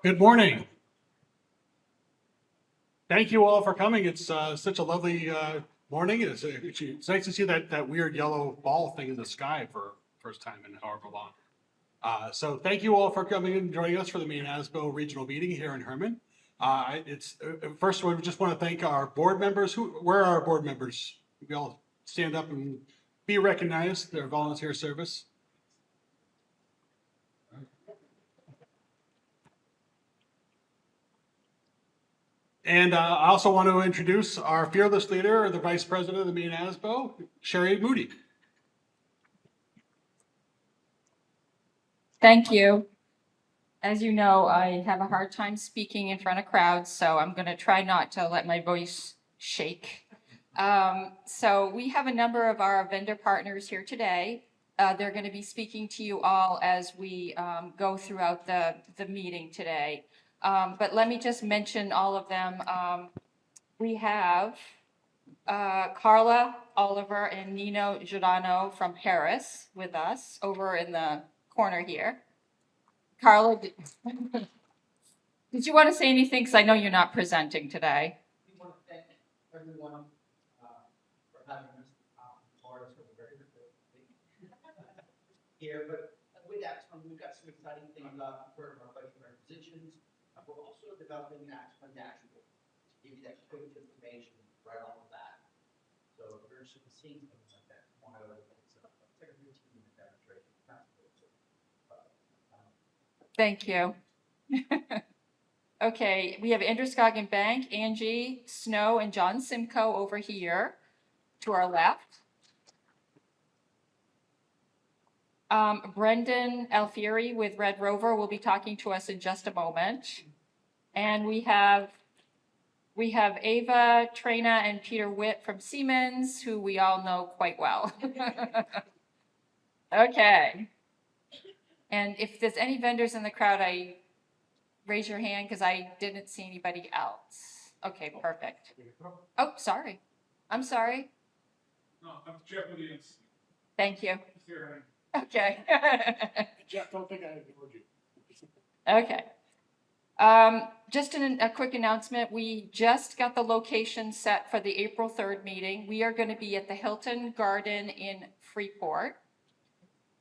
Good morning. Thank you all for coming. It's such a lovely morning. It's nice to see that weird yellow ball thing in the sky for first time in however long. So thank you all for coming and joining us for the Maine ASBO regional meeting here in Herman. First, we just want to thank our board members. Where are our board members? We all stand up and be recognized. Their volunteer service. And I also want to introduce our fearless leader, the Vice President of the Maine ASBO, Sherry Moody. Thank you. As you know, I have a hard time speaking in front of crowds, so I'm going to try not to let my voice shake. So we have a number of our vendor partners here today. They're going to be speaking to you all as we go throughout the meeting today. But let me just mention all of them. We have Carla Oliver and Nino Giordano from Harris with us over in the corner here. Carla, did you want to say anything? Because I know you're not presenting today. We want to thank everyone for having us. Laura's been very good here, but with that, we've got some exciting things for our budget requisitions. We're also developing a dashboard to give you that quick information right off of that. So if you're interested in seeing things like that, one of the things, take a 15-minute demonstration. Thank you. Okay, we have Androscoggin Bank, Angie Snow, and John Simcoe over here to our left. Brendan Alfieri with Red Rover will be talking to us in just a moment. And we have Ava Trena and Peter Witt from Siemens, who we all know quite well. Okay. And if there's any vendors in the crowd, raise your hand because I didn't see anybody else. Okay, perfect. Oh, sorry. I'm sorry. No, I'm Jeff with the MC. Thank you. Here, Okay. Jeff, don't think I ignored you. Okay. Just a quick announcement. We just got the location set for the April 3rd meeting. We are going to be at the Hilton Garden in Freeport.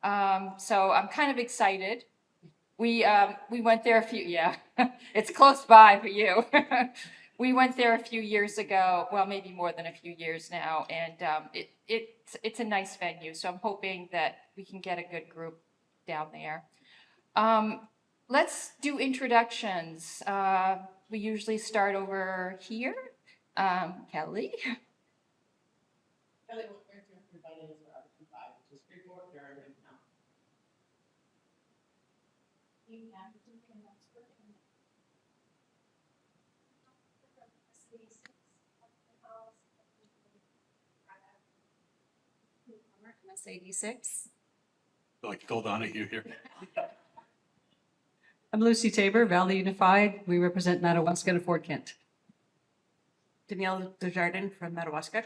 So I'm kind of excited. We went there it's close by for you. We went there a few years ago, well, maybe more than a few years now, and it's a nice venue. So I'm hoping that we can get a good group down there. Let's do introductions. We usually start over here. Kelly. Kelly, what we're invited is our five, which is Freeport, there are right now. MS86. Like Phil Donahue here. I'm Lucy Tabor, Valley Unified. We represent Madawaska and Fort Kent. Danielle Desjardins from Madawaska.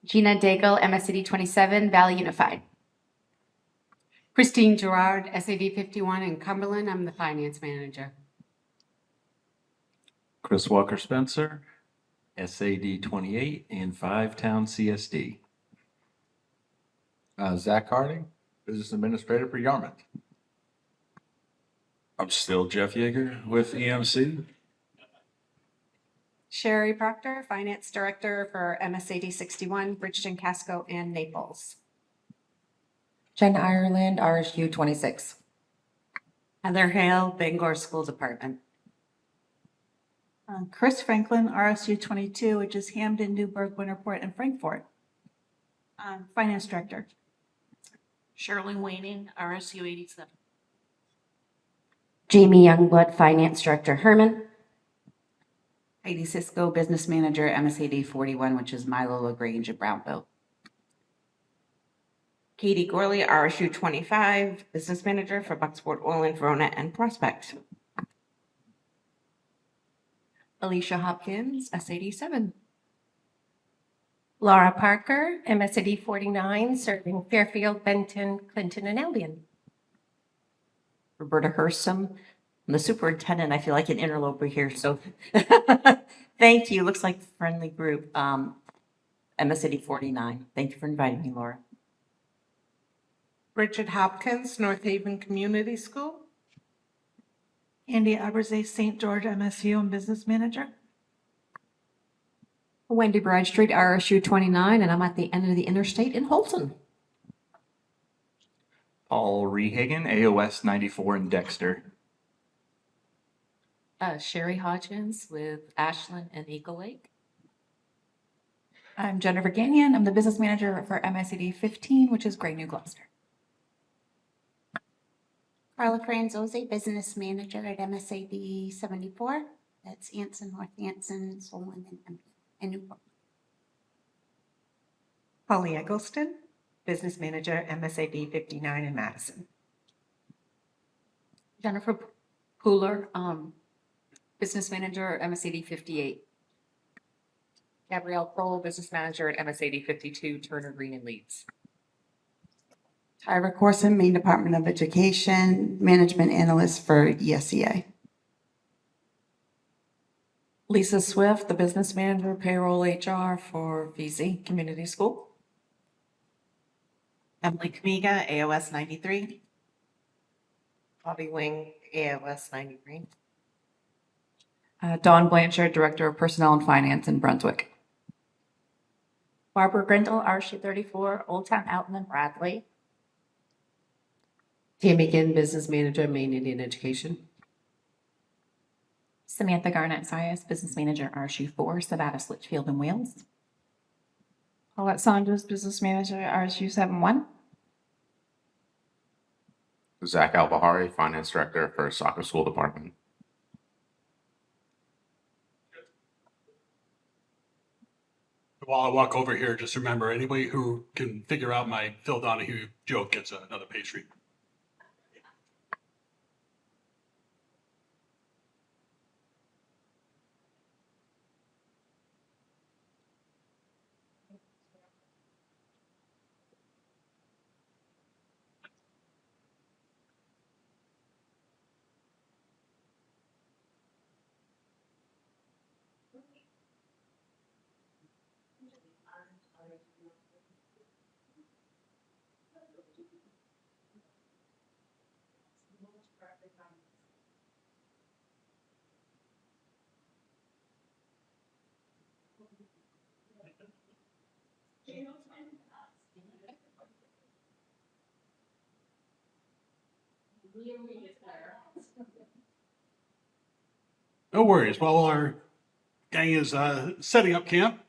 Gina Daigle, MSCD 27, Valley Unified. Christine Gerard, SAD 51 in Cumberland. I'm the finance manager. Chris Walker Spencer, SAD 28 in 5-Town CSD. Zach Harding, business administrator for Yarmouth. I'm still Jeff Yeager with EMC. Sherry Proctor, finance director for MSAD 61, Bridgeton, Casco, and Naples. Jen Ireland, RSU 26. Heather Hale, Bangor School Department. Chris Franklin, RSU 22, which is Hamden, Newburgh, Winterport, and Frankfort. Finance director. Shirley Waning, RSU 87. Jamie Youngblood, Finance Director, Herman. Heidi Cisco, business manager, MSAD 41, which is Milo LaGrange at Brownville. Katie Gorley, RSU 25, business manager for Bucksport, Orland, Verona, and Prospect. Alicia Hopkins, SAD 7. Laura Parker, MSAD 49, serving Fairfield, Benton, Clinton, and Albion. Roberta Hersom, I'm the superintendent. I feel like an interloper here, so thank you. Looks like a friendly group. MSD 49. Thank you for inviting me, Laura. Richard Hopkins, North Haven Community School. Andy Aberze, St. George MSU and Business Manager. Wendy Bradstreet, RSU 29, and I'm at the end of the interstate in Holton. Paul Rehagen, AOS 94 in Dexter. Sherry Hodgins with Ashland and Eagle Lake. I'm Jennifer Gagnon. I'm the business manager for MSD 15, which is Gray New Gloucester. Carla Franzose, business manager at MSAD 74. That's Anson, North Anson, Solon, and Newport. Holly Eggleston, business manager, MSAD 59 in Madison. Jennifer Pooler, business manager, MSAD 58. Gabrielle Kroll, business manager at MSAD 52, Turner Green and Leeds. Tyra Corson, Maine Department of Education, management analyst for ESEA. Lisa Swift, the business manager, payroll HR for VZ Community School. Emily Kamiga, AOS 93. Bobby Wing, AOS 93. Dawn Blanchard, director of personnel and finance in Brunswick. Barbara Grindle, RSU 34, Old Town Alton and Bradley. Tammy Ginn, business manager, Maine Indian Education. Samantha Garnett Sias, business manager, RSU 4, Sabatis Litchfield in Wales. Paulette Saunders, business manager, RSU 71. Zach Albahari, finance director for soccer school department. While I walk over here, just remember, anybody who can figure out my Phil Donahue joke gets another pastry. No worries. While our gang is setting up camp,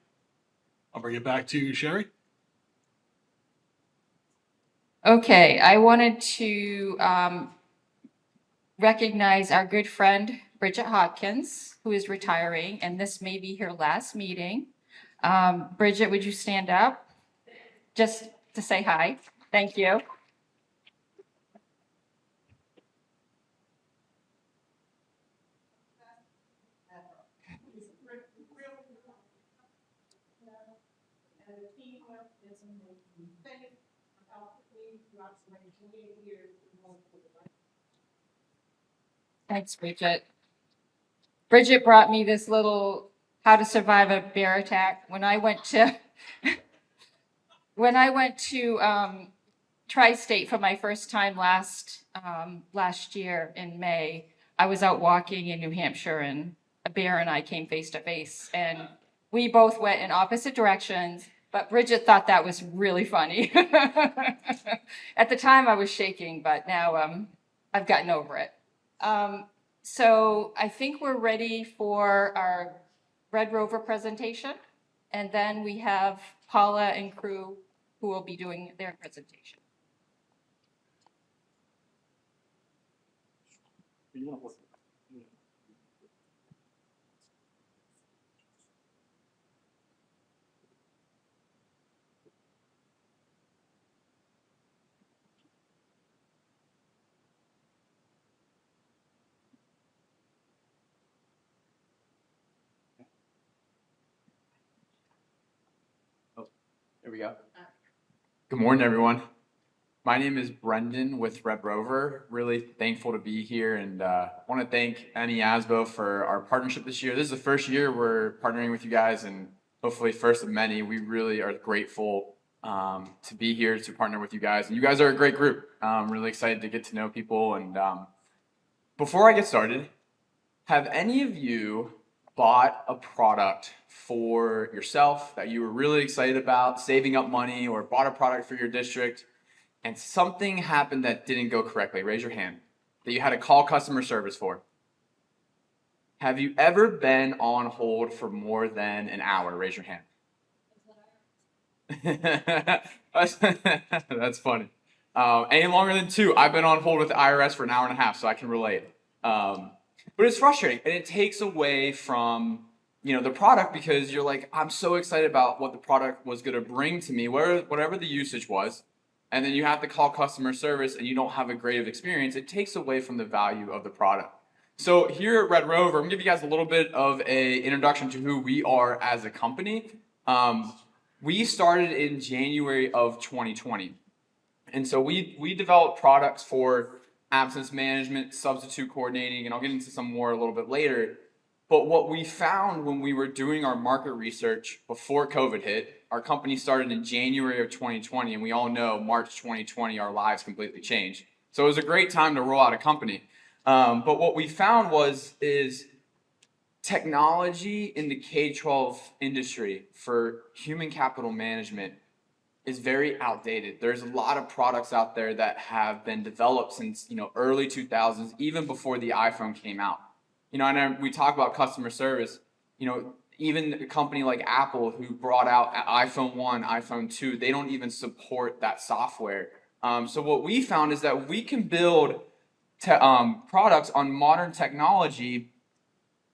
I'll bring it back to Sherry. Okay, I wanted to recognize our good friend Bridget Hopkins, who is retiring, and this may be her last meeting. Bridget, would you stand up just to say hi? Thank you. Thanks, Bridget. Bridget brought me this little how to survive a bear attack when I went to Tri-State for my first time last year in May. I was out walking in New Hampshire and a bear and I came face to face and we both went in opposite directions, but Bridget thought that was really funny. At the time I was shaking, but now I've gotten over it. So I think we're ready for our Red Rover presentation. And then we have Paula and crew who will be doing their presentation. Here we go. Good morning, everyone. My name is Brendan with Red Rover. Really thankful to be here and want to thank Maine ASBO for our partnership this year. This is the first year we're partnering with you guys and hopefully first of many. We really are grateful to be here to partner with you guys. And you guys are a great group. Really excited to get to know people. And before I get started, have any of you bought a product for yourself that you were really excited about, saving up money, or bought a product for your district, and something happened that didn't go correctly? Raise your hand. That you had to call customer service for. Have you ever been on hold for more than an hour? Raise your hand. That's funny. Any longer than 2, I've been on hold with the IRS for an hour and a half, so I can relate. But it's frustrating, and it takes away from the product, because you're like, I'm so excited about what the product was going to bring to me, whatever the usage was, and then you have to call customer service and you don't have a great experience. It takes away from the value of the product. So here at Red Rover, I'm going to give you guys a little bit of an introduction to who we are as a company. We started in January of 2020. And so we developed products for absence management, substitute coordinating, and I'll get into some more a little bit later. But what we found when we were doing our market research before COVID hit, our company started in January of 2020, and we all know March 2020, our lives completely changed. So it was a great time to roll out a company. But what we found is technology in the K-12 industry for human capital management is very outdated. There's a lot of products out there that have been developed since early 2000s, even before the iPhone came out. And we talk about customer service. Even a company like Apple, who brought out iPhone 1, iPhone 2, they don't even support that software. So what we found is that we can build products on modern technology.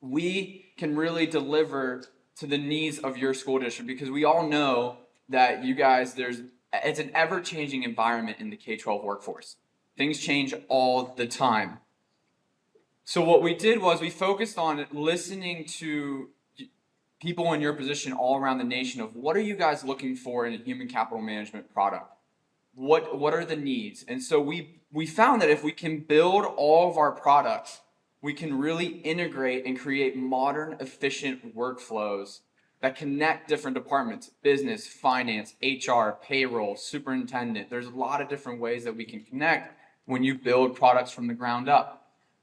We can really deliver to the needs of your school district, because we all know that you guys, it's an ever-changing environment in the K-12 workforce. Things change all the time. So what we did was we focused on listening to people in your position all around the nation of what are you guys looking for in a human capital management product? What are the needs? And so we found that if we can build all of our products, we can really integrate and create modern, efficient workflows that connect different departments: business, finance, HR, payroll, superintendent. There's a lot of different ways that we can connect when you build products from the ground up.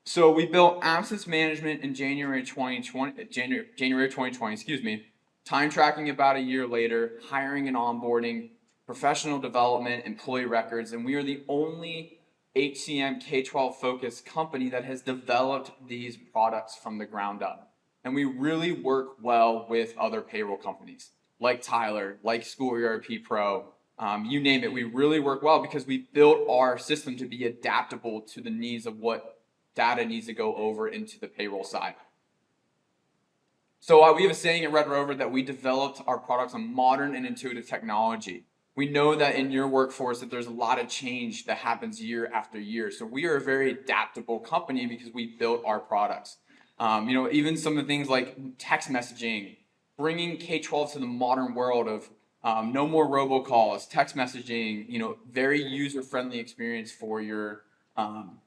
So we built absence management in January 2020, time tracking about a year later, hiring and onboarding, professional development, employee records, and we are the only HCM K-12 focused company that has developed these products from the ground up. And we really work well with other payroll companies like Tyler, like School ERP Pro, you name it. We really work well because we built our system to be adaptable to the needs of what data needs to go over into the payroll side. So we have a saying at Red Rover that we developed our products on modern and intuitive technology. We know that in your workforce that there's a lot of change that happens year after year. So we are a very adaptable company because we built our products. Even some of the things like text messaging, bringing K-12 to the modern world of no more robocalls, text messaging, very user-friendly experience for your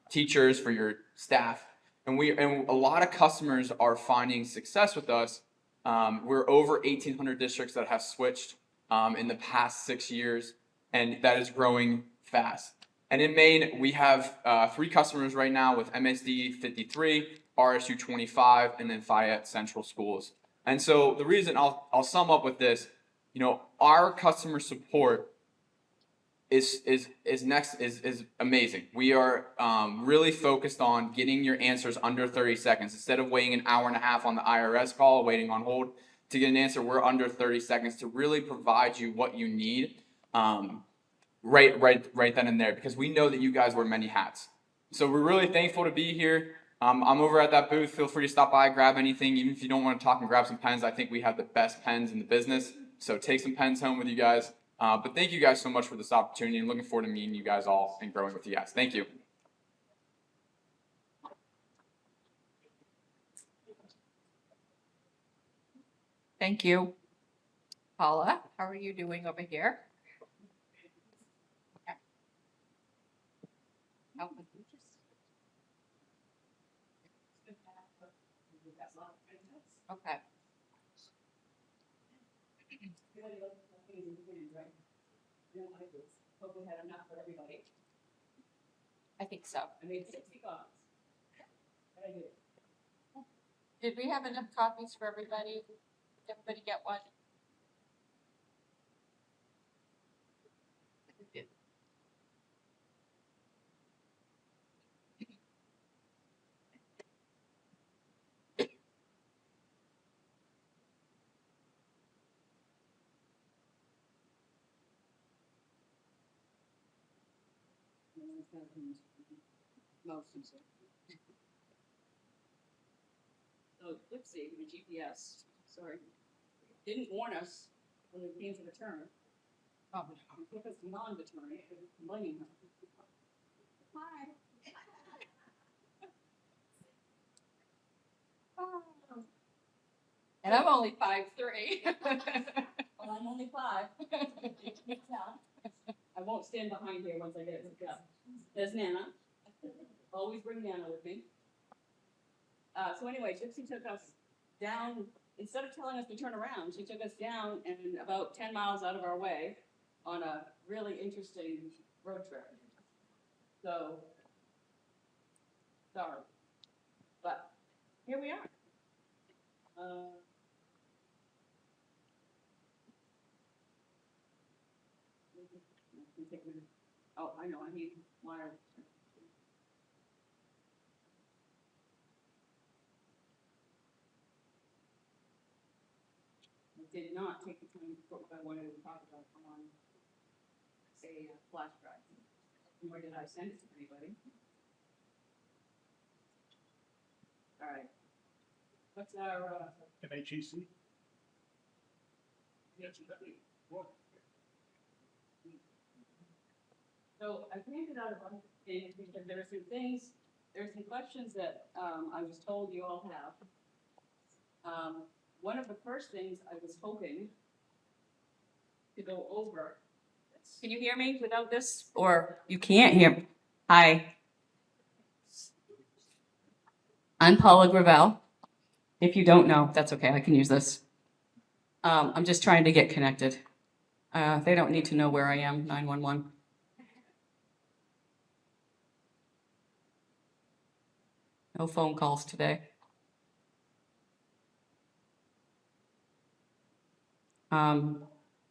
teachers, for your staff. And a lot of customers are finding success with us. We're over 1,800 districts that have switched in the past 6 years, and that is growing fast. And in Maine, we have 3 customers right now with MSD 53, RSU 25, and then Fayette Central Schools. And so the reason I'll sum up with this, our customer support is amazing. We are really focused on getting your answers under 30 seconds. Instead of waiting an hour and a half on the IRS call, waiting on hold to get an answer, we're under 30 seconds to really provide you what you need right then and there, because we know that you guys wear many hats. So we're really thankful to be here. I'm over at that booth. Feel free to stop by, grab anything. Even if you don't want to talk, and grab some pens. I think we have the best pens in the business. So take some pens home with you guys. But thank you guys so much for this opportunity, and looking forward to meeting you guys all and growing with you guys. Thank you. Thank you. Paula, how are you doing over here? Okay. I think so. I made 60 copies. Did we have enough copies for everybody? Did everybody get one? So, Lipsy, the GPS, sorry, didn't warn us when we came to the turn. Oh, It took us beyond the turn, blaming her. Hi. And I'm only 5'3". Well, I'm only 5. You can't tell. I won't stand behind here once I get it hooked up. There's Nana. Always bring Nana with me. So anyway, Gypsy took us down, instead of telling us to turn around, she took us down and about 10 miles out of our way on a really interesting road trip. So, sorry. But here we are. Oh, I know, I need wire. I did not take the time to put what I wanted to talk about on a flash drive. Nor did I send it to anybody. All right. What's our, MHEC? Yes, So I printed out a bunch of things because there are some things, there are some questions that I was told you all have. One of the first things I was hoping to go over. Can you hear me without this? Or you can't hear me? Hi. I'm Paula Gravel. If you don't know, that's okay. I can use this. I'm just trying to get connected. They don't need to know where I am, 911. No phone calls today.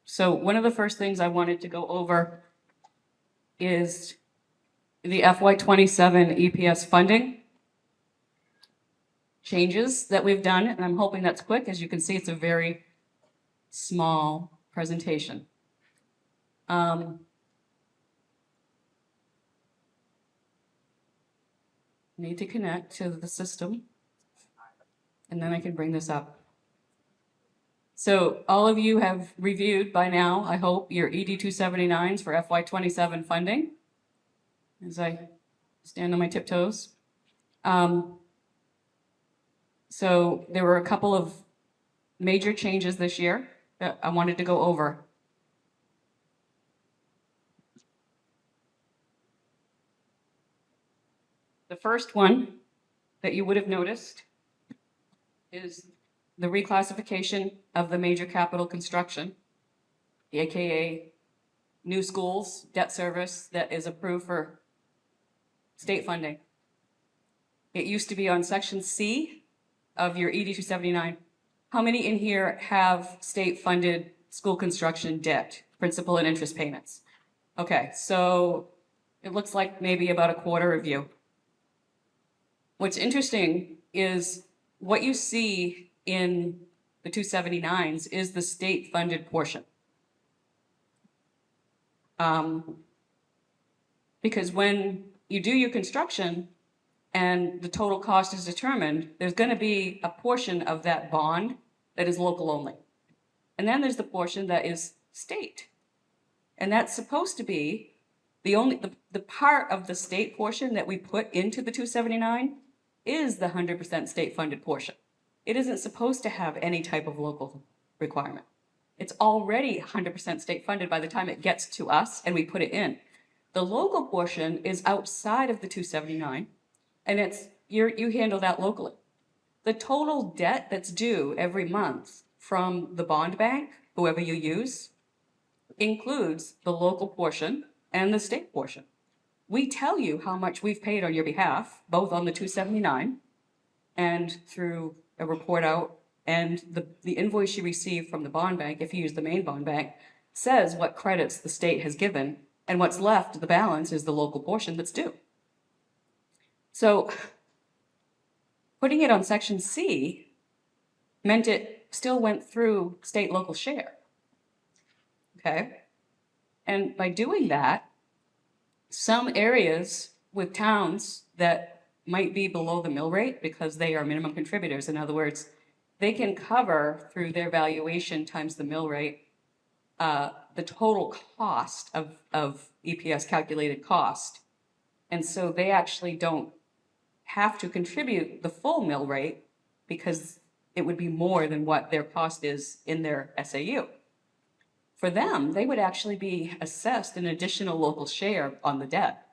So one of the first things I wanted to go over is the FY27 EPS funding changes that we've done, and I'm hoping that's quick. As you can see, it's a very small presentation. Need to connect to the system, and then I can bring this up. So all of you have reviewed by now, I hope, your ED 279s for FY27 funding, as I stand on my tiptoes. So there were a couple of major changes this year that I wanted to go over. The first one that you would have noticed is the reclassification of the major capital construction, AKA new schools, debt service that is approved for state funding. It used to be on section C of your ED 279. How many in here have state-funded school construction debt, principal and interest payments? Okay, so it looks like maybe about a quarter of you. What's interesting is what you see in the 279s is the state-funded portion. Because when you do your construction and the total cost is determined, there's going to be a portion of that bond that is local only. And then there's the portion that is state. And that's supposed to be the part of the state portion that we put into the 279 is the 100% state-funded portion. It isn't supposed to have any type of local requirement. It's already 100% state-funded by the time it gets to us and we put it in. The local portion is outside of the 279, and you handle that locally. the total debt that's due every month from the bond bank, whoever you use, includes the local portion and the state portion. We tell you how much we've paid on your behalf, both on the 279 and through a report out, and the invoice you receive from the bond bank, if you use the Maine bond bank, says what credits the state has given, and what's left, the balance, is the local portion that's due. So putting it on section C meant it still went through state local share. Okay? And by doing that, some areas with towns that might be below the mill rate because they are minimum contributors, in other words, they can cover through their valuation times the mill rate, the total cost of EPS calculated cost. And so they actually don't have to contribute the full mill rate because it would be more than what their cost is in their SAU. For them, they would actually be assessed an additional local share on the debt.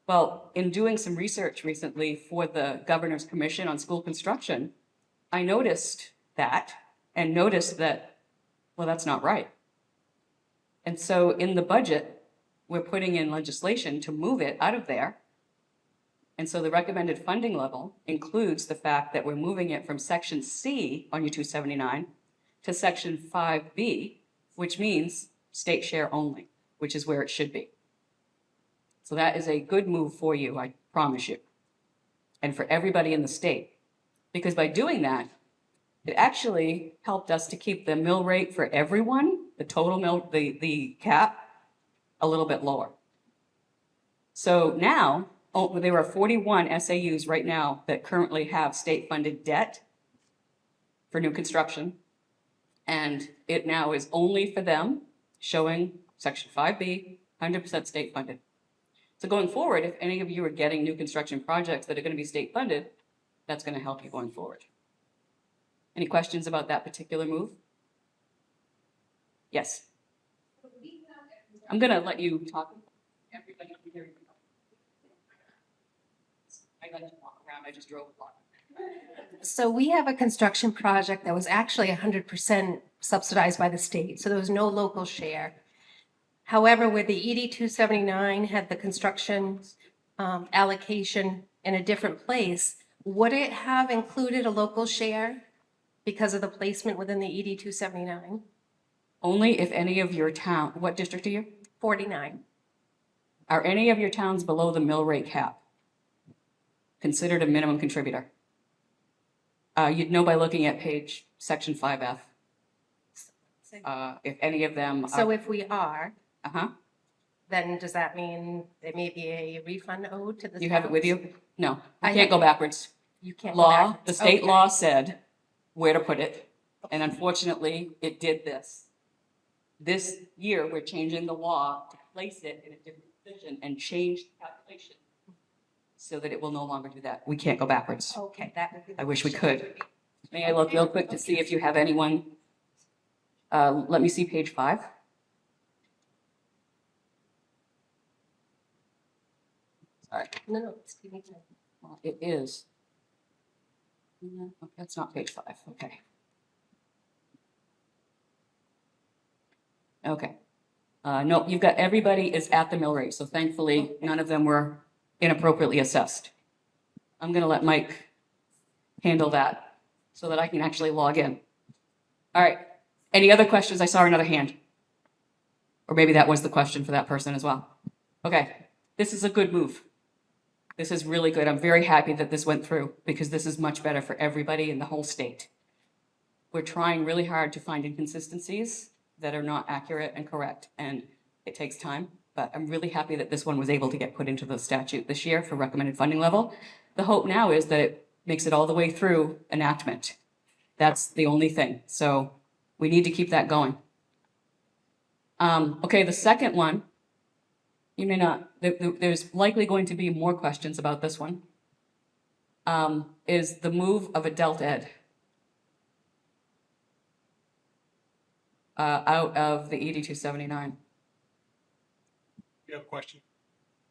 Well, in doing some research recently for the Governor's Commission on School Construction, I noticed that and noticed that, well, that's not right. And so in the budget, we're putting in legislation to move it out of there. And so the recommended funding level includes the fact that we're moving it from section C on your 279 to section 5B, which means state share only, which is where it should be. So that is a good move for you, I promise you, and for everybody in the state. Because by doing that, it actually helped us to keep the mill rate for everyone, the total mill, the cap, a little bit lower. So now, there are 41 SAUs right now that currently have state-funded debt for new construction. And it now is only for them, showing section 5B, 100% state-funded. So going forward, if any of you are getting new construction projects that are going to be state-funded, that's going to help you going forward. Any questions about that particular move? Yes. I'm going to let you talk. Everybody can hear you. I like to walk around. I just drove a lot. So we have a construction project that was actually 100% subsidized by the state, so there was no local share. However, where the ED 279 had the construction allocation in a different place, would it have included a local share because of the placement within the ED 279? Only if any of your town, what district are you? 49. Are any of your towns below the mill rate cap considered a minimum contributor? You'd know by looking at section 5F. If any of them are. So if we are, Uh-huh. then does that mean there may be a refund owed to the You have it with towns? you? No, you I can't go backwards. You can't go Law, backwards. the state Okay. law said where to put it, and unfortunately, it did this. This year, we're changing the law to place it in a different position and change the calculation so that it will no longer do that. We can't go backwards. Okay, that would be. I wish we could. May I look real quick to see if you have anyone? Let me see page 5. Sorry. No, it's give me time. Well, it is. No, that's not page 5. Okay. Okay. No, you've got everybody is at the mill rate, so thankfully none of them were inappropriately assessed. I'm going to let Mike handle that so that I can actually log in. All right. Any other questions? I saw another hand. Or maybe that was the question for that person as well. Okay. This is a good move. This is really good. I'm very happy that this went through because this is much better for everybody in the whole state. We're trying really hard to find inconsistencies that are not accurate and correct, and it takes time, but I'm really happy that this one was able to get put into the statute this year for recommended funding level. The hope now is that it makes it all the way through enactment. That's the only thing. So we need to keep that going. Okay, the second one, you may not, there's likely going to be more questions about this one, is the move of adult ed out of the ED 279. You have a question?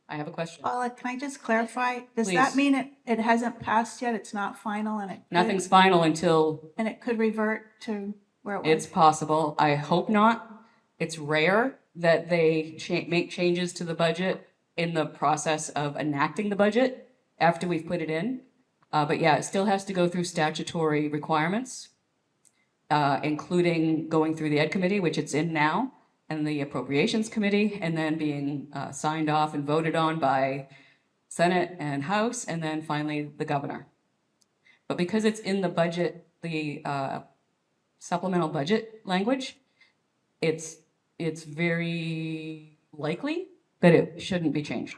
I have a question. Paula, can I just clarify? Does Please. that mean it hasn't passed yet? It's not final and Nothing's final until and it could revert to where it was? it's possible. I hope not. It's rare that they make changes to the budget in the process of enacting the budget after we've put it in. But yeah, it still has to go through statutory requirements, including going through the Ed Committee, which it's in now, and the Appropriations Committee, and then being signed off and voted on by Senate and House, and then finally the governor. But because it's in the budget, the supplemental budget language, it's very likely that it shouldn't be changed.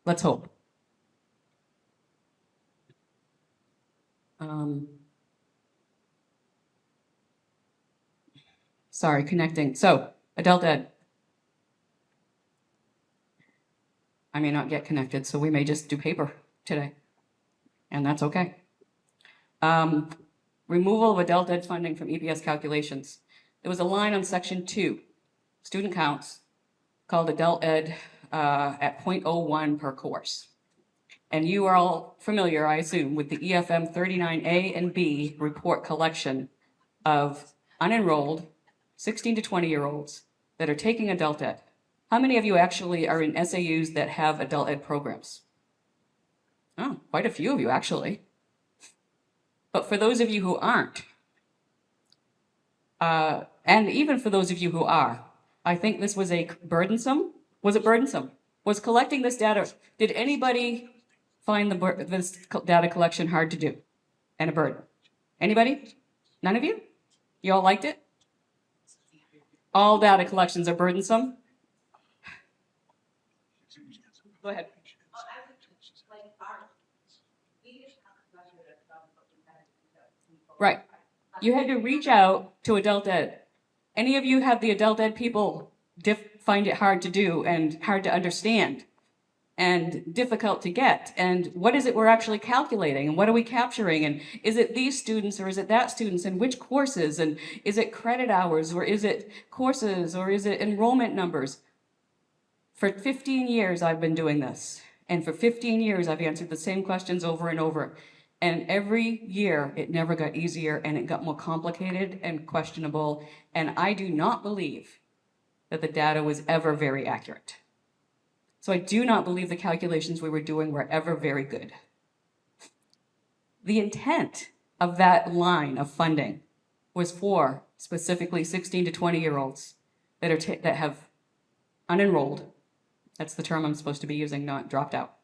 Let's hope. Sorry, connecting. So, adult ed. I may not get connected, so we may just do paper today. And that's okay. Removal of adult ed funding from EPS calculations. There was a line on section 2, student counts, called adult ed at 0.01 per course. And you are all familiar, I assume, with the EFM 39A and B report collection of unenrolled 16 to 20-year-olds that are taking adult ed. How many of you actually are in SAUs that have adult ed programs? Oh, quite a few of you, actually. But for those of you who aren't, and even for those of you who are, I think this was burdensome. Was it burdensome? Was collecting this data, did anybody find this data collection hard to do and a burden? Anybody? None of you? You all liked it? All data collections are burdensome? Go ahead. Right. You had to reach out to adult ed. Any of you have the adult ed people find it hard to do and hard to understand and difficult to get? And what is it we're actually calculating? And what are we capturing? And is it these students or is it that students? And which courses? And is it credit hours or is it courses or is it enrollment numbers? For 15 years, I've been doing this. And for 15 years, I've answered the same questions over and over. And every year, it never got easier and it got more complicated and questionable. And I do not believe that the data was ever very accurate. So I do not believe the calculations we were doing were ever very good. The intent of that line of funding was for specifically 16 to 20-year-olds that have unenrolled. That's the term I'm supposed to be using, not dropped out,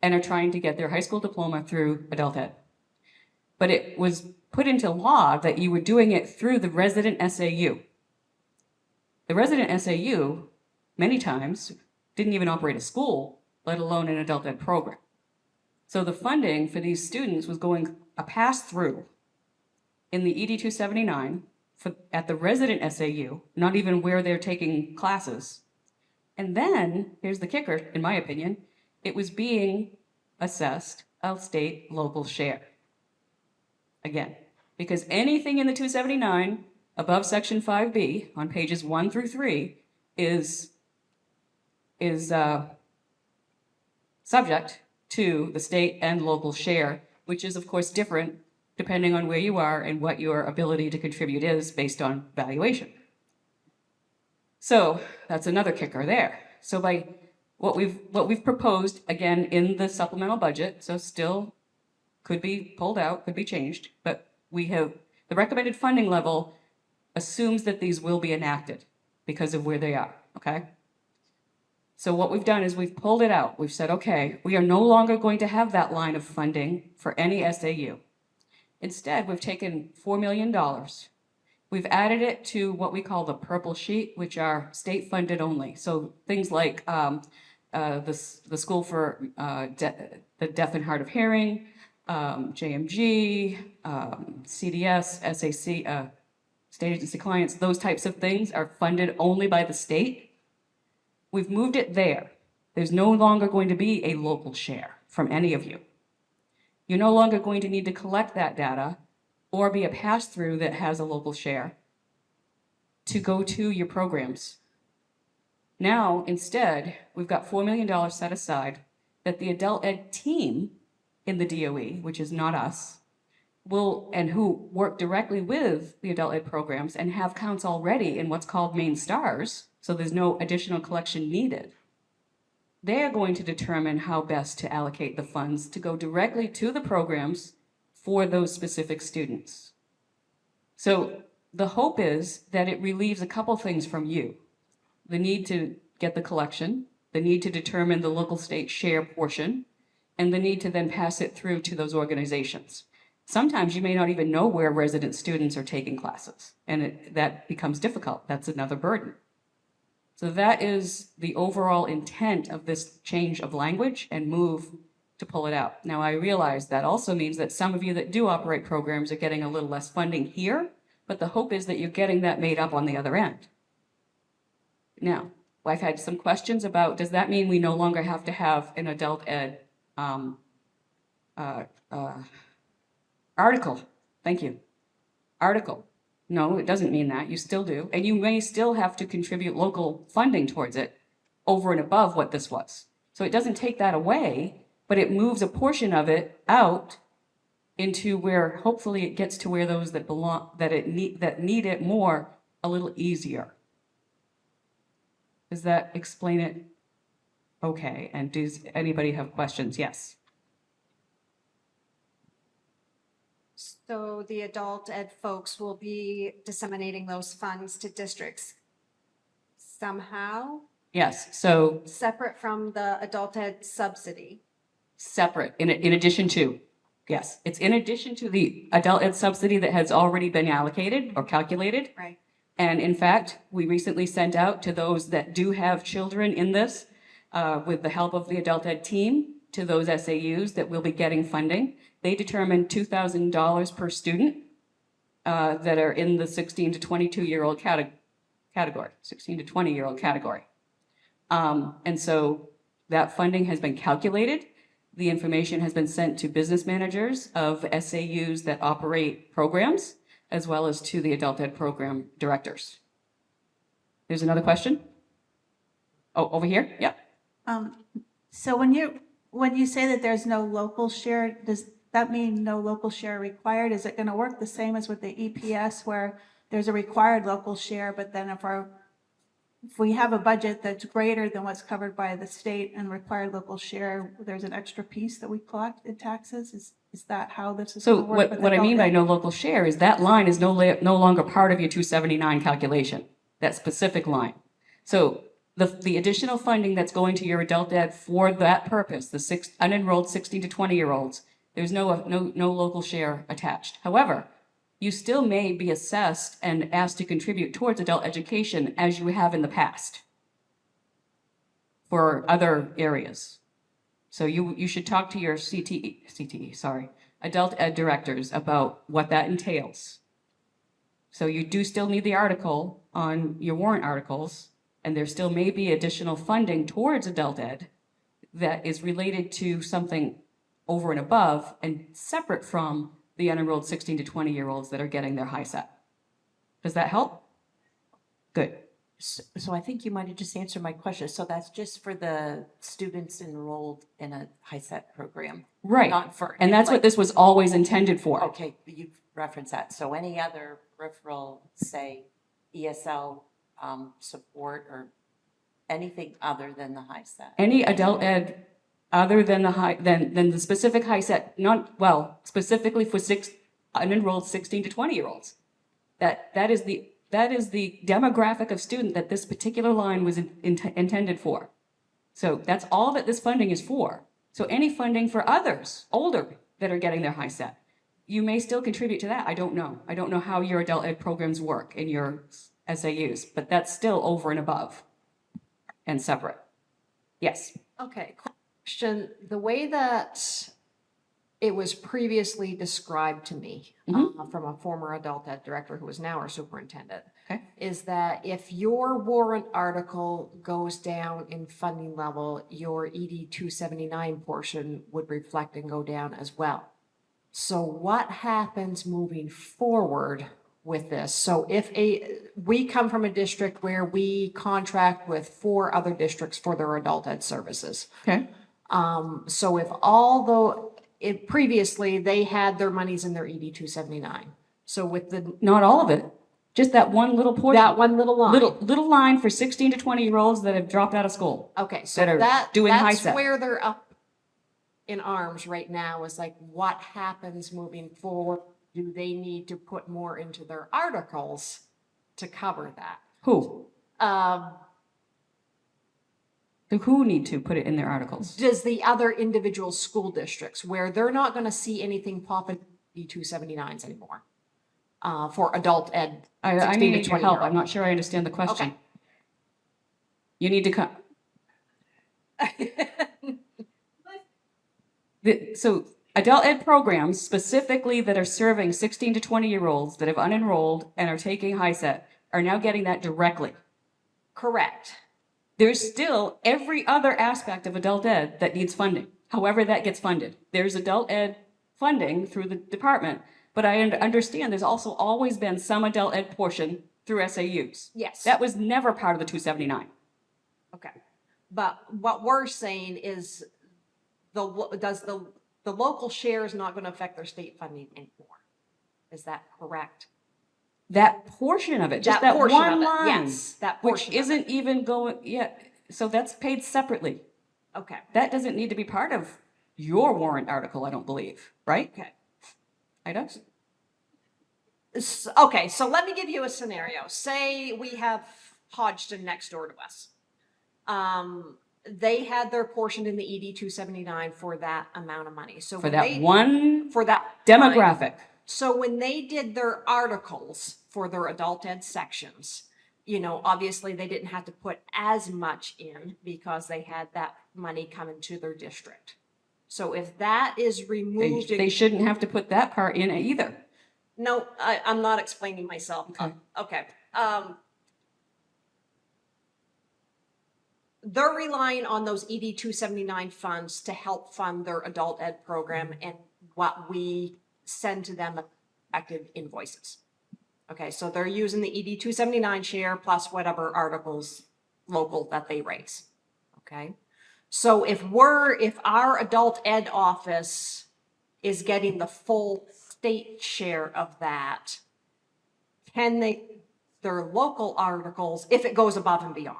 and are trying to get their high school diploma through adult ed. But it was put into law that you were doing it through the resident SAU. The resident SAU, many times, didn't even operate a school, let alone an adult ed program. So the funding for these students was going a pass-through in the ED 279 at the resident SAU, not even where they're taking classes. And then, here's the kicker, in my opinion, it was being assessed a state local share. Again, because anything in the 279 above section 5B on pages 1 through 3 is subject to the state and local share, which is of course different depending on where you are and what your ability to contribute is based on valuation. So that's another kicker there. So by what we've proposed, again, in the supplemental budget, so still could be pulled out, could be changed, but we have the recommended funding level assumes that these will be enacted because of where they are, okay? So what we've done is we've pulled it out. We've said, okay, we are no longer going to have that line of funding for any SAU. Instead, we've taken $4 million. We've added it to what we call the purple sheet, which are state funded only. So things like the School for the Deaf and Hard of Hearing, JMG, CDS, SAC, state agency clients, those types of things are funded only by the state. We've moved it there. There's no longer going to be a local share from any of you. You're no longer going to need to collect that data or be a pass-through that has a local share to go to your programs. Now, instead, we've got $4 million set aside that the adult ed team in the DOE, which is not us, and who work directly with the adult ed programs and have counts already in what's called Maine Stars, so there's no additional collection needed. They are going to determine how best to allocate the funds to go directly to the programs for those specific students. So the hope is that it relieves a couple things from you. The need to get the collection, the need to determine the local state share portion, and the need to then pass it through to those organizations. Sometimes you may not even know where resident students are taking classes, and that becomes difficult. That's another burden. So that is the overall intent of this change of language and move to pull it out. Now, I realize that also means that some of you that do operate programs are getting a little less funding here, but the hope is that you're getting that made up on the other end. Now, I've had some questions about, does that mean we no longer have to have an adult ed article? Thank you. Article. No, it doesn't mean that. You still do. And you may still have to contribute local funding towards it over and above what this was. So it doesn't take that away, but it moves a portion of it out into where hopefully it gets to where those that belong, that need it more, a little easier. Does that explain it? Okay, and does anybody have questions? Yes. So the adult ed folks will be disseminating those funds to districts somehow, Yes, so separate from the adult ed subsidy. separate, in addition to, yes, it's in addition to the adult ed subsidy that has already been allocated or calculated. Right. And in fact, we recently sent out to those that do have children in this, with the help of the adult ed team, to those SAUs that will be getting funding. They determined $2,000 per student that are in the 16 to 22-year-old category, 16 to 20-year-old category. And so that funding has been calculated. The information has been sent to business managers of SAUs that operate programs, as well as to the adult ed program directors. There's another question? Oh, over here? Yeah. So when you say that there's no local share, does that mean no local share required? Is it going to work the same as with the EPS where there's a required local share, but then if we have a budget that's greater than what's covered by the state and required local share, there's an extra piece that we collect in taxes? Is that how this is So going to work? what I mean by no local share is that line is no longer part of your 279 calculation, that specific line. So the additional funding that's going to your adult ed for that purpose, the unenrolled 16 to 20-year-olds, there's no local share attached. However, you still may be assessed and asked to contribute towards adult education as you have in the past for other areas. So you should talk to your adult ed directors about what that entails. So you do still need the article on your warrant articles, and there still may be additional funding towards adult ed that is related to something over and above and separate from the unenrolled 16 to 20-year-olds that are getting their high set. Does that help? Good. So I think you might have just answered my question. So that's just for the students enrolled in a high set program? Right. Not for, and that's what this was always intended for. Okay, you've referenced that. So any other peripheral, say, ESL support or anything other than the high set? Any adult ed other than the specific high set, specifically for unenrolled 16 to 20-year-olds. That is the demographic of student that this particular line was intended for. So that's all that this funding is for. So any funding for others, older, that are getting their high set, you may still contribute to that. I don't know. I don't know how your adult ed programs work in your SAUs, but that's still over and above and separate. Yes. Okay, question. The way that it was previously described to me from a former adult ed director who is now our superintendent, is that if your warrant article goes down in funding level, your ED 279 portion would reflect and go down as well. So what happens moving forward with this. So we come from a district where we contract with 4 other districts for their adult ed services. Okay. So previously they had their monies in their ED 279. So with the. Not all of it, just that one little portion. That one little line. Little line for 16 to 20-year-olds that have dropped out of school. Okay, so That are doing high that's set. where they're up in arms right now, is like, what happens moving forward? Do they need to put more into their articles to cover that? Who? Um, Who need to put it in their articles? Does the other individual school districts, where they're not gonna see anything pop in the 279s anymore, for adult ed, I 16 to need your 20 help. year old. I'm not sure I understand the question. Okay. You need to come. So adult ed programs specifically that are serving 16 to 20-year-olds that have unenrolled and are taking high set are now getting that directly. Correct. There's still every other aspect of adult ed that needs funding, however that gets funded. There's adult ed funding through the department, but I understand there's also always been some adult ed portion through SAUs. Yes. That was never part of the 279. Okay, but what we're saying is the local share is not gonna affect their state funding anymore. Is that correct? That portion of it, just that portion one of it, line, yes, that which portion of isn't even going yet. So that's paid separately. Okay. That doesn't need to be part of your warrant article, I don't believe, right? Okay. I don't. Okay, so let me give you a scenario. Say we have Hodgson next door to us. They had their portion in the ED 279 for that amount of money. So For when that one for that demographic. line, so when they did their articles for their adult ed sections, obviously they didn't have to put as much in because they had that money coming to their district. So if that is removed, They shouldn't have to put that part in either. No, I'm not explaining myself. Okay. They're relying on those ED 279 funds to help fund their adult ed program and what we send to them active invoices. Okay, so they're using the ED 279 share plus whatever articles local that they raise. Okay, so if our adult ed office is getting the full state share of that, can their local articles, if it goes above and beyond,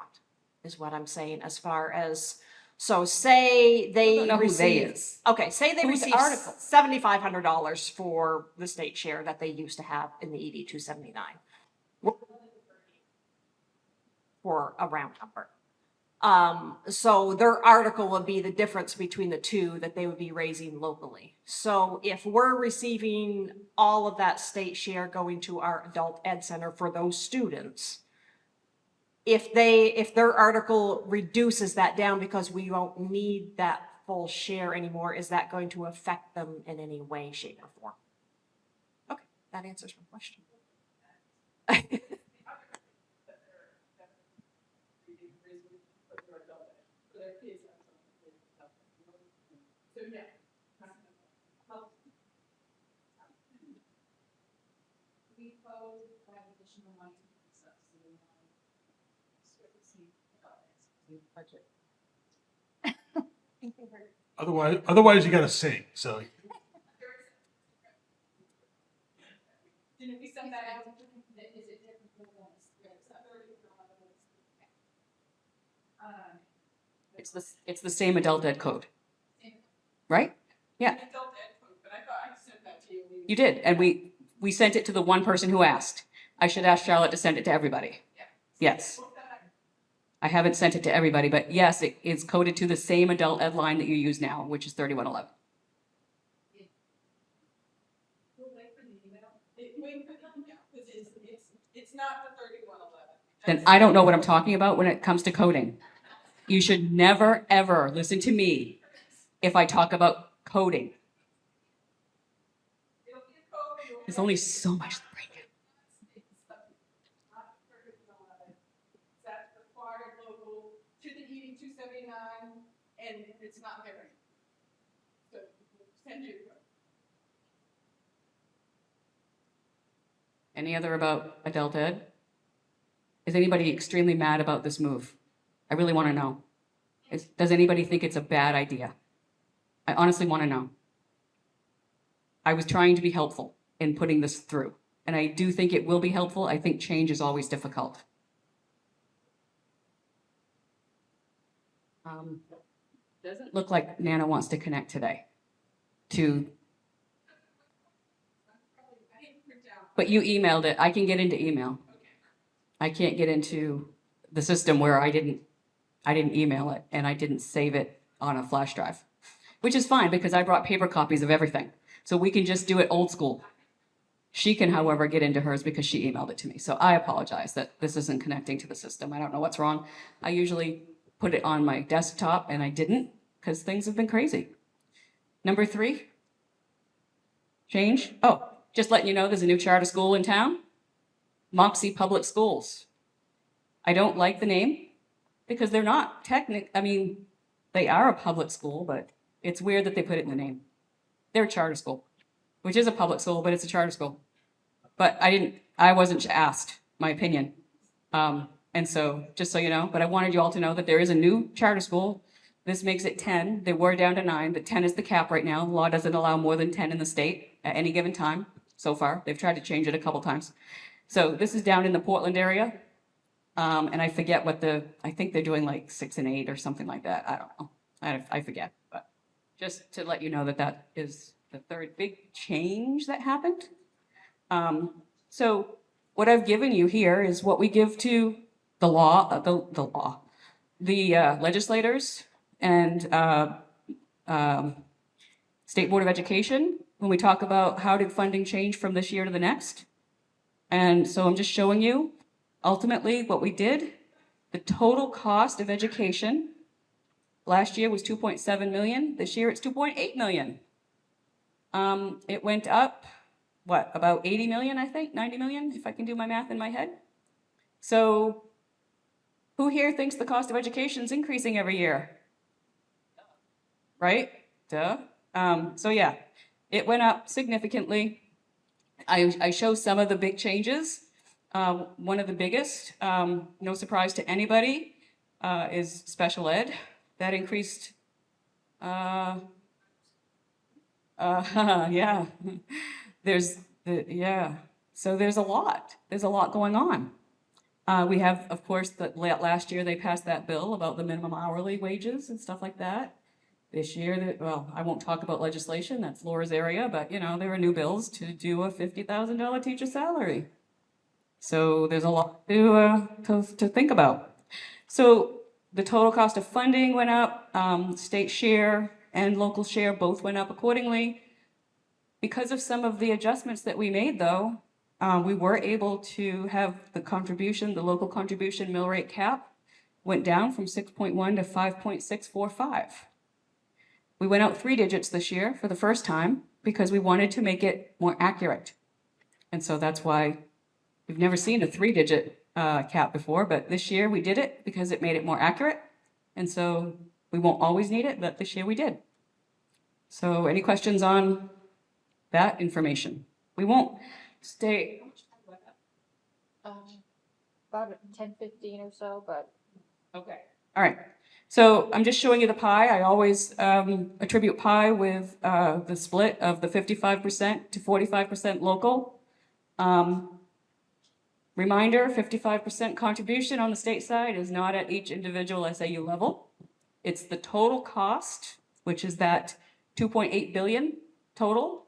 is what I'm saying, as far as, so say they don't know who they receive, is. okay, say they Whose receive article? $7,500 for the state share that they used to have in the ED 279. For a round number. So their article would be the difference between the two that they would be raising locally. So if we're receiving all of that state share going to our adult ed center for those students, if their article reduces that down because we won't need that full share anymore, is that going to affect them in any way, shape, or form? Okay, that answers my question. Otherwise you gotta sing, so. It's the same adult ed code. Right? Yeah. You did, and we sent it to the one person who asked. I should ask Charlotte to send it to everybody. Yes. I haven't sent it to everybody, but yes, it is coded to the same adult ed line that you use now, which is 3111. It's not the 3111. Then I don't know what I'm talking about when it comes to coding. You should never, ever listen to me if I talk about coding. There's only so much to break it. That's required local to the ED 279, and it's not there. So send you. Any other about adult ed? Is anybody extremely mad about this move? I really want to know. Does anybody think it's a bad idea? I honestly want to know. I was trying to be helpful in putting this through, and I do think it will be helpful. I think change is always difficult. Doesn't look like Nana wants to connect today. But you emailed it. I can get into email. I can't get into the system where I didn't email it and I didn't save it on a flash drive, which is fine because I brought paper copies of everything. So we can just do it old school. She can, however, get into hers because she emailed it to me. So I apologize that this isn't connecting to the system. I don't know what's wrong. I usually put it on my desktop and I didn't because things have been crazy. Number 3, change. Oh, just letting you know there's a new charter school in town, Moxie Public Schools. I don't like the name because they're not they are a public school, but it's weird that they put it in the name. They're a charter school, which is a public school, but it's a charter school. But I wasn't asked my opinion. And so, just so you know, but I wanted you all to know that there is a new charter school. This makes it 10. They were down to 9, but 10 is the cap right now. The law doesn't allow more than 10 in the state at any given time so far. They've tried to change it a couple times. So this is down in the Portland area. And I forget I think they're doing like 6 and 8 or something like that. I don't know. I forget. But just to let you know that is the third big change that happened. So what I've given you here is what we give to the legislators and State Board of Education when we talk about how did funding change from this year to the next. And so I'm just showing you ultimately what we did. The total cost of education last year was 2.7 million. This year it's 2.8 million. It went up, about 80 million, I think, 90 million, if I can do my math in my head. So who here thinks the cost of education is increasing every year? Right? Duh. So yeah, it went up significantly. I show some of the big changes. One of the biggest, no surprise to anybody, is special ed. That increased, yeah. So there's a lot going on. We have, of course, last year they passed that bill about the minimum hourly wages and stuff like that. This year, I won't talk about legislation, that's Laura's area, but there are new bills to do a $50,000 teacher salary. So there's a lot to think about. So the total cost of funding went up, state share and local share both went up accordingly. Because of some of the adjustments that we made, though, we were able to have the local contribution mill rate cap went down from 6.1 to 5.645. We went out 3 digits this year for the first time because we wanted to make it more accurate. And so that's why we've never seen a 3-digit cap before, but this year we did it because it made it more accurate. And so we won't always need it, but this year we did. So any questions on that information? We won't stay. About 10-15 or so, but. Okay. All right. So I'm just showing you the pie. I always attribute pie with the split of the 55% to 45% local. Reminder, 55% contribution on the state side is not at each individual SAU level. It's the total cost, which is that 2.8 billion total.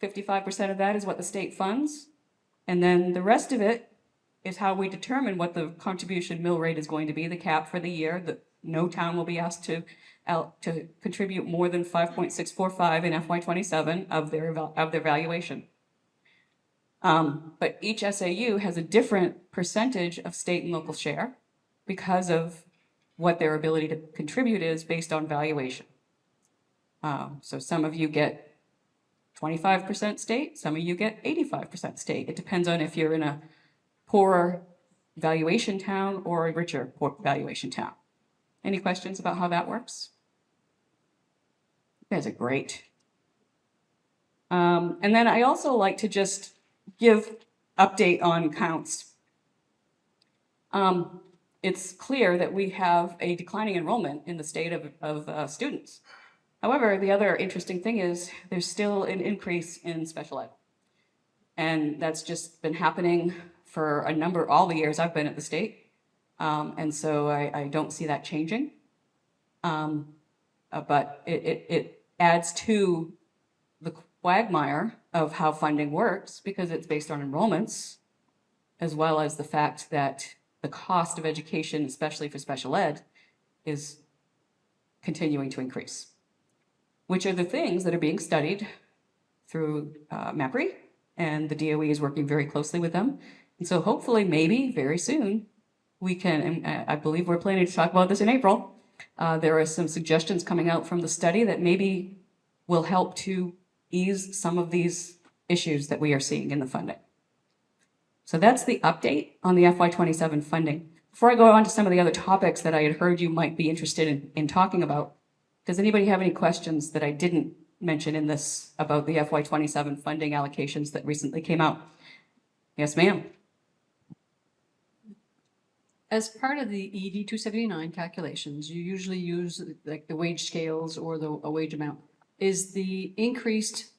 55% of that is what the state funds. And then the rest of it is how we determine what the contribution mill rate is going to be, the cap for the year. No town will be asked to contribute more than 5.645 in FY27 of their valuation. But each SAU has a different percentage of state and local share because of what their ability to contribute is based on valuation. So some of you get 25% state, some of you get 85% state. It depends on if you're in a poorer valuation town or a richer valuation town. Any questions about how that works? You guys are great. And then I also like to just give update on counts. It's clear that we have a declining enrollment in the state of students. However, the other interesting thing is there's still an increase in special ed. And that's just been happening for all the years I've been at the state. And so I don't see that changing. But it adds to the quagmire of how funding works because it's based on enrollments, as well as the fact that the cost of education, especially for special ed, is continuing to increase, which are the things that are being studied through MAPRE, and the DOE is working very closely with them. And so hopefully, maybe very soon, we can, and I believe we're planning to talk about this in April, there are some suggestions coming out from the study that maybe will help to ease some of these issues that we are seeing in the funding. So that's the update on the FY27 funding. Before I go on to some of the other topics that I had heard you might be interested in talking about, does anybody have any questions that I didn't mention in this about the FY27 funding allocations that recently came out? Yes, ma'am. As part of the ED 279 calculations, you usually use like the wage scales or a wage amount. Is the increased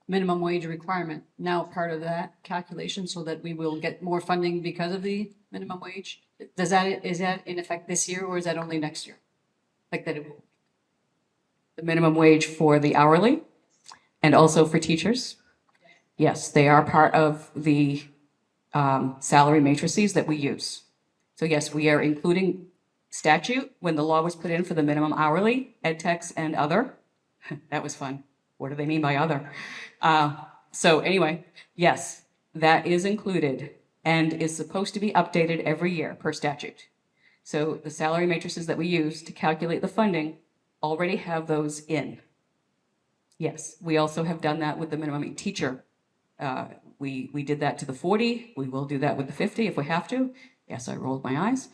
minimum wage requirement now part of that calculation so that we will get more funding because of the minimum wage? Is that in effect this year or is that only next year? Like that it will? The minimum wage for the hourly and also for teachers. Yes, they are part of the salary matrices that we use. So yes, we are including statute when the law was put in for the minimum hourly, ed techs and other. That was fun. What do they mean by other? So anyway, yes, that is included and is supposed to be updated every year per statute. So the salary matrices that we use to calculate the funding already have those in. Yes, we also have done that with the minimum teacher. We did that to the 40. We will do that with the 50 if we have to. Yes, I rolled my eyes.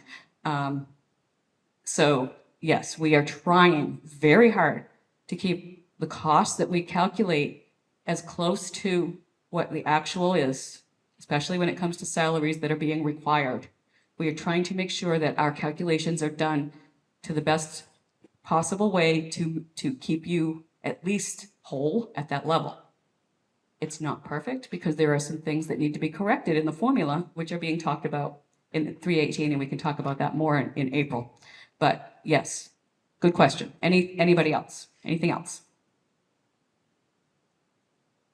So yes, we are trying very hard to keep the cost that we calculate as close to what the actual is, especially when it comes to salaries that are being required. We are trying to make sure that our calculations are done to the best possible way to keep you at least whole at that level. It's not perfect because there are some things that need to be corrected in the formula, which are being talked about in 318, and we can talk about that more in April. But yes, good question. Anybody else? Anything else?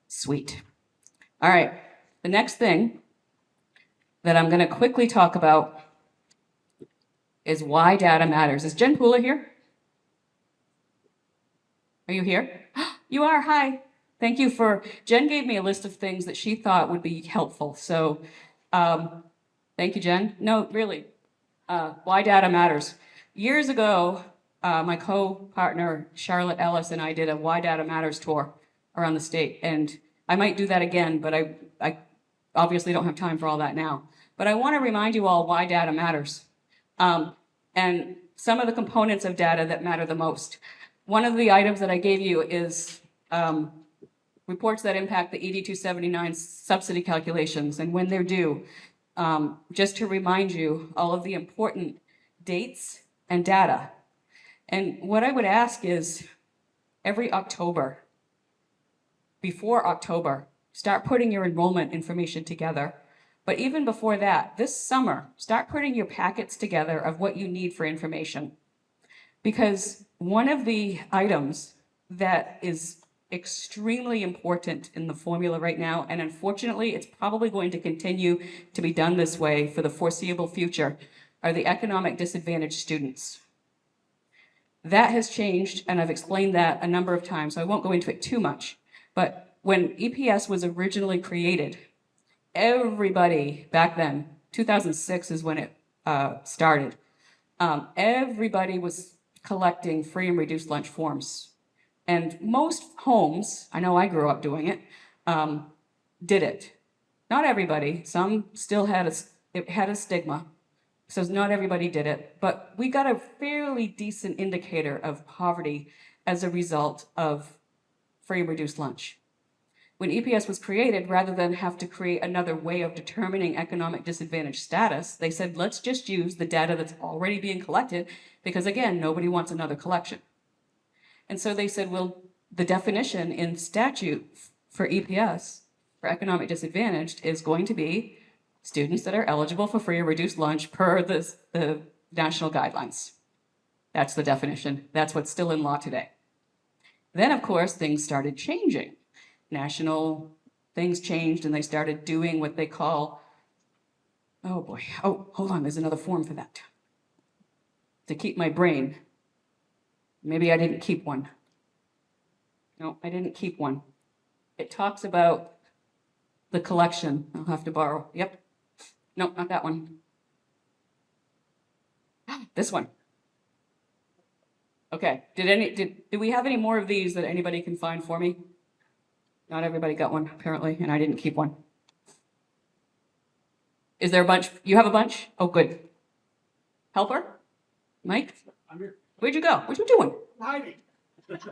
Sweet. All right, the next thing that I'm gonna quickly talk about is why data matters. Is Jen Pooler here? Are you here? You are, hi. Thank you Jen gave me a list of things that she thought would be helpful. So thank you, Jen. No, really, why data matters. Years ago, my co-partner, Charlotte Ellis, and I did a Why Data Matters tour around the state. And I might do that again, but I obviously don't have time for all that now. But I want to remind you all why data matters. And some of the components of data that matter the most. One of the items that I gave you is reports that impact the ED 279 subsidy calculations and when they're due. Just to remind you all of the important dates and data. And what I would ask is every October, before October, start putting your enrollment information together. But even before that, this summer, start putting your packets together of what you need for information. Because one of the items that is extremely important in the formula right now, and unfortunately, it's probably going to continue to be done this way for the foreseeable future, are the economic disadvantaged students. That has changed, and I've explained that a number of times, so I won't go into it too much. But when EPS was originally created, everybody back then, 2006 is when it started, everybody was collecting free and reduced lunch forms. And most homes, I know I grew up doing it, did it. Not everybody, some still had a stigma, so not everybody did it, but we got a fairly decent indicator of poverty as a result of free and reduced lunch. When EPS was created, rather than have to create another way of determining economic disadvantage status, they said, let's just use the data that's already being collected, because again, nobody wants another collection. And so they said, well, the definition in statute for EPS, for economic disadvantaged, is going to be students that are eligible for free or reduced lunch per the national guidelines. That's the definition. That's what's still in law today. Then, of course, things started changing. National things changed, and they started doing what they call, oh boy, oh, hold on, there's another form for that. To keep my brain. Maybe I didn't keep one. No, I didn't keep one. It talks about the collection. I'll have to borrow. Yep. No, not that one. This one. Okay. Did we have any more of these that anybody can find for me? Not everybody got one, apparently, and I didn't keep one. Is there a bunch? You have a bunch? Oh, good. Helper? Mike? I'm here. Where'd you go? What you doing? I'm hiding. What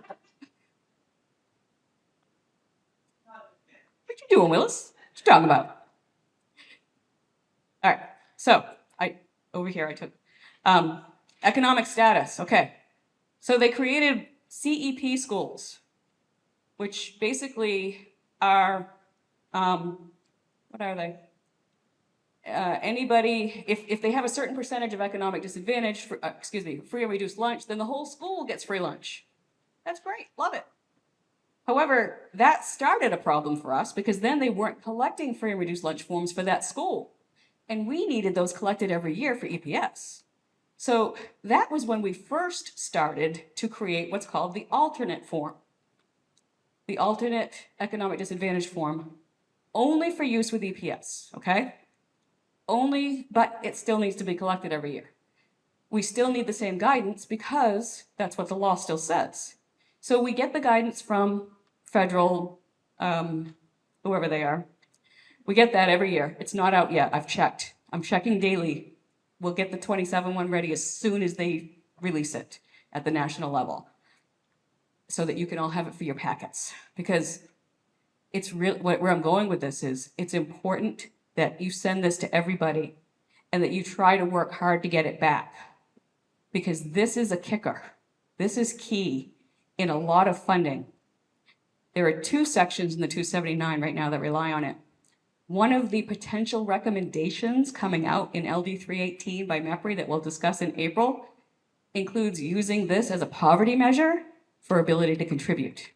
you doing, Willis? What you talking about? All right. So over here I took economic status. Okay. So they created CEP schools, which basically are what are they? Anybody, if they have a certain percentage of economic disadvantage, free or reduced lunch, then the whole school gets free lunch. That's great. Love it. However, that started a problem for us because then they weren't collecting free and reduced lunch forms for that school. And we needed those collected every year for EPS. So that was when we first started to create what's called the alternate form. The alternate economic disadvantage form, only for use with EPS, okay? Only, but it still needs to be collected every year. We still need the same guidance because that's what the law still says. So we get the guidance from federal, whoever they are. We get that every year. It's not out yet. I've checked. I'm checking daily. We'll get the 27 one ready as soon as they release it at the national level so that you can all have it for your packets. Because it's real. Where I'm going with this is it's important that you send this to everybody and that you try to work hard to get it back. Because this is a kicker. This is key in a lot of funding. There are two sections in the 279 right now that rely on it. One of the potential recommendations coming out in LD 318 by MEPRI that we'll discuss in April includes using this as a poverty measure for ability to contribute.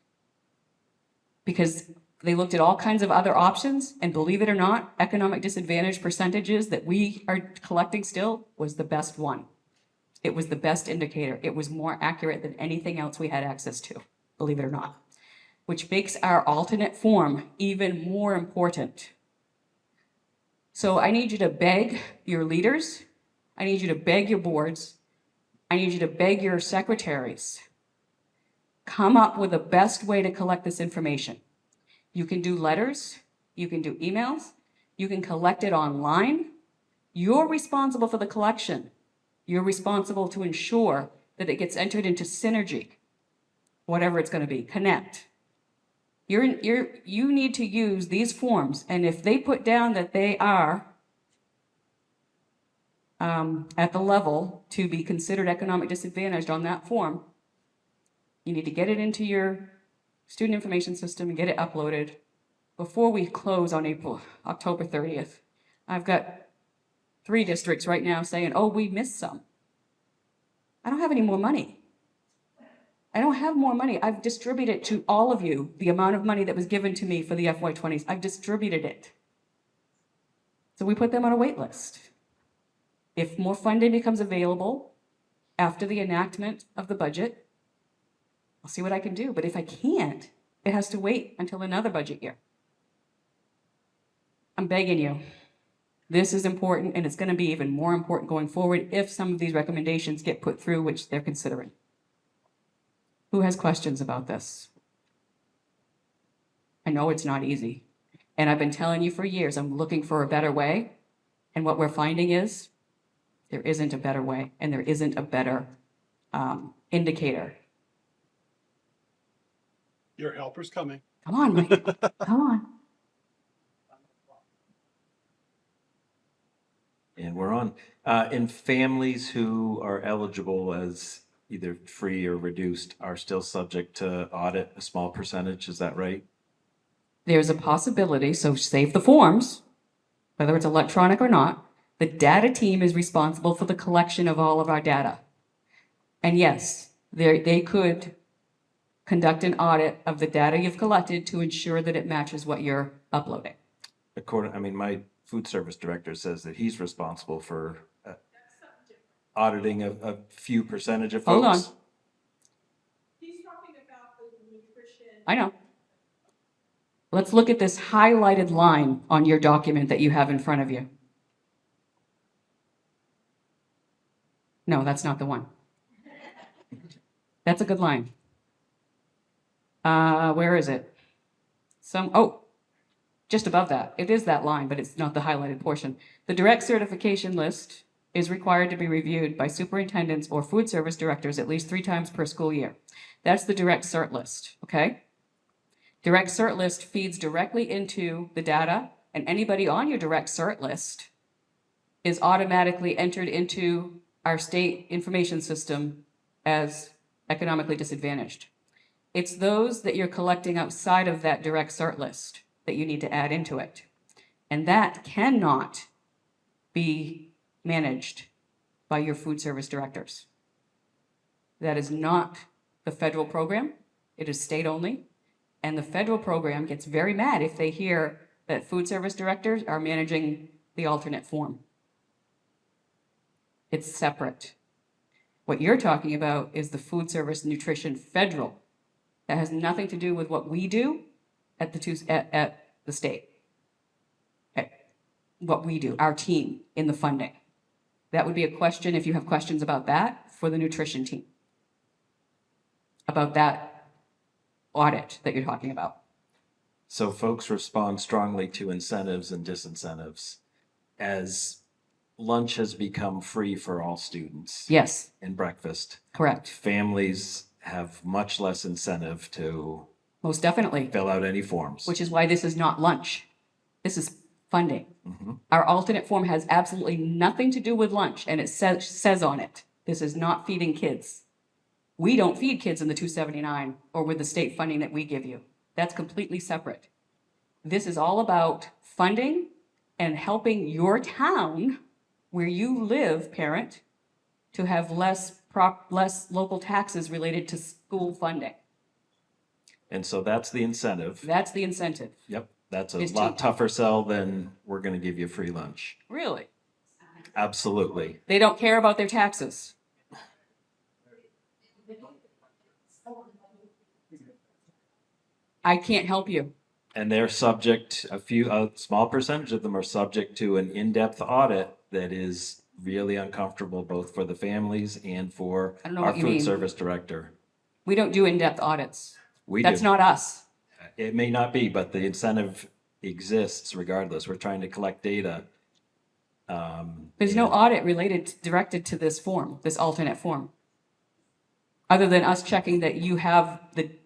Because they looked at all kinds of other options, and believe it or not, economic disadvantage percentages that we are collecting still was the best one. It was the best indicator. It was more accurate than anything else we had access to, believe it or not, which makes our alternate form even more important. So I need you to beg your leaders. I need you to beg your boards. I need you to beg your secretaries. Come up with the best way to collect this information. You can do letters. You can do emails. You can collect it online. You're responsible for the collection. You're responsible to ensure that it gets entered into Synergy, whatever it's going to be, Connect. You need to use these forms, and if they put down that they are at the level to be considered economic disadvantaged on that form, you need to get it into your student information system and get it uploaded before we close on October 30th. I've got 3 districts right now saying, oh, we missed some. I don't have any more money. I don't have more money. I've distributed to all of you the amount of money that was given to me for the FY20s. I've distributed it. So we put them on a wait list. If more funding becomes available after the enactment of the budget, I'll see what I can do. But if I can't, it has to wait until another budget year. I'm begging you. This is important, and it's going to be even more important going forward if some of these recommendations get put through, which they're considering. Who has questions about this? I know it's not easy. And I've been telling you for years, I'm looking for a better way. And what we're finding is there isn't a better way, and there isn't a better indicator. Your helper's coming. Come on, Mike. Come on. And we're on. And families who are eligible as either free or reduced are still subject to audit, a small percentage, is that right? There's a possibility, so save the forms, whether it's electronic or not. The data team is responsible for the collection of all of our data. And yes, they could conduct an audit of the data you've collected to ensure that it matches what you're uploading. My food service director says that he's responsible for auditing a few percentage of folks. Hold on. He's talking about the nutrition. I know. Let's look at this highlighted line on your document that you have in front of you. No, that's not the one. That's a good line. Where is it? Just above that. It is that line, but it's not the highlighted portion. The direct certification list is required to be reviewed by superintendents or food service directors at least 3 times per school year. That's the direct cert list, okay? Direct cert list feeds directly into the data, and anybody on your direct cert list is automatically entered into our state information system as economically disadvantaged. It's those that you're collecting outside of that direct cert list that you need to add into it. And that cannot be managed by your food service directors. That is not the federal program. It is state only. And the federal program gets very mad if they hear that food service directors are managing the alternate form. It's separate. What you're talking about is the food service nutrition federal. That has nothing to do with what we do at the state. What we do, our team in the funding. That would be a question, if you have questions about that, for the nutrition team. About that audit that you're talking about. So folks respond strongly to incentives and disincentives as lunch has become free for all students. Yes. And breakfast. Correct. Families have much less incentive to most definitely fill out any forms. Which is why this is not lunch. This is funding. Mm-hmm. Our alternate form has absolutely nothing to do with lunch, and it says on it, this is not feeding kids. We don't feed kids in the 279 or with the state funding that we give you. That's completely separate. This is all about funding and helping your town where you live, parent, to have less local taxes related to school funding. And so that's the incentive. That's the incentive. Yep. That's a lot tougher sell than we're going to give you free lunch. Really? Absolutely. They don't care about their taxes. I can't help you. And they're subject, a small percentage of them are subject to an in-depth audit that is really uncomfortable both for the families and for our food service director. We don't do in-depth audits. That's do. not us. It may not be, but the incentive exists regardless. We're trying to collect data. There's no audit directed to this form, this alternate form. Other than us checking that you have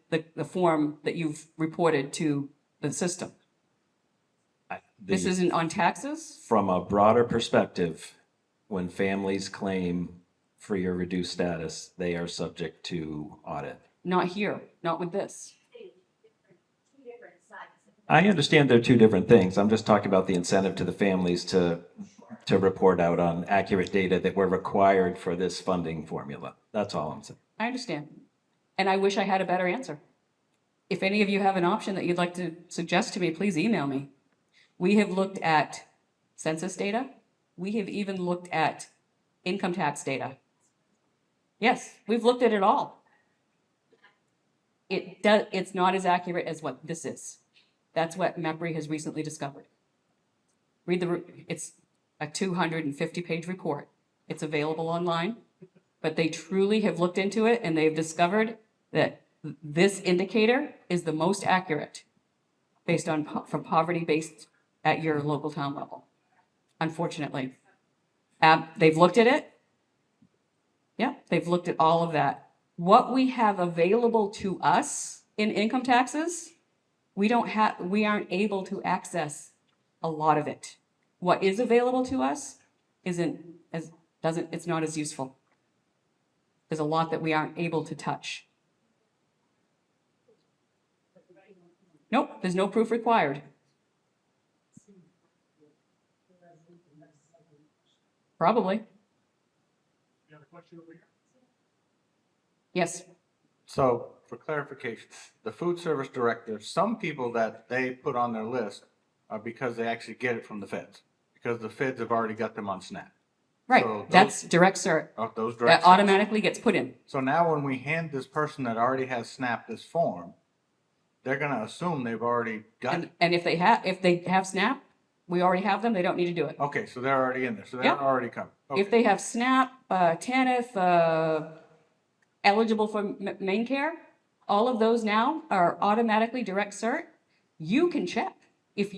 the form that you've reported to the system. This isn't on taxes? From a broader perspective, when families claim free or reduced status, they are subject to audit. Not here, not with this. I understand they're two different things. I'm just talking about the incentive to the families to report out on accurate data that were required for this funding formula. That's all I'm saying. I understand. And I wish I had a better answer. If any of you have an option that you'd like to suggest to me, please email me. We have looked at census data. We have even looked at income tax data. Yes, we've looked at it all. It's not as accurate as what this is. That's what MEPRI has recently discovered. It's a 250-page report. It's available online, but they truly have looked into it and they've discovered that this indicator is the most accurate from poverty based at your local town level. Unfortunately, they've looked at it. Yeah, they've looked at all of that. What we have available to us in income taxes we aren't able to access a lot of it. What is available to us it's not as useful. There's a lot that we aren't able to touch. Nope, there's no proof required. Probably. Yes. So for clarification, the food service director, some people that they put on their list are because they actually get it from the feds, because the feds have already got them on SNAP. Right, So that's direct cert. Oh, those direct That certs. automatically gets put in. So now when we hand this person that already has SNAP this form, they're gonna assume they've already got it. And if they have SNAP, we already have them, they don't need to do it. Okay, so they're already in there, so they're Yep. already covered. Okay. If they have SNAP, TANF, eligible for Maine Care, all of those now are automatically direct cert. You can check. If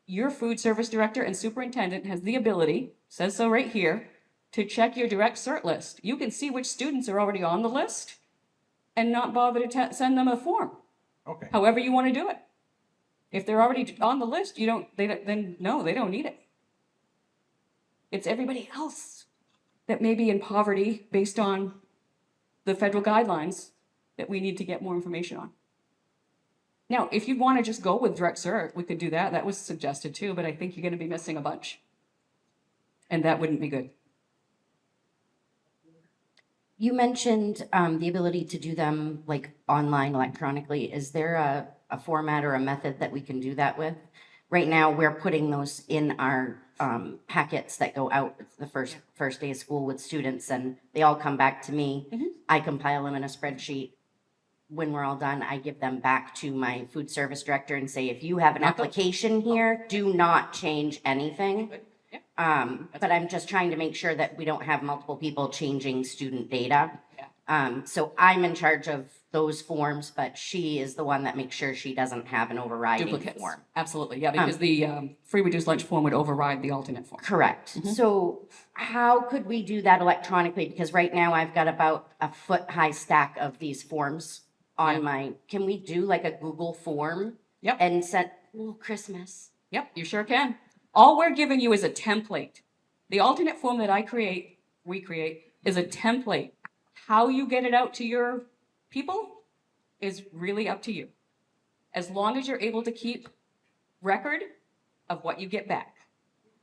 your food service director and superintendent has the ability, says so right here, to check your direct cert list. You can see which students are already on the list and not bother to send them a form. Okay. However you want to do it. If they're already on the list, they don't need it. It's everybody else that may be in poverty based on the federal guidelines that we need to get more information on. Now, if you want to just go with direct cert, we could do that. That was suggested too, but I think you're going to be missing a bunch. And that wouldn't be good. You mentioned the ability to do them like online electronically. Is there a format or a method that we can do that with? Right now, we're putting those in our packets that go out the first day of school with students, and they all come back to me. I compile them in a spreadsheet. When we're all done, I give them back to my food service director and say, if you have an application here, do not change anything. But I'm just trying to make sure that we don't have multiple people changing student data. So I'm in charge of those forms, but she is the one that makes sure she doesn't have an overriding Duplicates. form. Absolutely, yeah, because the free reduced lunch form would override the alternate form. Correct. So how could we do that electronically? Because right now I've got about a foot-high stack of these forms on can we do like a Google form? Yep. And send, Christmas. Yep, you sure can. All we're giving you is a template. The alternate form that we create, is a template. How you get it out to your people is really up to you. As long as you're able to keep record of what you get back,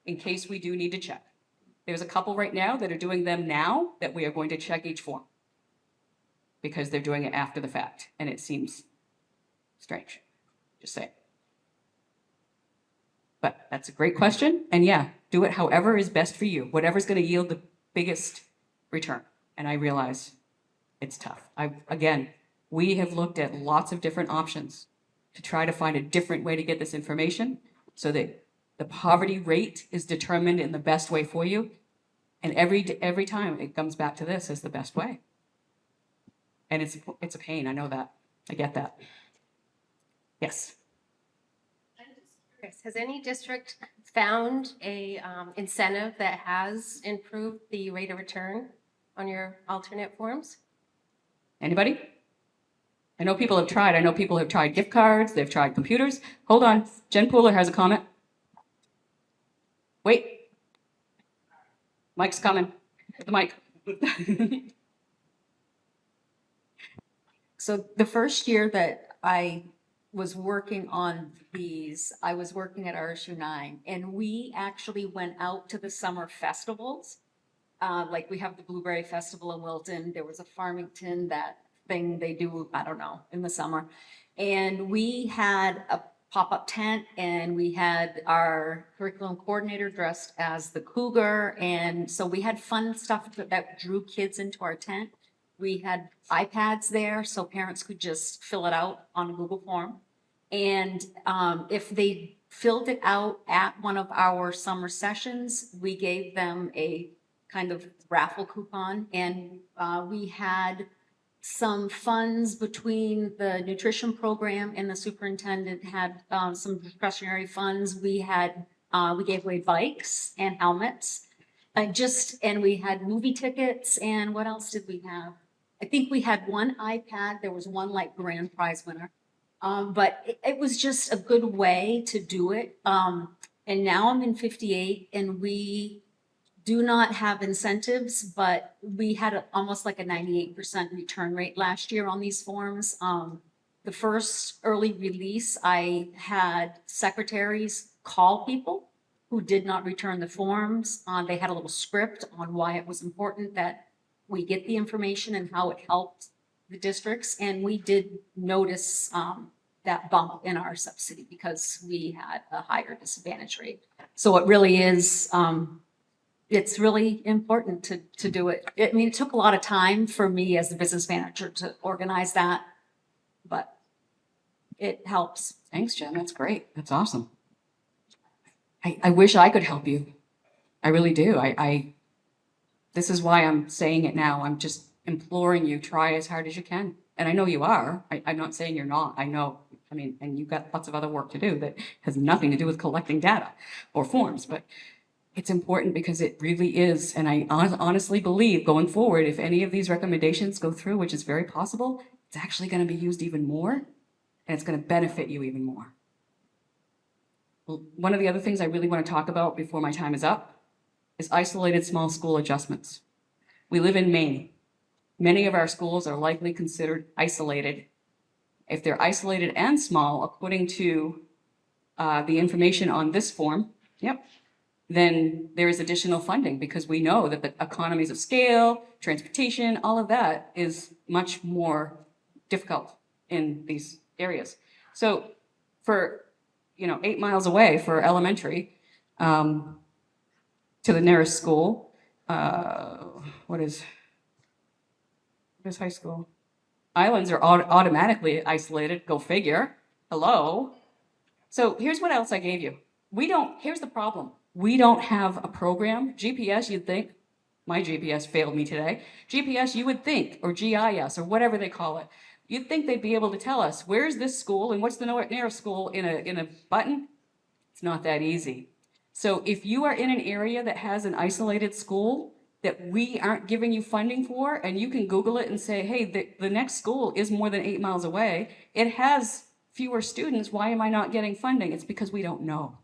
in case we do need to check. There's a couple right now that are doing them now that we are going to check each form, because they're doing it after the fact, and it seems strange. Just saying. But that's a great question, and yeah, do it however is best for you, whatever's going to yield the biggest return. And I realize it's tough. Again, we have looked at lots of different options to try to find a different way to get this information so that the poverty rate is determined in the best way for you. And every time it comes back to this as the best way. And it's a pain, I know that. I get that. Yes. Has any district found a incentive that has improved the rate of return on your alternate forms? Anybody? I know people have tried. I know people have tried gift cards. They've tried computers. Hold on. Jen Pooler has a comment. Wait. Mike's coming. The mic. So the first year that I was working on these, I was working at RSU 9, and we actually went out to the summer festivals. Like we have the Blueberry Festival in Wilton. There was a Farmington, that thing they do, I don't know, in the summer. And we had a pop-up tent, and we had our curriculum coordinator dressed as the cougar. And so we had fun stuff that drew kids into our tent. We had iPads there so parents could just fill it out on a Google form. And if they filled it out at one of our summer sessions, we gave them a kind of raffle coupon. And we had some funds between the nutrition program and the superintendent had some discretionary funds. We gave away bikes and helmets. And we had movie tickets. And what else did we have? I think we had one iPad. There was one like grand prize winner. But it was just a good way to do it. And now I'm in 58 and we do not have incentives, but we had almost like a 98% return rate last year on these forms. The first early release, I had secretaries call people who did not return the forms. They had a little script on why it was important that we get the information and how it helped the districts. And we did notice that bump in our subsidy because we had a higher disadvantage rate. So it really is, it's really important to do it. I mean, it took a lot of time for me as the business manager to organize that, but it helps. Thanks, Jen. That's great. That's awesome. I wish I could help you. I really do. This is why I'm saying it now. I'm just imploring you, try as hard as you can. And I know you are. I'm not saying you're not. I know, I mean, and you've got lots of other work to do that has nothing to do with collecting data or forms, but it's important because it really is. And I honestly believe going forward, if any of these recommendations go through, which is very possible, it's actually going to be used even more and it's going to benefit you even more. Well, one of the other things I really want to talk about before my time is up is isolated small school adjustments. We live in Maine. Many of our schools are likely considered isolated. If they're isolated and small, according to the information on this form, then there is additional funding because we know that the economies of scale, transportation, all of that is much more difficult in these areas. So for, 8 miles away for elementary, to the nearest school, what is high school? Islands are automatically isolated, go figure. Hello. So here's what else I gave you. Here's the problem. We don't have a program. GPS, you'd think, my GPS failed me today. GPS, you would think, or GIS, or whatever they call it. You'd think they'd be able to tell us, where's this school and what's the nearest school in a button? It's not that easy. So if you are in an area that has an isolated school that we aren't giving you funding for, and you can Google it and say, hey, the next school is more than 8 miles away, it has fewer students, why am I not getting funding? It's because we don't know.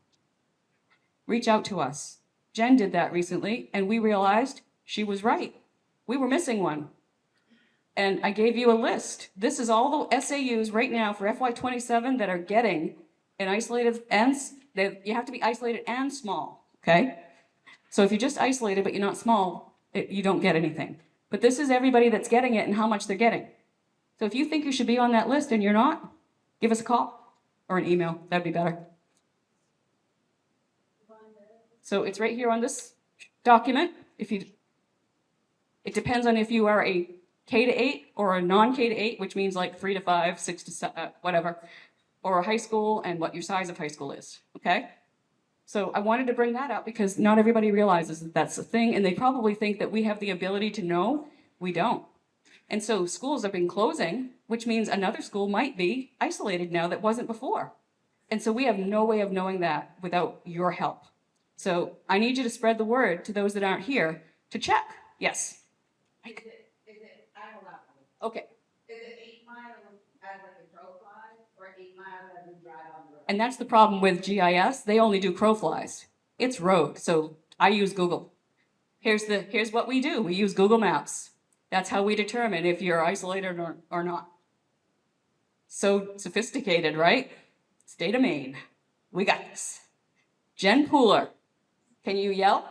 Reach out to us. Jen did that recently, and we realized she was right. We were missing one. And I gave you a list. This is all the SAUs right now for FY27 that are getting an isolated, and you have to be isolated and small, okay? So if you're just isolated but you're not small, you don't get anything. But this is everybody that's getting it and how much they're getting. So if you think you should be on that list and you're not, give us a call or an email. That'd be better. So it's right here on this document. It depends on if you are a K-8 or a non-K-8, which means like 3 to 5, 6 to 7, whatever, or a high school and what your size of high school is, okay? So I wanted to bring that up because not everybody realizes that that's a thing, and they probably think that we have the ability to know. We don't. And so schools have been closing, which means another school might be isolated now that wasn't before. And so we have no way of knowing that without your help. So I need you to spread the word to those that aren't here to check. Yes? Okay. Is it 8 miles as like a crow fly or 8 miles as you drive on the road? And that's the problem with GIS. They only do crow flies. It's road. So I use Google. Here's what we do. We use Google Maps. That's how we determine if you're isolated or not. So sophisticated, right? State of Maine. We got this. Jen Pooler, can you yell?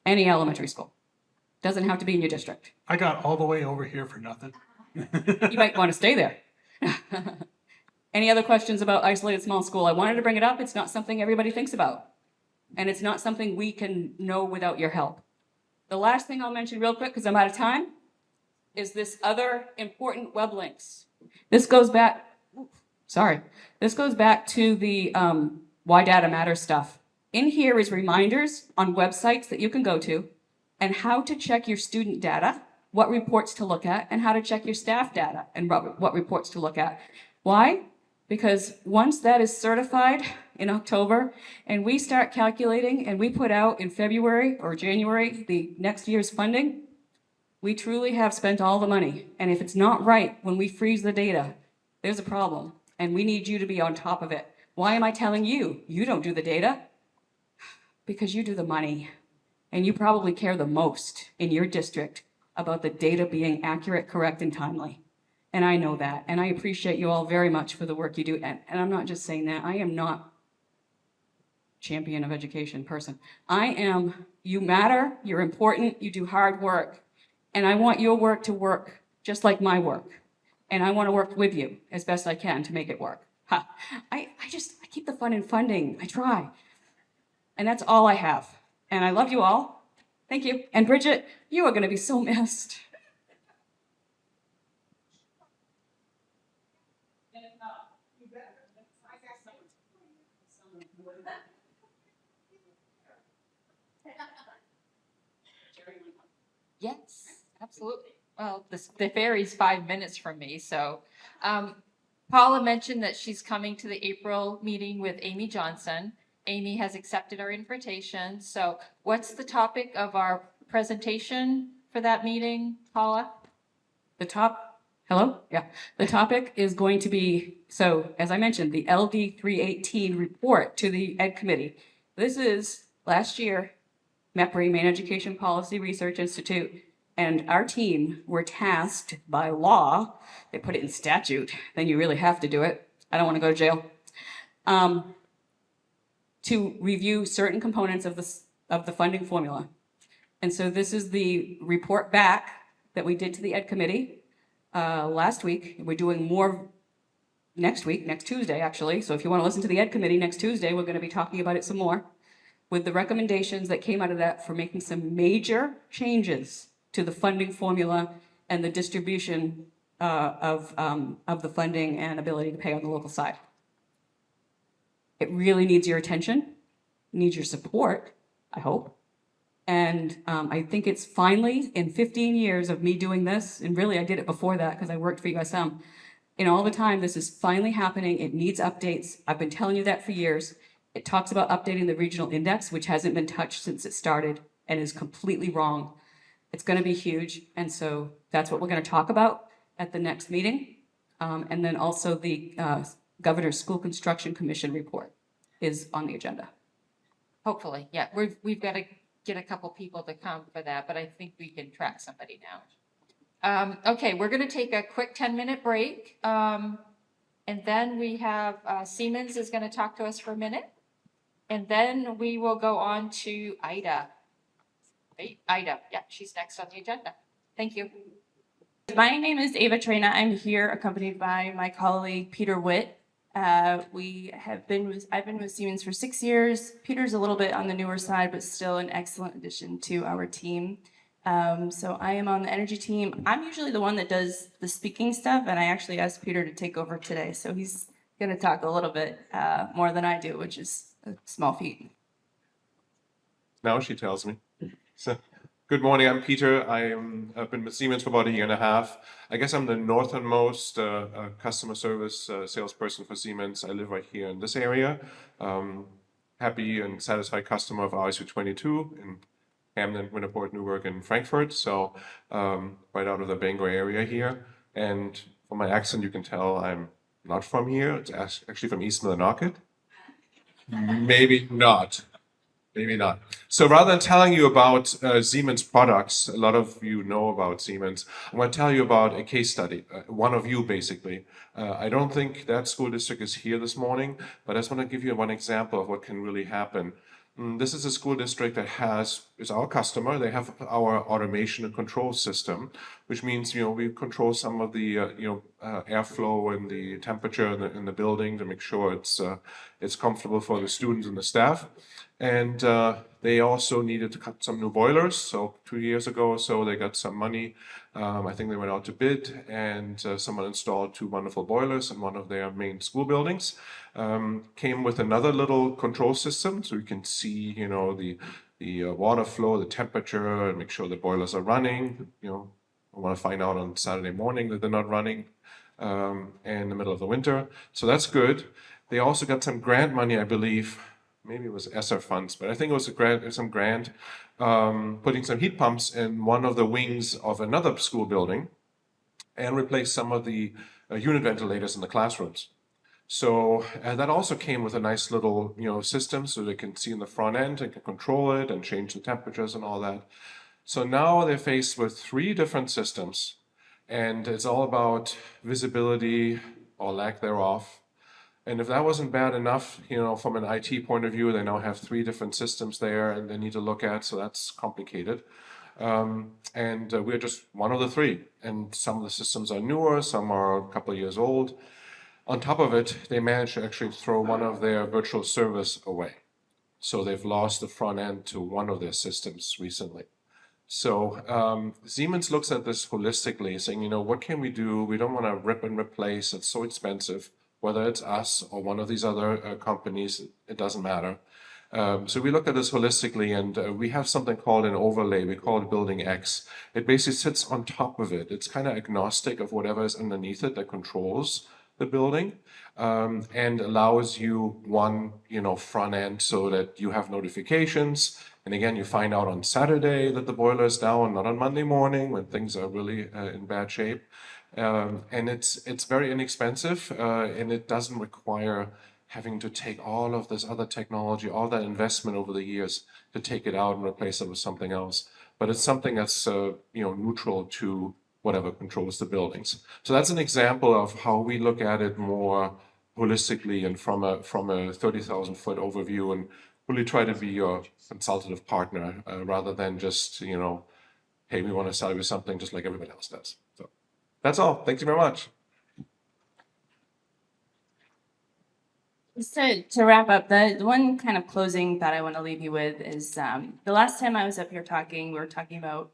Any elementary school. Doesn't have to be in your district. I got all the way over here for nothing. You might want to stay there. Any other questions about isolated small school? I wanted to bring it up. It's not something everybody thinks about. And it's not something we can know without your help. The last thing I'll mention real quick, because I'm out of time, is this other important web links. This goes back, this goes back to the Why Data Matters stuff. In here is reminders on websites that you can go to and how to check your student data, what reports to look at, and how to check your staff data and what reports to look at. Why? Because once that is certified in October and we start calculating and we put out in February or January the next year's funding, we truly have spent all the money. And if it's not right when we freeze the data, there's a problem. And we need you to be on top of it. Why am I telling you? You don't do the data. Because you do the money. And you probably care the most in your district about the data being accurate, correct, and timely. And I know that. And I appreciate you all very much for the work you do. And I'm not just saying that. I am not champion of education person. I am, you matter, you're important, you do hard work. And I want your work to work just like my work. And I want to work with you as best I can to make it work. Ha. I keep the fun in funding. I try. And that's all I have. And I love you all. Thank you. And Bridget, you are going to be so missed. Yes, absolutely. Well, the ferry's 5 minutes from me, so. Paula mentioned that she's coming to the April meeting with Amy Johnson. Amy has accepted our invitation. So what's the topic of our presentation for that meeting, Paula? Hello? Yeah. The topic is going to be, so as I mentioned, the LD 318 report to the Ed Committee. This is last year, MEPRI, Maine Education Policy Research Institute, and our team were tasked by law, they put it in statute, then you really have to do it. I don't want to go to jail. To review certain components of the funding formula. And so this is the report back that we did to the Ed Committee last week. We're doing more next week, next Tuesday, actually. So if you want to listen to the Ed Committee next Tuesday, we're going to be talking about it some more with the recommendations that came out of that for making some major changes to the funding formula and the distribution of the funding and ability to pay on the local side. It really needs your attention, needs your support, I hope. And I think it's finally, in 15 years of me doing this, and really I did it before that because I worked for USM, in all the time this is finally happening. It needs updates. I've been telling you that for years. It talks about updating the regional index, which hasn't been touched since it started and is completely wrong. It's going to be huge. And so that's what we're going to talk about at the next meeting. And then also the Governor's School Construction Commission report is on the agenda. Hopefully, yeah. We've got to get a couple people to come for that, but I think we can track somebody now. Okay, we're going to take a quick 10-minute break. And then we have Siemens is going to talk to us for a minute. And then we will go on to Ida. Wait, Ida, yeah, she's next on the agenda. Thank you. My name is Ava Trina. I'm here accompanied by my colleague Peter Witt. I've been with Siemens for 6 years. Peter's a little bit on the newer side, but still an excellent addition to our team. So I am on the energy team. I'm usually the one that does the speaking stuff, and I actually asked Peter to take over today. So he's going to talk a little bit more than I do, which is a small feat. Now she tells me. So, good morning, I'm Peter. I've been with Siemens for about 1.5 years. I guess I'm the northernmost customer service salesperson for Siemens. I live right here in this area. Happy and satisfied customer of RSU 22 in Hamden, Winterport, Newark, and Frankfurt. So right out of the Bangor area here. And from my accent, you can tell I'm not from here. It's actually from East Millinocket. Maybe not. Maybe not. So rather than telling you about Siemens products, a lot of you know about Siemens, I'm going to tell you about a case study, one of you basically. I don't think that school district is here this morning, but I just want to give you one example of what can really happen. This is a school district that is our customer. They have our automation and control system, which means, we control some of the, airflow and the temperature in the building to make sure it's comfortable for the students and the staff. And they also needed to cut some new boilers. So 2 years ago or so, they got some money. I think they went out to bid, and someone installed 2 wonderful boilers in one of their main school buildings. Came with another little control system, so you can see, the water flow, the temperature, and make sure the boilers are running. I want to find out on Saturday morning that they're not running in the middle of the winter. So that's good. They also got some grant money, I believe, maybe it was ESSER funds, but I think it was a grant, some grant, putting some heat pumps in one of the wings of another school building and replace some of the unit ventilators in the classrooms. So that also came with a nice little, system so they can see in the front end and can control it and change the temperatures and all that. So now they're faced with 3 different systems, and it's all about visibility or lack thereof. And if that wasn't bad enough, from an IT point of view, they now have 3 different systems there and they need to look at, so that's complicated. And we're just one of the 3. And some of the systems are newer, some are a couple of years old. On top of it, they managed to actually throw one of their virtual servers away. So they've lost the front end to one of their systems recently. So Siemens looks at this holistically, saying, what can we do? We don't want to rip and replace. It's so expensive. Whether it's us or one of these other companies, it doesn't matter. So we looked at this holistically, and we have something called an overlay. We call it Building X. It basically sits on top of it. It's kind of agnostic of whatever is underneath it that controls the building, and allows you one, front end so that you have notifications. And again, you find out on Saturday that the boiler is down, not on Monday morning when things are really in bad shape. And it's very inexpensive, and it doesn't require having to take all of this other technology, all that investment over the years to take it out and replace it with something else. But it's something that's neutral to whatever controls the buildings. So that's an example of how we look at it more holistically and from a 30,000-foot overview, and really try to be your consultative partner rather than just, hey, we want to sell you something just like everybody else does. So that's all. Thank you very much. Just to wrap up, the one kind of closing that I want to leave you with is the last time I was up here talking, we were talking about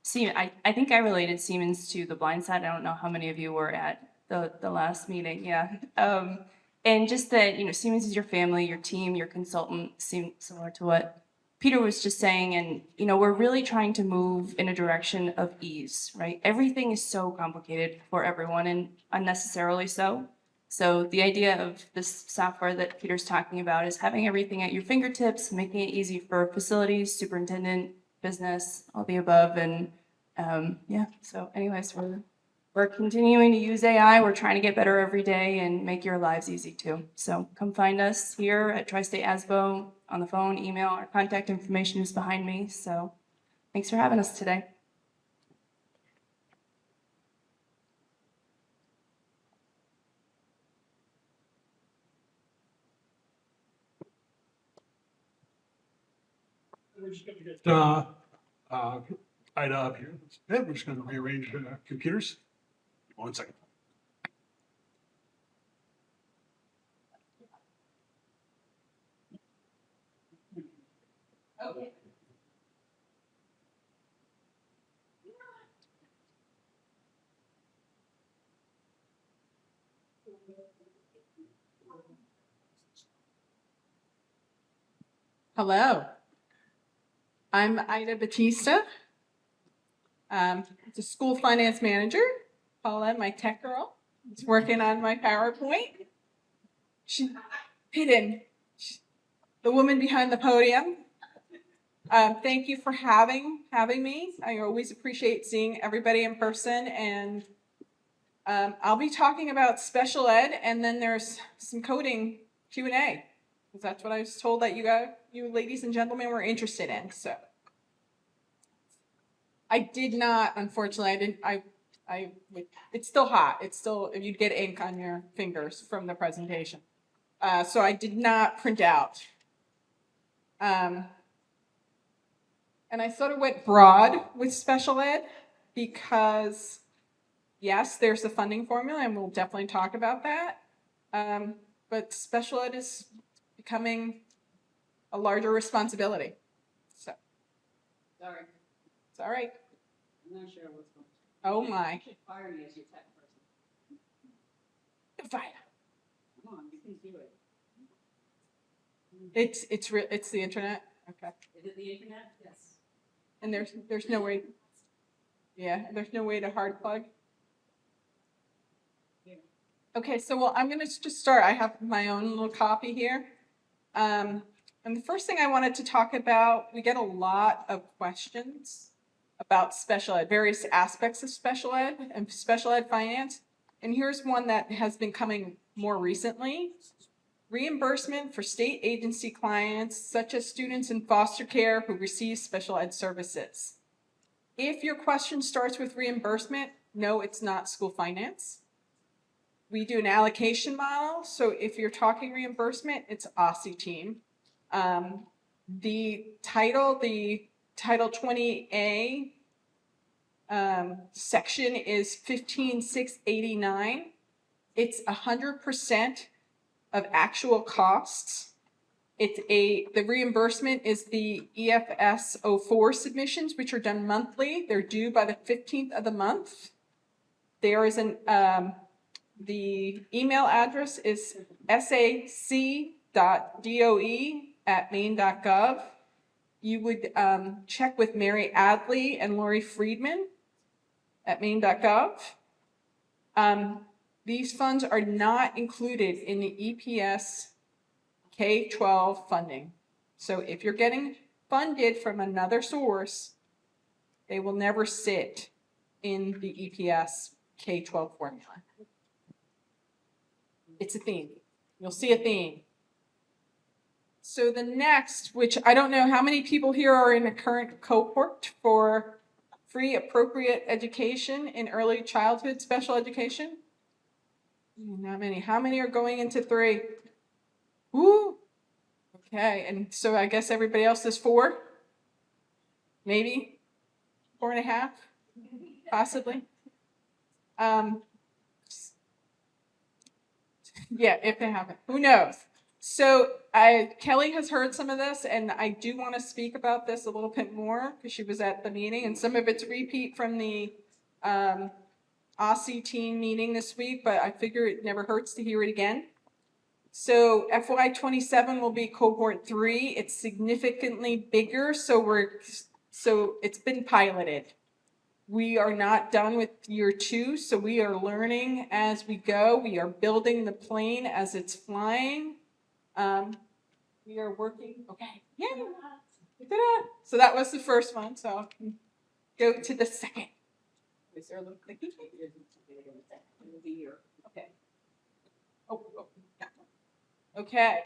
Siemens. I think I related Siemens to the blind side. I don't know how many of you were at the last meeting. Yeah. And just that, Siemens is your family, your team, your consultant, similar to what Peter was just saying. And, we're really trying to move in a direction of ease, right? Everything is so complicated for everyone and unnecessarily so. So the idea of this software that Peter's talking about is having everything at your fingertips, making it easy for facilities, superintendent, business, all the above. And so anyways, we're continuing to use AI. We're trying to get better every day and make your lives easy too. So come find us here at Tri-State ASBO on the phone, email. Our contact information is behind me. So thanks for having us today. We're just going to get Ida up here. Yeah, we're just going to rearrange computers. 1 second. Okay. Hello. I'm Ida Batista. The school finance manager. Paula, my tech girl, is working on my PowerPoint. She hidden. The woman behind the podium. Thank you for having me. I always appreciate seeing everybody in person, and I'll be talking about special ed, and then there's some coding Q&A, because that's what I was told that you ladies and gentlemen were interested in. So I did not, unfortunately, it's still hot. It's still, you'd get ink on your fingers from the presentation. So I did not print out. And I sort of went broad with special ed because, yes, there's the funding formula, and we'll definitely talk about that. But special ed is becoming a larger responsibility. So, sorry. It's all right. I'm not sure what's going on. Oh my. Fire me as your tech person. Fine. Come on, you can do it. It's the internet. Okay. Is it the internet? Yes. And there's no way. Yeah, there's no way to hard plug. Okay, so well, I'm gonna just start. I have my own little copy here. And the first thing I wanted to talk about, we get a lot of questions about special ed, various aspects of special ed and special ed finance. And here's one that has been coming more recently. Reimbursement for state agency clients, such as students in foster care who receive special ed services. If your question starts with reimbursement, no, it's not school finance. We do an allocation model, so if you're talking reimbursement, it's OSSI team. The Title 20A section is 15,689. It's 100% of actual costs. The reimbursement is the EFS 04 submissions, which are done monthly. They're due by the 15th of the month. There is the email address is sac.doe@maine.gov. You would check with Mary Adley and Lori Friedman at maine.gov. These funds are not included in the EPS K-12 funding. So if you're getting funded from another source, they will never sit in the EPS K-12 formula. It's a theme. You'll see a theme. So the next, which I don't know how many people here are in a current cohort for free appropriate education in early childhood special education. Not many. How many are going into 3? Woo! Okay, and so I guess everybody else is 4? Maybe? 4.5? Possibly? Yeah, if they haven't. Who knows? So Kelly has heard some of this, and I do want to speak about this a little bit more because she was at the meeting, and some of it's repeat from the OSSI team meeting this week, but I figure it never hurts to hear it again. So FY27 will be cohort 3. It's significantly bigger, so it's been piloted. We are not done with year 2, so we are learning as we go. We are building the plane as it's flying. We are working. Okay. Yeah. Ta-da. So that was the first one. So I'll go to the second. Is there a little clicky? Okay. Oh, yeah. Okay.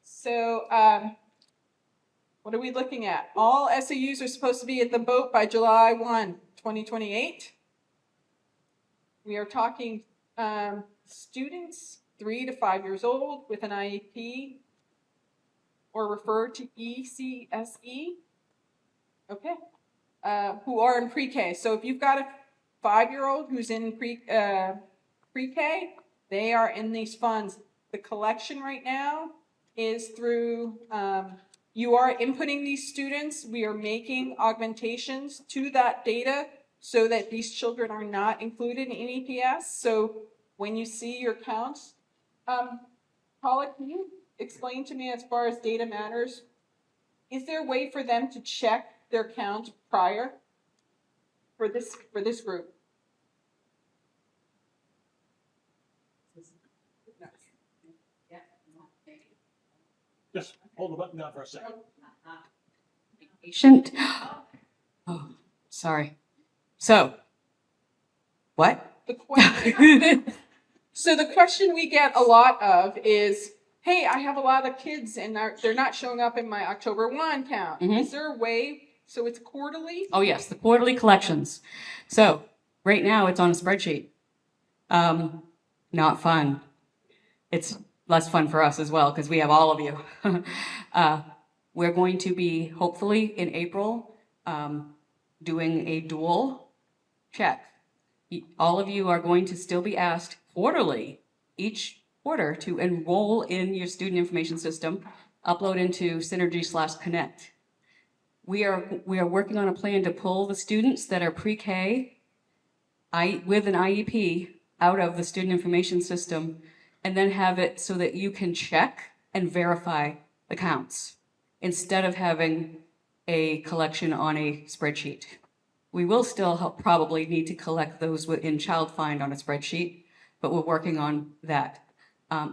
So what are we looking at? All SAUs are supposed to be at the boat by July 1, 2028. We are talking students 3 to 5 years old with an IEP or referred to ECSE, okay, who are in pre-K. So if you've got a 5-year-old who's in pre-K, they are in these funds. The collection right now is through, you are inputting these students. We are making augmentations to that data so that these children are not included in EPS. So when you see your counts, Paula, can you explain to me as far as data matters? Is there a way for them to check their count prior for this group? Just hold the button down for a second. Patient. Oh, sorry. So, what? So the question we get a lot of is, hey, I have a lot of kids and they're not showing up in my October 1 count. Mhm. Is there a way, so it's quarterly? Oh, yes, the quarterly collections. So, right now it's on a spreadsheet. Not fun. It's less fun for us as well because we have all of you. We're going to be, hopefully in April, doing a dual check. All of you are going to still be asked quarterly, each quarter, to enroll in your student information system, upload into Synergy/Connect. We are working on a plan to pull the students that are pre-K with an IEP out of the student information system and then have it so that you can check and verify the counts instead of having a collection on a spreadsheet. We will still probably need to collect those in Child Find on a spreadsheet, but we're working on that.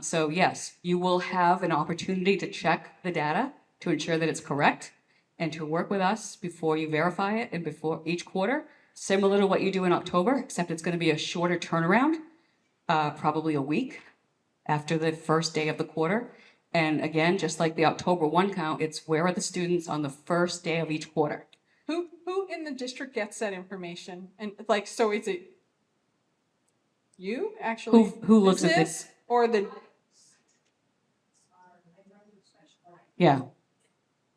So yes, you will have an opportunity to check the data to ensure that it's correct and to work with us before you verify it and before each quarter, similar to what you do in October, except it's going to be a shorter turnaround, probably a week after the first day of the quarter. And again, just like the October 1 count, it's where are the students on the first day of each quarter. Who in the district gets that information? And like, so is it you actually? Who looks at this? Or the? Yeah.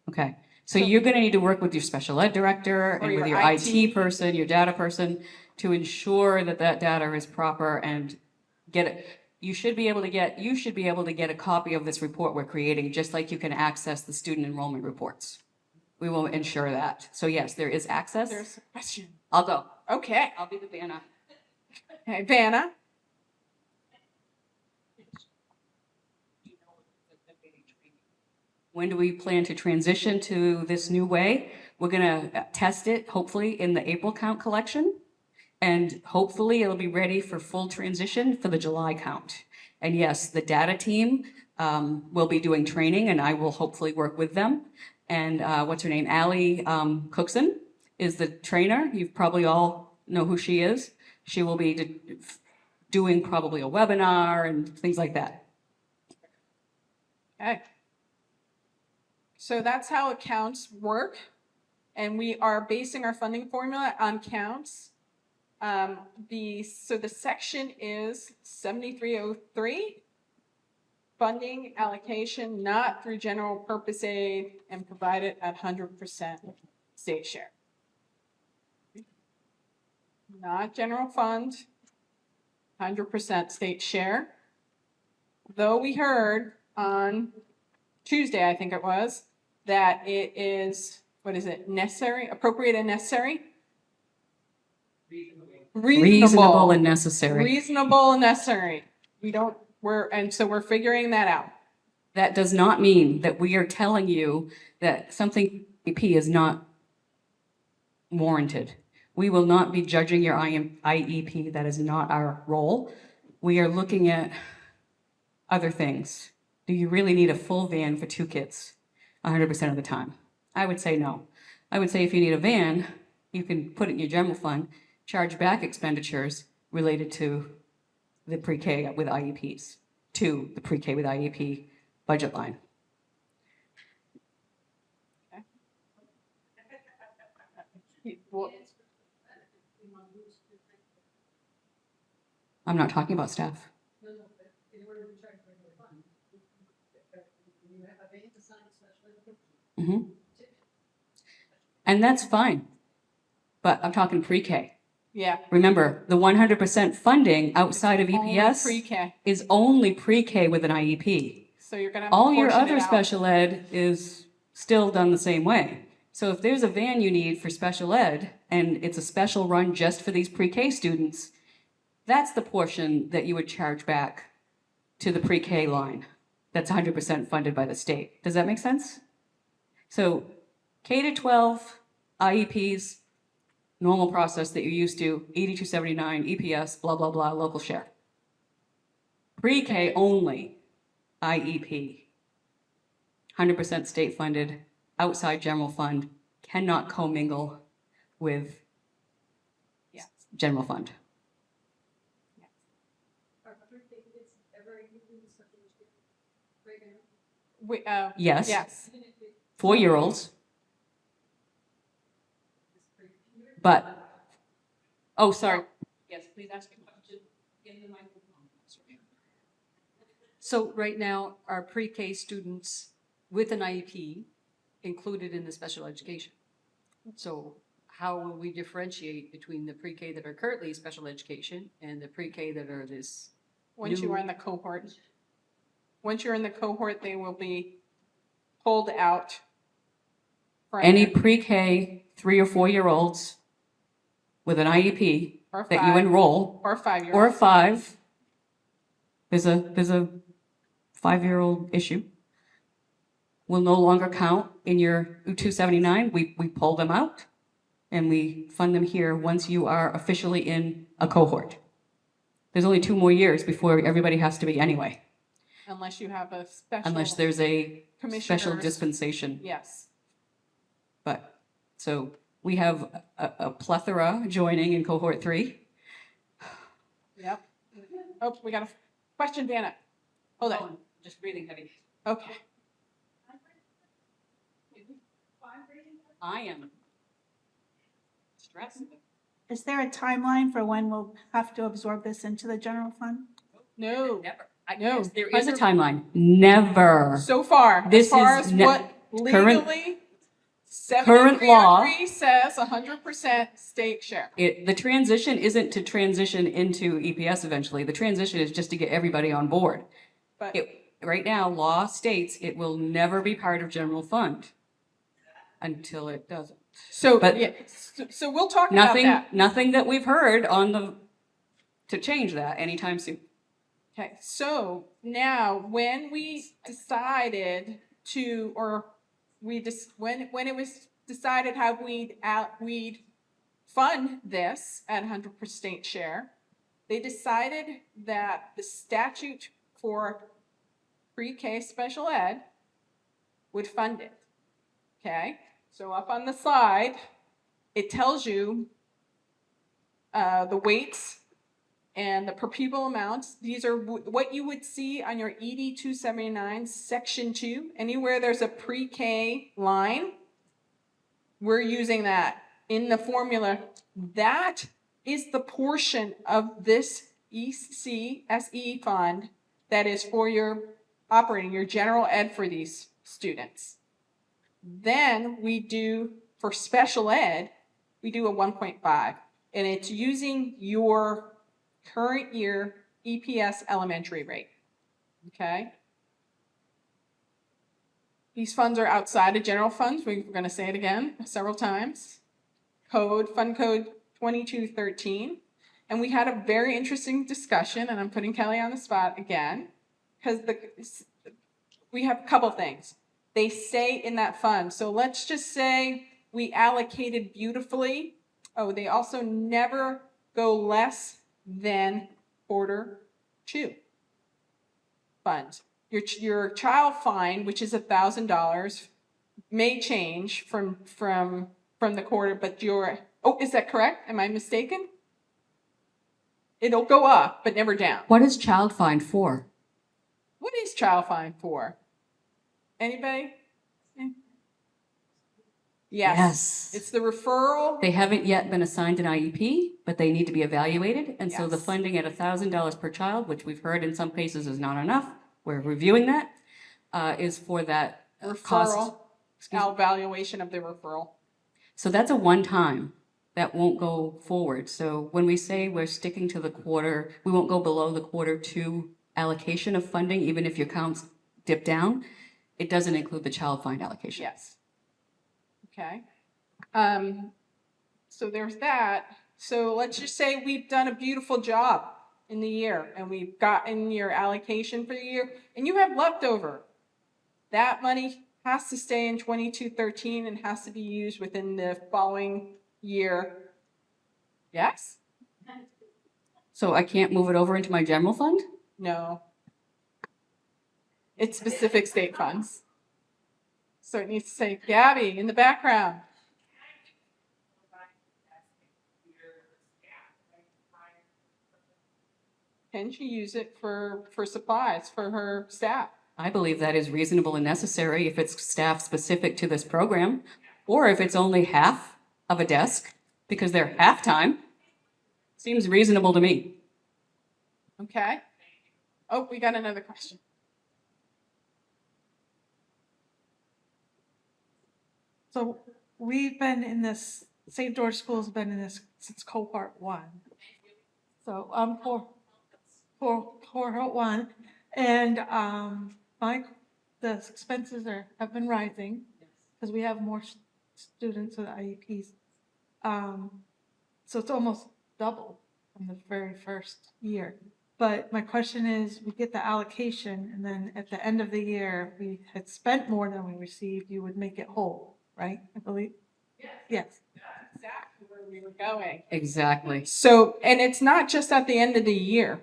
Okay. So you're going to need to work with your special ed director and with your IT person, your data person, to ensure that that data is proper and get it. You should be able to get a copy of this report we're creating, just like you can access the student enrollment reports. We will ensure that. So yes, there is access. There's a question. I'll go. Okay. I'll be the Vanna. Okay, Vanna. When do we plan to transition to this new way? We're going to test it, hopefully, in the April count collection. And hopefully it'll be ready for full transition for the July count. And yes, the data team will be doing training, and I will hopefully work with them. And what's her name? Allie Cookson is the trainer. You probably all know who she is. She will be doing probably a webinar and things like that. Okay. So that's how accounts work. And we are basing our funding formula on counts. So the section is 7303, funding allocation not through general purpose aid and provided at 100% state share. Not general fund, 100% state share. Though we heard on Tuesday, I think it was, that it is, what is it, necessary, appropriate and necessary? Reasonable and necessary. Reasonable and necessary. So we're figuring that out. That does not mean that we are telling you that something IP is not warranted. We will not be judging your IEP. That is not our role. We are looking at other things. Do you really need a full van for 2 kids 100% of the time? I would say no. I would say if you need a van, you can put it in your general fund, charge back expenditures related to the pre-K with IEPs, to the pre-K with IEP budget line. I'm not talking about staff. Mm-hmm. And that's fine, but I'm talking pre-K. Yeah. Remember, the 100% funding outside of Only EPS pre-K. is only pre-K with an IEP. So you're going to have to All your portion other it out. special ed is still done the same way. So if there's a van you need for special ed and it's a special run just for these pre-K students, that's the portion that you would charge back to the pre-K line. That's 100% funded by the state. Does that make sense? So K to 12 IEPs, normal process that you're used to, 8279, EPS, blah, blah, blah, local share. Pre-K only, IEP, 100% state funded, outside general fund, cannot commingle with general fund. Yes. Yes. 4-year-olds. But, oh, sorry. Yes, please ask a question. In the microphone. So right now, are pre-K students with an IEP included in the special education? So how will we differentiate between the pre-K that are currently special education and the pre-K that are this Once new- you are in the cohort. Once you're in the cohort, they will be pulled out. from Any there. pre-K 3 or 4-year-olds with an IEP Or that you 5. enroll, Or 5-year-olds. or 5, there's a 5-year-old issue, will no longer count in your U279. We pull them out and we fund them here once you are officially in a cohort. There's only 2 more years before everybody has to be anyway, Unless you have a special. unless there's a special Commissioners. dispensation. Yes. But, so we have a plethora joining in cohort 3. Yep. Oh, we got a question, Vanna. Hold on. Just breathing heavy. Okay. I am stressed. Is there a timeline for when we'll have to absorb this into the general fund? No. Never. No. Yes, there is a timeline. Never. So far, This as far is as ne- what current- legally, current law- 7303 says 100% state share. The transition isn't to transition into EPS eventually. The transition is just to get everybody on board. But Right now, law states it will never be part of general fund until it doesn't. So, But yeah, so we'll talk about that. Nothing that we've heard to change that anytime soon. Okay, so now when we decided to, or when it was decided how we'd fund this at 100% share, they decided that the statute for pre-K special ed would fund it. Okay, so up on the slide, it tells you the weights and the per pupil amounts. These are what you would see on your ED 279 section 2. Anywhere there's a pre-K line, we're using that in the formula. That is the portion of this ECSE fund that is for your operating, your general ed for these students. Then we do, for special ed, we do a 1.5, and it's using your current year EPS elementary rate, okay? These funds are outside of general funds. We're going to say it again several times. Fund code 2213. And we had a very interesting discussion, and I'm putting Kelly on the spot again, because we have a couple things. They say in that fund, so let's just say we allocated beautifully. Oh, they also never go less than quarter 2 fund. Your child fine, which is $1,000, may change from the quarter, but is that correct? Am I mistaken? It'll go up, but never down. What is child fine for? What is child fine for? Anybody? Yes. It's the referral. They haven't yet been assigned an IEP, but they need to be evaluated. And so the Yes. funding at $1,000 per child, which we've heard in some cases is not enough, we're reviewing that, is for that cost. Referral, evaluation of the referral. So that's a one-time. That won't go forward. So when we say we're sticking to the quarter, we won't go below the quarter 2 allocation of funding, even if your counts dip down. It doesn't include the child find allocation. Yes. Okay. So there's that. So let's just say we've done a beautiful job in the year and we've gotten your allocation for the year and you have leftover. That money has to stay in 2213 and has to be used within the following year. Yes? So I can't move it over into my general fund? No. It's specific state funds. So it needs to say, Gabby, in the background. Can she use it for supplies for her staff? I believe that is reasonable and necessary if it's staff specific to this program, or if it's only half of a desk because they're half-time. Seems reasonable to me. Okay. Oh, we got another question. So we've been in this, St. George School's been in this since cohort 1. So for cohort 1, and the expenses have been rising because we have more students with IEPs. So it's almost double from the very first year. But my question is, we get the allocation, and then at the end of the year, we had spent more than we received, you would make it whole, right? I believe? Yes. Exactly where we were going. Exactly. So, and it's not just at the end of the year.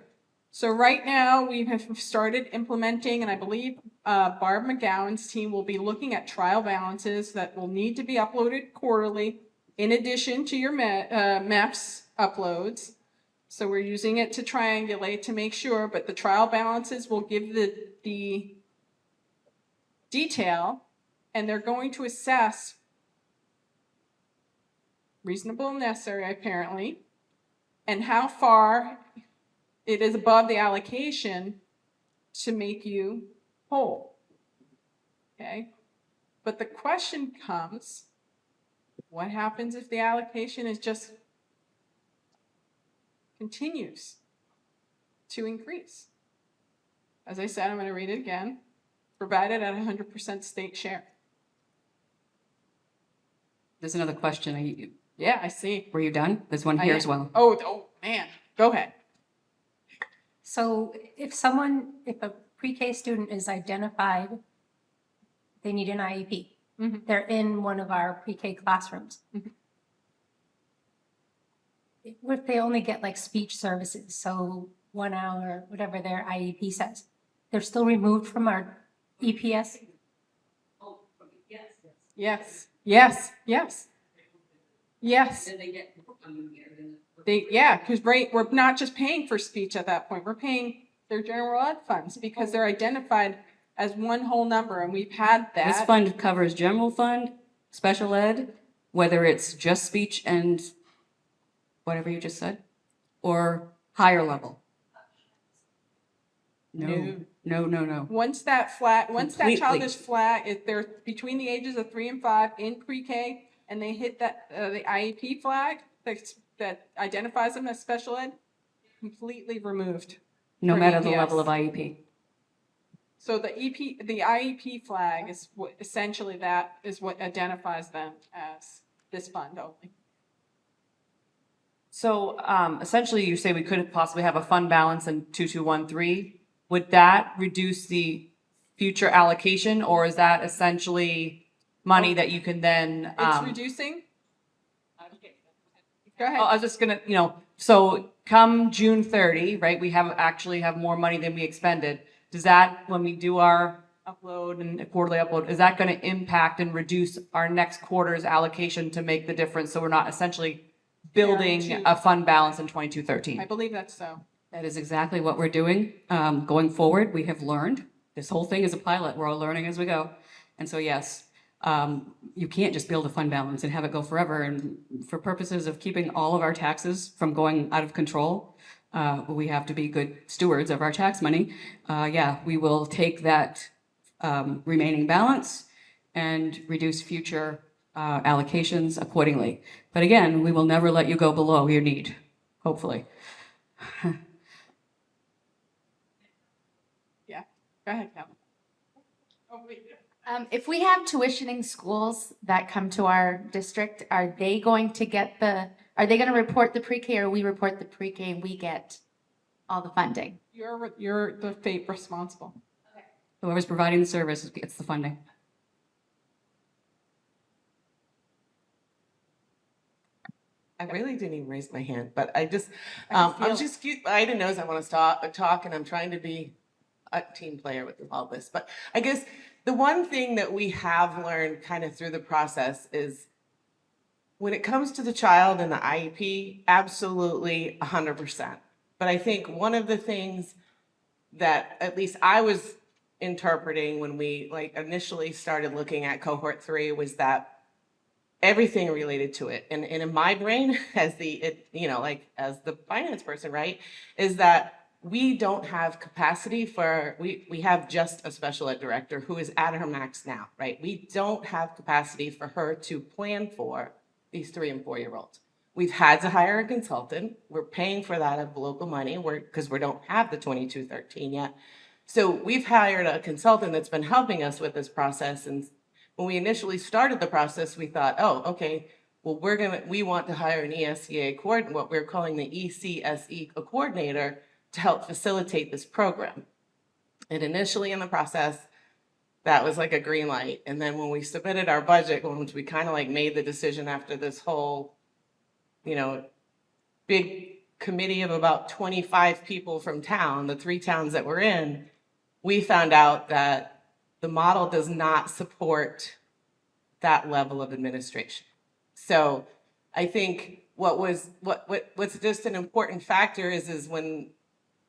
So right now we have started implementing, and I believe Barb McGowan's team will be looking at trial balances that will need to be uploaded quarterly in addition to your MEPS uploads. So we're using it to triangulate to make sure, but the trial balances will give the detail, and they're going to assess reasonable and necessary, apparently, and how far it is above the allocation to make you whole. Okay? But the question comes, what happens if the allocation is just continues to increase? As I said, I'm going to read it again. Provided at 100% state share. There's another question. Yeah, I see. Were you done? There's one here as well. Oh, man. Go ahead. So if a pre-K student is identified, they need an IEP. They're in one of our pre-K classrooms. What if they only get like speech services, so 1 hour, whatever their IEP says? They're still removed from our EPS? Yes. Yes. Yes. Yes. Because we're not just paying for speech at that point. We're paying their general ed funds because they're identified as one whole number, and we've had that. This fund covers general fund, special ed, whether it's just speech and whatever you just said, or higher level. No. Once that child is flat, if they're between the ages of 3 and 5 in pre-K, and they hit that the IEP flag that identifies them as special ed, completely removed. No from matter the EPS. level of IEP. So the IEP flag is what essentially that is what identifies them as this fund only. So essentially, you say we could possibly have a fund balance in 2213. Would that reduce the future allocation, or is that essentially money that you can then? It's reducing. Go ahead. I was just gonna, so come June 30, right? We actually have more money than we expended. Does that, when we do our upload and quarterly upload, is that going to impact and reduce our next quarter's allocation to make the difference? So we're not essentially building a fund balance in 2213. I believe that's so. That is exactly what we're doing. Going forward, we have learned. This whole thing is a pilot. We're all learning as we go. And so, yes, you can't just build a fund balance and have it go forever. And for purposes of keeping all of our taxes from going out of control, we have to be good stewards of our tax money. We will take that remaining balance and reduce future allocations accordingly. But again, we will never let you go below your need, hopefully. Yeah, go ahead, Cal. If we have tuitioning schools that come to our district, are they going to report the pre-K, or we report the pre-K and we get all the funding? You're the FAPE responsible. Whoever's providing the service gets the funding. I really didn't even raise my hand, but I Ida knows I want to talk, and I'm trying to be a team player with all this. But I guess the one thing that we have learned kind of through the process is when it comes to the child and the IEP, absolutely 100%. But I think one of the things that at least I was interpreting when we initially started looking at cohort 3 was that everything related to it. And in my brain, as the finance person, right, is that we don't have capacity we have just a special ed director who is at her max now, right? We don't have capacity for her to plan for these 3 and 4-year-olds. We've had to hire a consultant. We're paying for that of local money because we don't have the 2213 yet. So we've hired a consultant that's been helping us with this process. And when we initially started the process, we thought, oh, okay, well, we want to hire an ESEA coordinator, what we're calling the ECSE coordinator, to help facilitate this program. And initially in the process, that was like a green light. And then when we submitted our budget, once we kind of made the decision after this whole you know, big committee of about 25 people from town, the 3 towns that we're in, we found out that the model does not support that level of administration. So I think what's just an important factor is when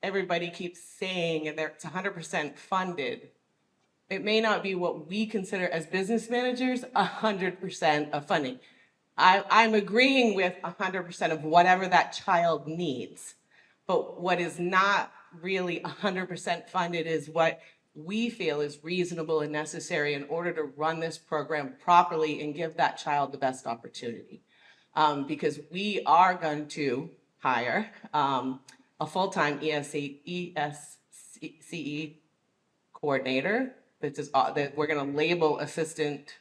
everybody keeps saying that it's 100% funded, it may not be what we consider as business managers 100% of funding. I'm agreeing with 100% of whatever that child needs, but what is not really 100% funded is what we feel is reasonable and necessary in order to run this program properly and give that child the best opportunity. Because we are going to hire a full-time ESCE coordinator that we're going to label assistant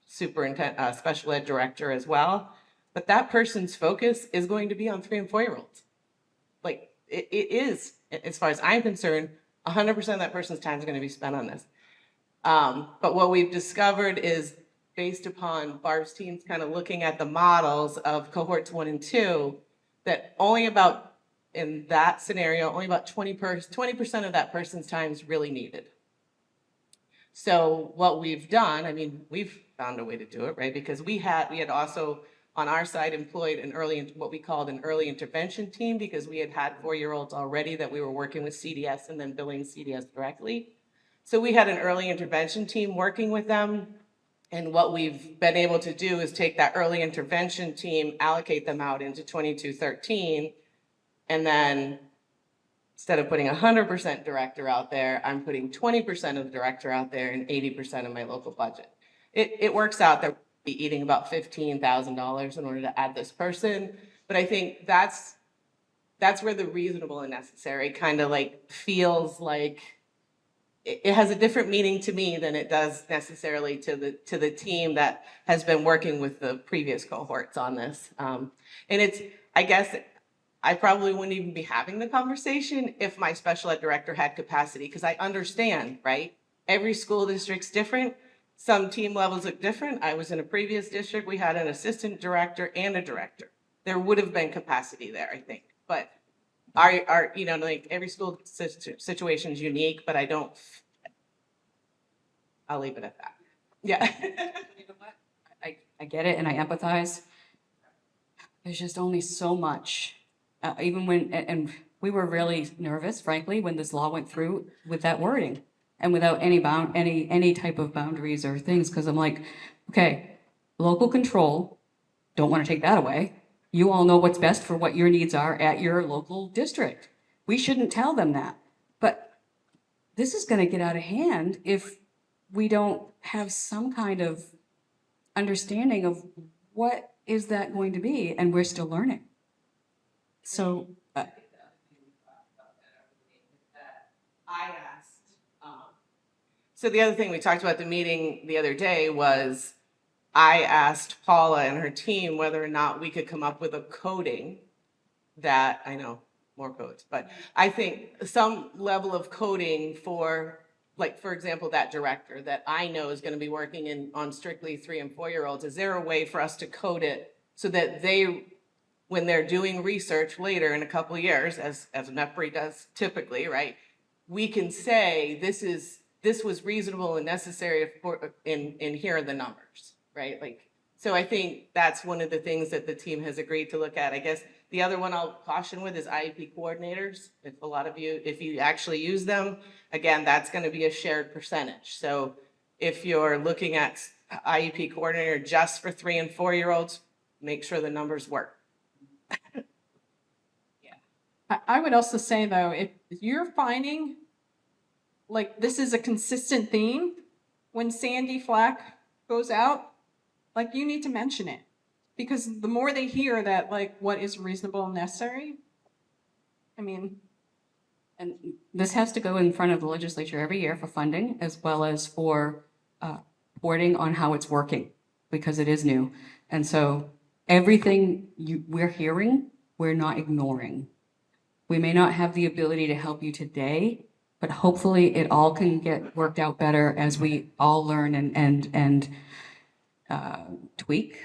superintendent, special ed director as well. But that person's focus is going to be on 3 and 4-year-olds. Like it is, as far as I'm concerned, 100% of that person's time is going to be spent on this. But what we've discovered is based upon Barb's team's kind of looking at the models of cohorts 1 and 2, that only about, in that scenario, only about 20% of that person's time is really needed. So what we've done, I mean, we've found a way to do it, right? Because we had also on our side employed what we called an early intervention team, because we had 4-year-olds already that we were working with CDS and then billing CDS directly. So we had an early intervention team working with them. And what we've been able to do is take that early intervention team, allocate them out into 2213, and then instead of putting 100% director out there, I'm putting 20% of the director out there and 80% of my local budget. It works out that we'll be eating about $15,000 in order to add this person. But I think that's where the reasonable and necessary kind of like feels like it has a different meaning to me than it does necessarily to the team that has been working with the previous cohorts on this. And I guess, I probably wouldn't even be having the conversation if my special ed director had capacity, because I understand, right? Every school district's different. Some team levels look different. I was in a previous district, we had an assistant director and a director. There would have been capacity there, I think. But you know, like every school situation is unique, but I'll leave it at that. Yeah. You know what? I get it and I empathize. There's just only so much. Even when, and we were really nervous, frankly, when this law went through with that wording and without any type of boundaries or things, because I'm like, okay, local control, don't want to take that away. You all know what's best for what your needs are at your local district. We shouldn't tell them that. But this is going to get out of hand if we don't have some kind of understanding of what is that going to be, and we're still learning. So I asked, so the other thing we talked about at the meeting the other day was I asked Paula and her team whether or not we could come up with a coding that, I know, more codes, but I think some level of coding for, like, for example, that director that I know is going to be working on strictly 3 and 4-year-olds. Is there a way for us to code it so that they, when they're doing research later in a couple of years, as MEPRI does typically, right, we can say this was reasonable and necessary in here are the numbers, right? Like, so I think that's one of the things that the team has agreed to look at. I guess the other one I'll caution with is IEP coordinators. If a lot of you, if you actually use them, again, that's going to be a shared percentage. So if you're looking at IEP coordinator just for 3 and 4-year-olds, make sure the numbers work. I would also say though, if you're finding like this is a consistent theme, when Sandy Flack goes out, like you need to mention it. Because the more they hear that, like, what is reasonable and necessary, I mean. And this has to go in front of the legislature every year for funding, as well as for reporting on how it's working, because it is new. And so everything we're hearing, we're not ignoring. We may not have the ability to help you today, but hopefully it all can get worked out better as we all learn and tweak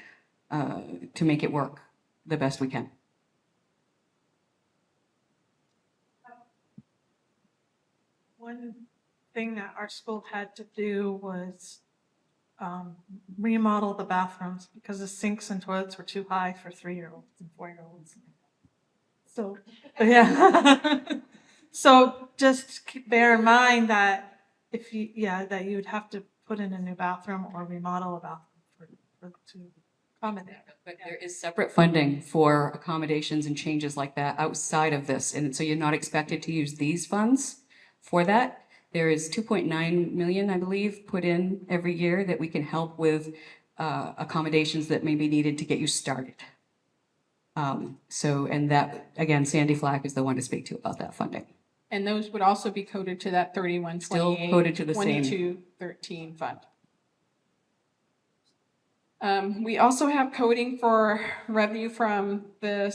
to make it work. the best we can. One thing that our school had to do was remodel the bathrooms because the sinks and toilets were too high for 3-year-olds and 4-year-olds. So, yeah. So just bear in mind that if you, that you would have to put in a new bathroom or remodel a bathroom to accommodate. But there is separate funding for accommodations and changes like that outside of this. And so you're not expected to use these funds for that. There is 2.9 million, I believe, put in every year that we can help with accommodations that may be needed to get you started. And that, again, Sandy Flack is the one to speak to about that funding. And those would also be coded to that 3128, Still coded to the same. 2213 fund. We also have coding for revenue from the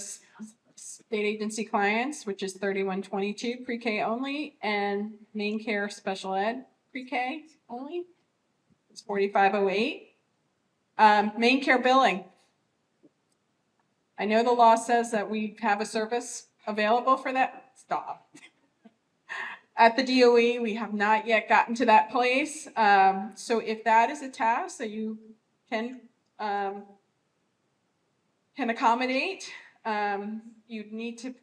state agency clients, which is 3122 pre-K only, and Maine Care Special Ed pre-K only. It's 4508. Maine Care billing. I know the law says that we have a service available for that. Stop. At the DOE, we have not yet gotten to that place. So if that is a task that you can accommodate, you'd need to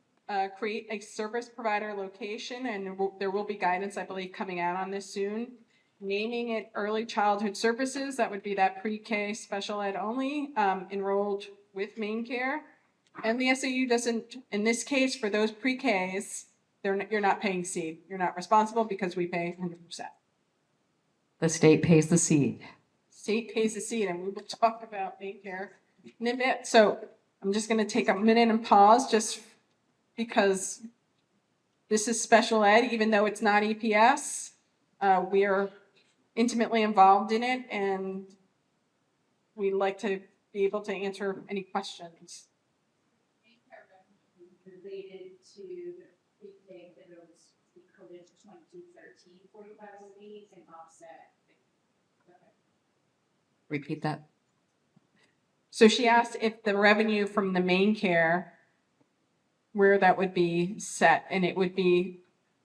create a service provider location, and there will be guidance, I believe, coming out on this soon. Naming it early childhood services, that would be that pre-K special ed only, enrolled with Maine Care. And the SAU doesn't, in this case, for those pre-Ks, you're not paying seed. You're not responsible because we pay 100%. The state pays the seed. State pays the seed, and we will talk about Maine Care in a bit. So I'm just going to take a minute and pause just because this is special ed, even though it's not EPS. We are intimately involved in it, and we'd like to be able to answer any questions. Related to the pre-K that it was coded to 2213 45 needs and offset. Repeat that. So she asked if the revenue from the Maine Care, where that would be set, and it would be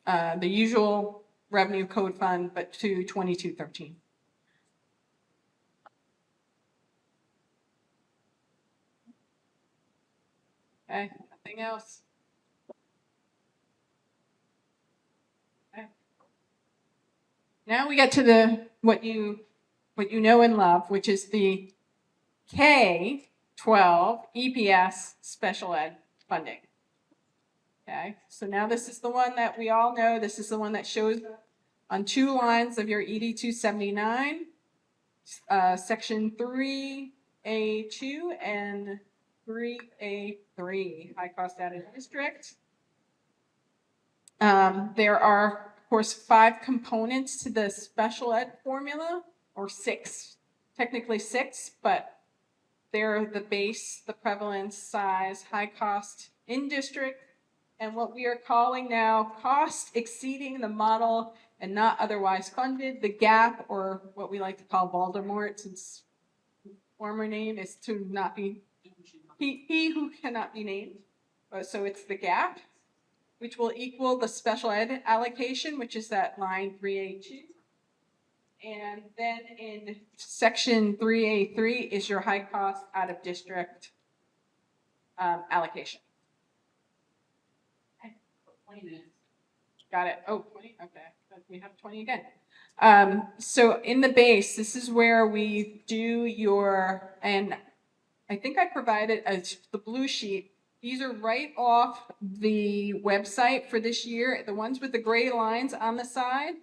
the usual revenue code fund, but to 2213. Okay, nothing else. Okay. Now we get to the what you know and love, which is the K-12 EPS special ed funding. Okay, so now this is the one that we all know. This is the one that shows on 2 lines of your ED 279, section 3A2 and 3A3, high cost added district. There are, of course, 5 components to the special ed formula, or 6, technically 6, but they're the base, the prevalence, size, high cost in district, and what we are calling now cost exceeding the model and not otherwise funded, the gap, or what we like to call Voldemort, since former name is to not be, he who cannot be named. So it's the gap, which will equal the special ed allocation, which is that line 3A2. And then in section 3A3 is your high cost out of district allocation. 20 minutes. Got it. Oh, 20. Okay. We have 20 again. So in the base, this is where we do your, and I think I provided the blue sheet. These are right off the website for this year. The ones with the gray lines on the side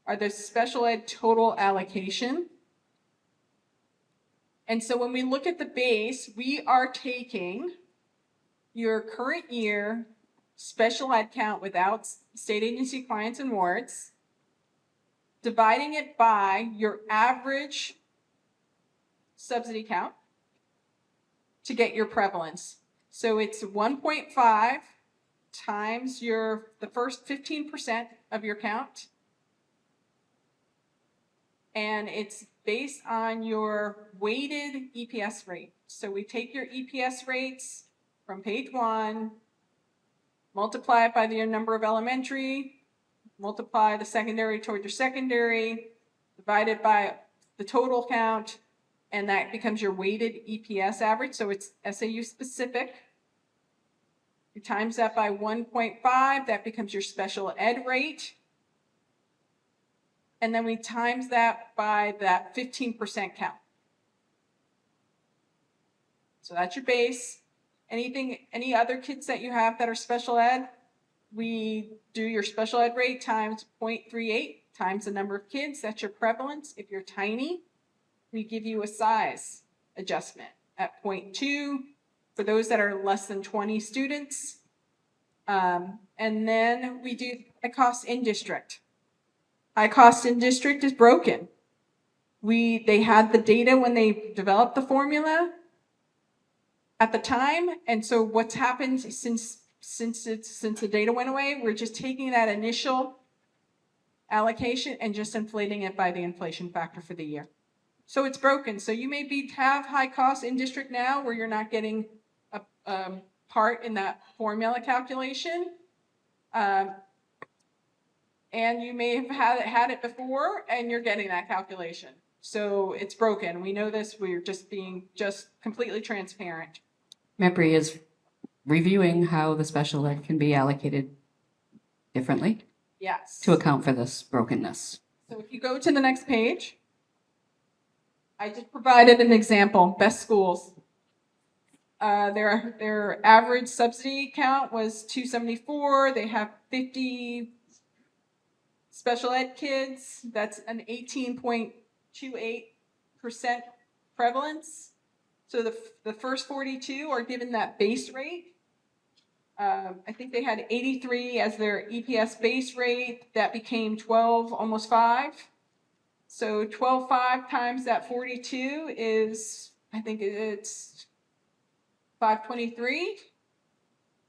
are the special ed total allocation. And so when we look at the base, we are taking your current year special ed count without state agency clients and wards, dividing it by your average subsidy count to get your prevalence. So it's 1.5 times the first 15% of your count. And it's based on your weighted EPS rate. So we take your EPS rates from page 1, multiply it by the number of elementary, multiply the secondary toward your secondary, divide it by the total count, and that becomes your weighted EPS average. So it's SAU specific. You times that by 1.5, that becomes your special ed rate. And then we times that by that 15% count. So that's your base. Any other kids that you have that are special ed, we do your special ed rate times 0.38 times the number of kids. That's your prevalence. If you're tiny, we give you a size adjustment at 0.2 for those that are less than 20 students. And then we do high cost in district. High cost in district is broken. They had the data when they developed the formula at the time, and so what's happened since the data went away, we're just taking that initial allocation and just inflating it by the inflation factor for the year. So it's broken. So you may have high cost in district now where you're not getting a part in that formula calculation. And you may have had it before and you're getting that calculation. So it's broken. We know this. We're just being completely transparent. MEPRI is reviewing how the special ed can be allocated differently. Yes. To account for this brokenness. So if you go to the next page, I just provided an example, best schools. Their average subsidy count was 274. They have 50 special ed kids. That's an 18.28% prevalence. So the first 42 are given that base rate. I think they had 83 as their EPS base rate. That became 12, almost 5. So 12.5 times that 42 is, I think it's 523.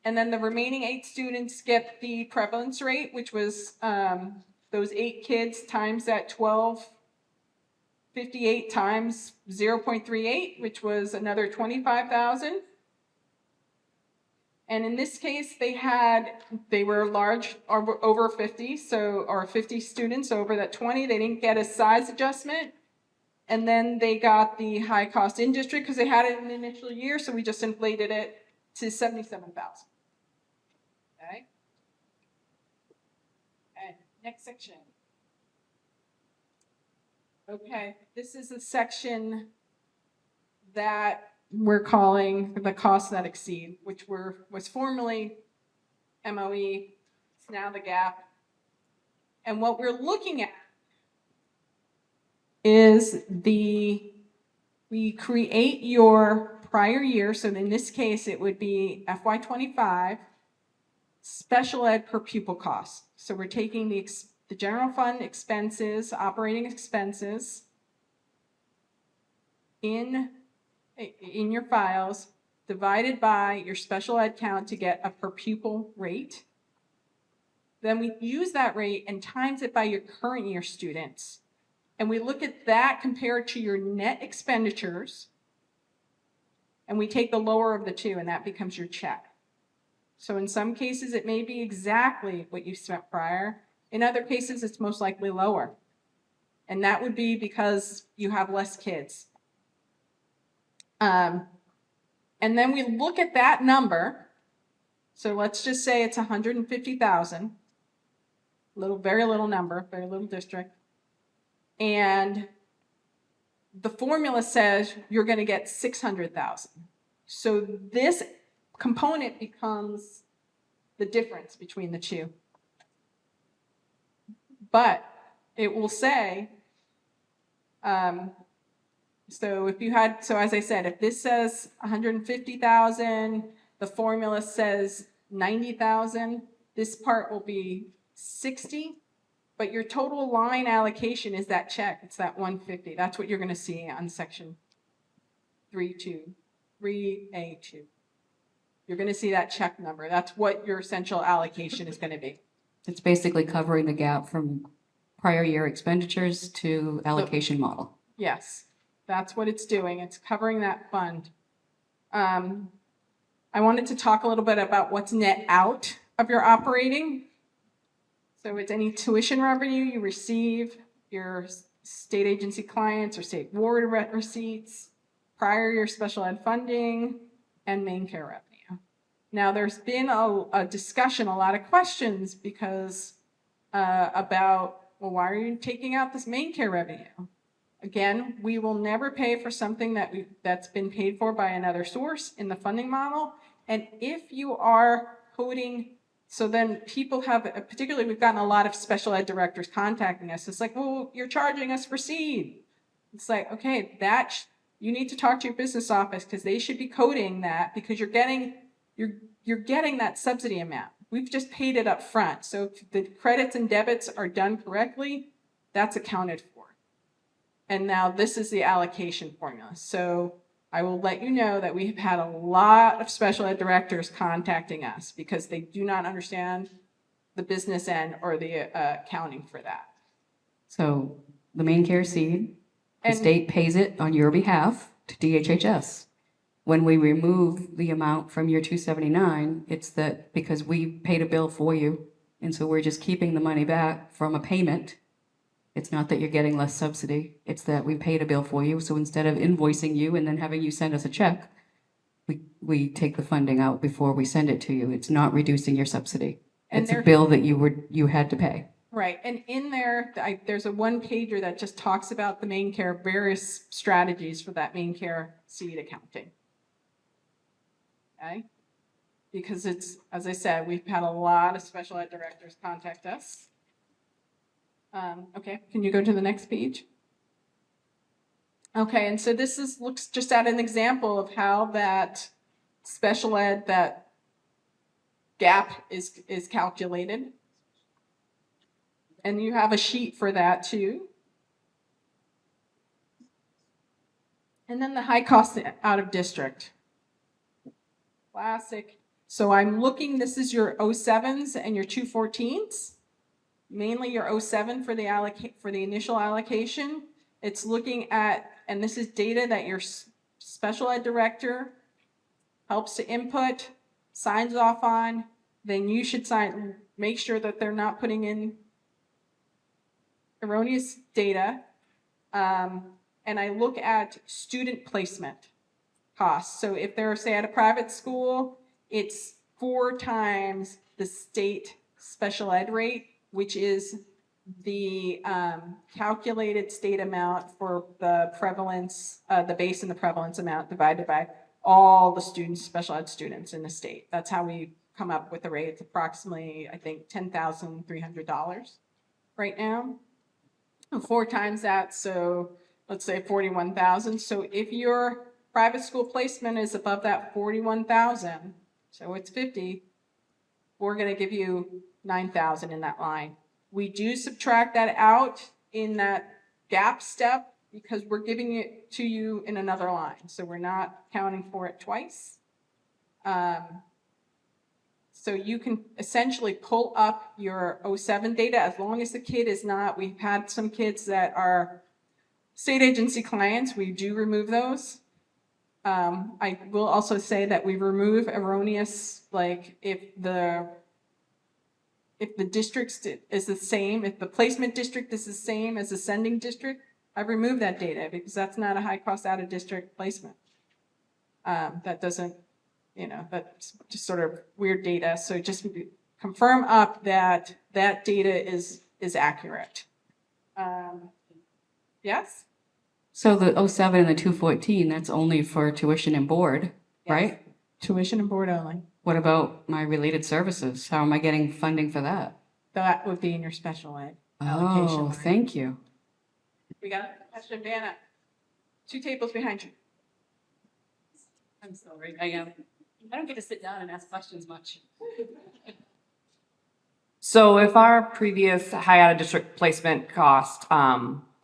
And then the remaining 8 students get the prevalence rate, which was those 8 kids times that 1258 times 0.38, which was another 25,000. And in this case, they were large, over 50, or 50 students over that 20. They didn't get a size adjustment. And then they got the high cost in district because they had it in the initial year, so we just inflated it to 77,000. Okay. And next section. Okay, this is a section that we're calling the costs that exceed, which was formerly MOE, it's now the gap. And what we're looking at is we create your prior year, so in this case it would be FY25 special ed per pupil cost. So we're taking the general fund expenses, operating expenses in your files, divided by your special ed count to get a per pupil rate. Then we use that rate and times it by your current year students. And we look at that compared to your net expenditures. And we take the lower of the two, and that becomes your check. So in some cases, it may be exactly what you spent prior. In other cases, it's most likely lower. And that would be because you have less kids. And then we look at that number. So let's just say it's 150,000. Very little number, very little district. And the formula says you're going to get 600,000. So this component becomes the difference between the two. But it will say, so as I said, if this says 150,000, the formula says 90,000, this part will be 60, but your total line allocation is that check. It's that 150. That's what you're going to see on section 3A2. You're going to see that check number. That's what your essential allocation is going to be. It's basically covering the gap from prior year expenditures to allocation model. Yes, that's what it's doing. It's covering that fund. I wanted to talk a little bit about what's net out of your operating. So it's any tuition revenue you receive, your state agency clients or state board receipts, prior year special ed funding, and Maine Care revenue. Now, there's been a discussion, a lot of questions because about, well, why are you taking out this Maine Care revenue? Again, we will never pay for something that's been paid for by another source in the funding model. And if you are coding, so then people have, particularly we've gotten a lot of special ed directors contacting us. It's like, well, you're charging us for seed. It's like, okay, you need to talk to your business office because they should be coding that because you're getting that subsidy amount. We've just paid it up front. So if the credits and debits are done correctly, that's accounted for. And now this is the allocation formula. So I will let you know that we've had a lot of special ed directors contacting us because they do not understand the business end or the accounting for that. So the Maine Care seed, the state pays it on your behalf to DHHS. When we remove the amount from your 279, it's that because we paid a bill for you, and so we're just keeping the money back from a payment. It's not that you're getting less subsidy, it's that we paid a bill for you, so instead of invoicing you and then having you send us a check, we take the funding out before we send it to you. It's not reducing your subsidy. It's a bill that you had to pay. Right, and in there, there's a one-pager that just talks about the Maine Care, various strategies for that Maine Care seed accounting. Okay? Because it's, as I said, we've had a lot of special ed directors contact us. Okay, can you go to the next page? Okay, and so this looks just at an example of how that special ed, that gap is calculated. And you have a sheet for that too. And then the high cost out of district. Classic. So I'm looking, this is your 07s and your 214s. Mainly your 07 for the initial allocation. It's looking at, and this is data that your special ed director helps to input, signs off on, then you should make sure that they're not putting in erroneous data. And I look at student placement costs. So if they're, say, at a private school, it's 4 times the state special ed rate, which is the calculated state amount for the prevalence, the base and the prevalence amount divided by all the students, special ed students in the state. That's how we come up with the rate. It's approximately, I think, $10,300 right now. 4 times that, so let's say 41,000. So if your private school placement is above that 41,000, so it's 50, we're going to give you 9,000 in that line. We do subtract that out in that gap step because we're giving it to you in another line. So we're not counting for it twice. So you can essentially pull up your 07 data as long as the kid is not, we've had some kids that are state agency clients, we do remove those. I will also say that we remove erroneous, like if the district is the same, if the placement district is the same as the sending district, I remove that data because that's not a high cost out of district placement. That doesn't, that's just sort of weird data. So just confirm up that that data is accurate. Yes? So the 07 and the 214, that's only for tuition and board, right? Tuition and board only. What about my related services? How am I getting funding for that? That would be in your special ed allocation. Oh, thank you. We got a question, Vanna. 2 tables behind you. I'm sorry. I don't get to sit down and ask questions much. So if our previous high out of district placement cost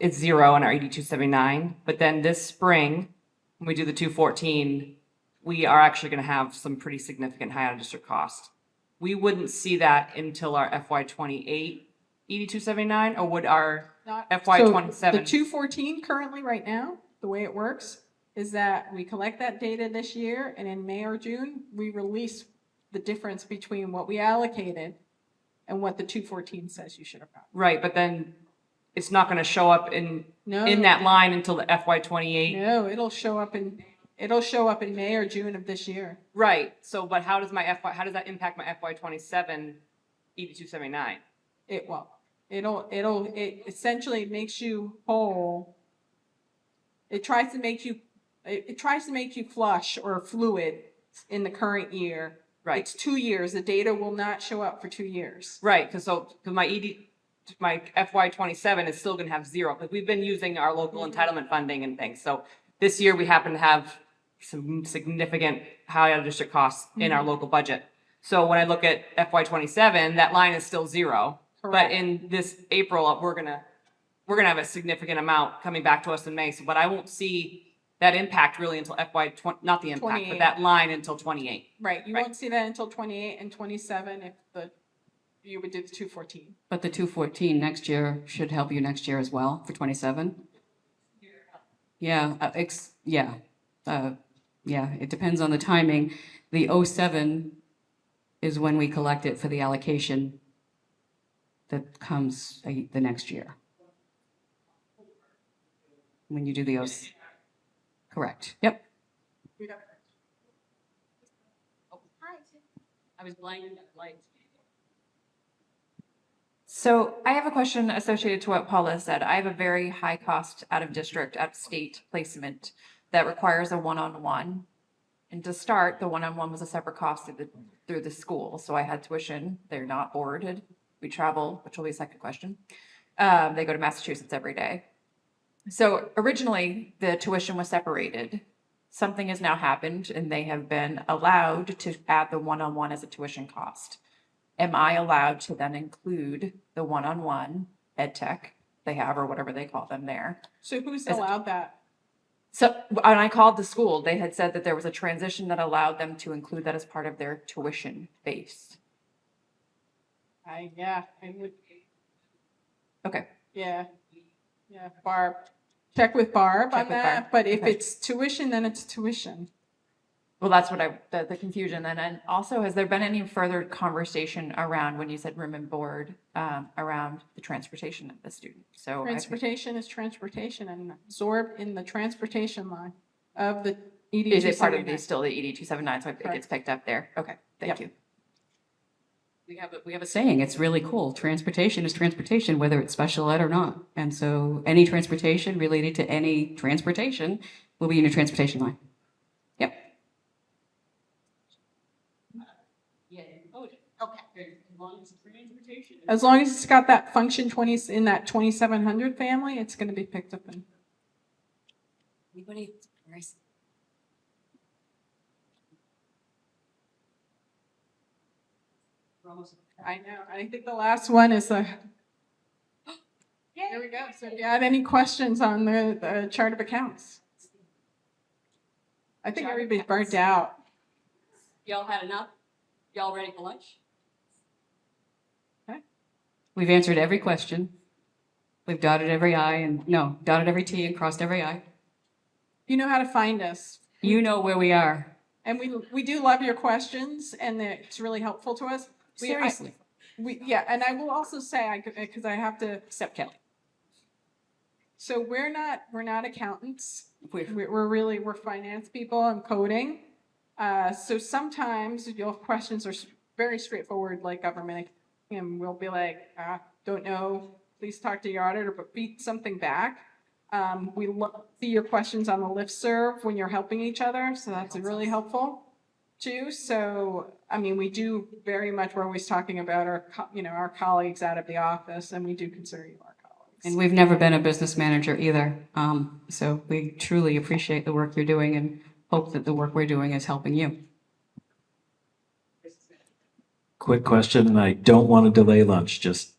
is 0 in our 8279, but then this spring, when we do the 214, we are actually going to have some pretty significant high out of district cost. We wouldn't see that until our FY28 8279, or would our FY27? The 214 currently right now, the way it works, is that we collect that data this year, and in May or June, we release the difference between what we allocated and what the 214 says you should have got. Right, but then it's not gonna show up in that line until the FY '28. No, it'll show up in May or June of this year. Right, so, but how does that impact my FY '27 8279? It won't. It essentially makes you whole. It tries to make you flush or fluid in the current year. Right. It's 2 years. The data will not show up for 2 years. Right, because my FY '27 is still gonna have zero, because we've been using our local entitlement funding and things. So this year, we happen to have some significant high out of district costs in our local budget. So when I look at FY '27, that line is still zero. But Correct. in this April, we're gonna have a significant amount coming back to us in May. So, but I won't see that impact really until not the impact, 28. but that line until 28. Right. You won't see that until 28 and 27 if you would do the 214. But the 214 next year should help you next year as well for 27? Yeah, it depends on the timing. The 07 is when we collect it for the allocation that comes the next year. When you do the O's. Correct. Yep. I was blinded at lights. So I have a question associated to what Paula said. I have a very high cost out of district, out of state placement that requires a one-on-one. And to start, the one-on-one was a separate cost through the school. So I had tuition. They're not boarded. We travel, which will be a second question. They go to Massachusetts every day. So originally the tuition was separated. Something has now happened and they have been allowed to add the one-on-one as a tuition cost. Am I allowed to then include the one-on-one ed tech they have or whatever they call them there? So who's allowed that? So when I called the school, they had said that there was a transition that allowed them to include that as part of their tuition base. I would. Okay. Yeah, Barb. Check with Barb Check on with that, Barb. but if Okay. it's tuition, then it's tuition. Well, that's what the confusion then. And also, has there been any further conversation around when you said room and board, around the transportation of the student? So Transportation is transportation and absorbed in the transportation line of the ED. Is it part of still the ED 279, so it gets picked up there? Okay, thank you. We have a saying, it's really cool. Transportation is transportation, whether it's special ed or not. And so any transportation related to any transportation will be in your transportation line. Yep. As long as it's got that function 20 in that 2700 family, it's going to be picked up in. Anybody? I know. I think the last one is the. There we go. So if you had any questions on the chart of accounts. I think everybody's burnt out. Y'all had enough? Y'all ready for lunch? We've answered every question. We've dotted every dotted every T and crossed every I. You know how to find us. You know where we are. And we do love your questions, and it's really helpful to us. Seriously. And I will also say, because I have to. Except Kelly. So we're not accountants. We're finance people and coding. So sometimes your questions are very straightforward, like government, and we'll be like, don't know, please talk to your auditor, but feed something back. We see your questions on the listserv when you're helping each other, so that's really helpful too. So, I mean, we do very much, we're always talking about our colleagues out of the office, and we do consider you our colleagues. And we've never been a business manager either. So we truly appreciate the work you're doing and hope that the work we're doing is helping you. Quick question, and I don't want to delay lunch, just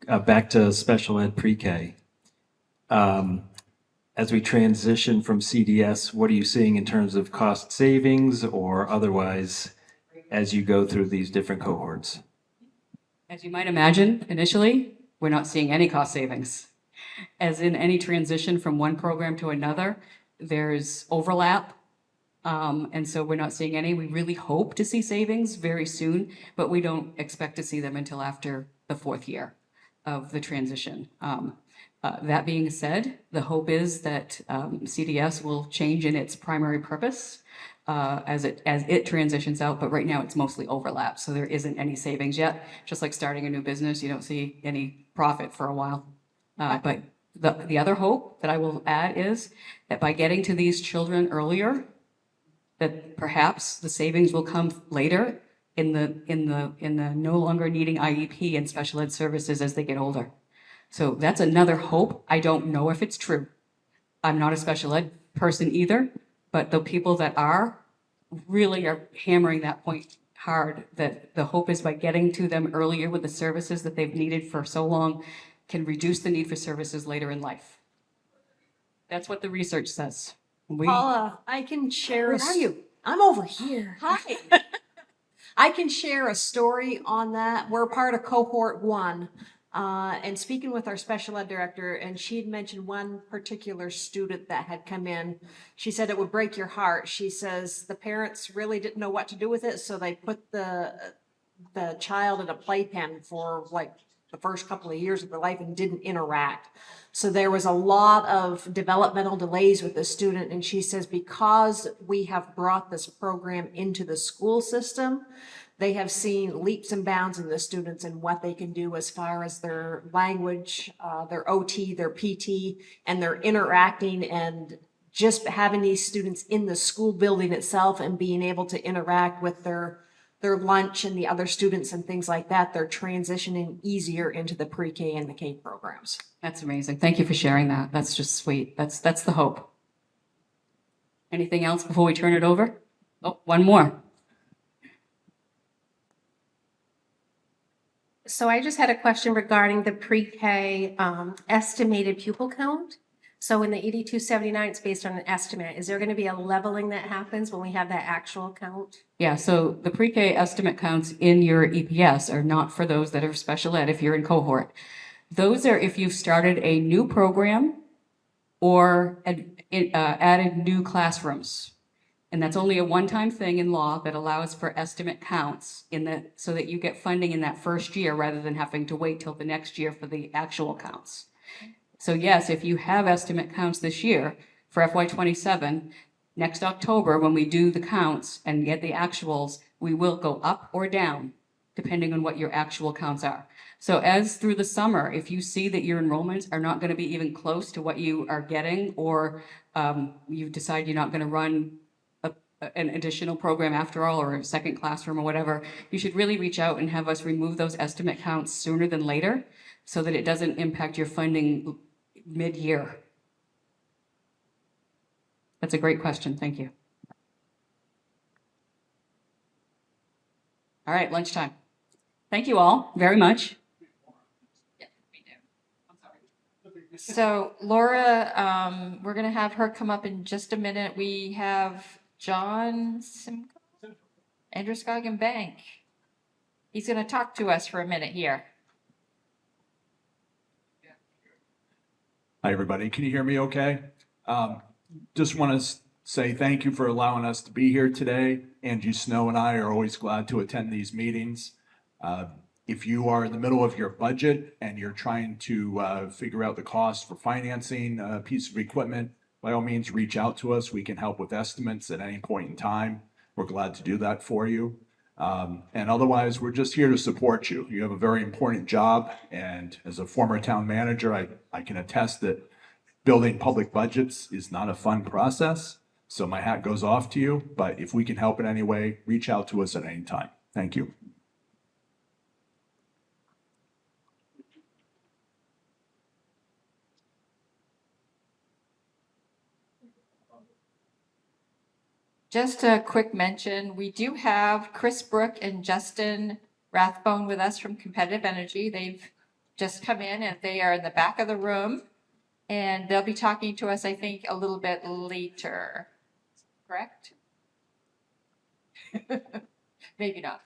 back to special ed pre-K. As we transition from CDS, what are you seeing in terms of cost savings or otherwise as you go through these different cohorts? As you might imagine, initially, we're not seeing any cost savings. As in any transition from one program to another, there's overlap. And so we're not seeing any. We really hope to see savings very soon, but we don't expect to see them until after the 4th year of the transition. That being said, the hope is that CDS will change in its primary purpose as it transitions out, but right now it's mostly overlap, so there isn't any savings yet. Just like starting a new business, you don't see any profit for a while. But the other hope that I will add is that by getting to these children earlier, that perhaps the savings will come later in the no longer needing IEP and special ed services as they get older. So that's another hope. I don't know if it's true. I'm not a special ed person either, but the people that are really are hammering that point hard, that the hope is by getting to them earlier with the services that they've needed for so long can reduce the need for services later in life. That's what the research says. Paula, I can share. Where are you? I'm over here. Hi. I can share a story on that. We're part of cohort 1. And speaking with our special ed director, and she'd mentioned one particular student that had come in. She said it would break your heart. She says the parents really didn't know what to do with it, so they put the child in a playpen for like the first couple of years of their life and didn't interact. So there was a lot of developmental delays with the student. And she says, because we have brought this program into the school system, they have seen leaps and bounds in the students and what they can do as far as their language, their OT, their PT, and their interacting, and just having these students in the school building itself and being able to interact with their lunch and the other students and things like that. They're transitioning easier into the pre-K and the K programs. That's amazing. Thank you for sharing that. That's just sweet. That's the hope. Anything else before we turn it over? Oh, one more. So I just had a question regarding the pre-K estimated pupil count. So in the 8279, it's based on an estimate. Is there going to be a leveling that happens when we have that actual count? Yeah, so the pre-K estimate counts in your EPS are not for those that are special ed if you're in cohort. Those are if you've started a new program or added new classrooms. And that's only a one-time thing in law that allows for estimate counts so that you get funding in that first year rather than having to wait till the next year for the actual counts. So yes, if you have estimate counts this year for FY27, next October, when we do the counts and get the actuals, we will go up or down depending on what your actual counts are. So as through the summer, if you see that your enrollments are not going to be even close to what you are getting, or you decide you're not going to run an additional program after all, or a second classroom or whatever, you should really reach out and have us remove those estimate counts sooner than later so that it doesn't impact your funding mid-year. That's a great question. Thank you. All right, lunchtime. Thank you all very much. So Laura, we're going to have her come up in just a minute. We have John Simcoe, Androscoggin Bank. He's going to talk to us for a minute here. Hi, everybody. Can you hear me okay? Just want to say thank you for allowing us to be here today. Angie Snow and I are always glad to attend these meetings. If you are in the middle of your budget and you're trying to figure out the cost for financing a piece of equipment, by all means, reach out to us. We can help with estimates at any point in time. We're glad to do that for you. And otherwise, we're just here to support you. You have a very important job. And as a former town manager, I can attest that building public budgets is not a fun process. So my hat goes off to you. But if we can help in any way, reach out to us at any time. Thank you. Just a quick mention, we do have Chris Brook and Justin Rathbone with us from Competitive Energy. They've just come in and they are in the back of the room. And they'll be talking to us, I think, a little bit later. Correct? Maybe not.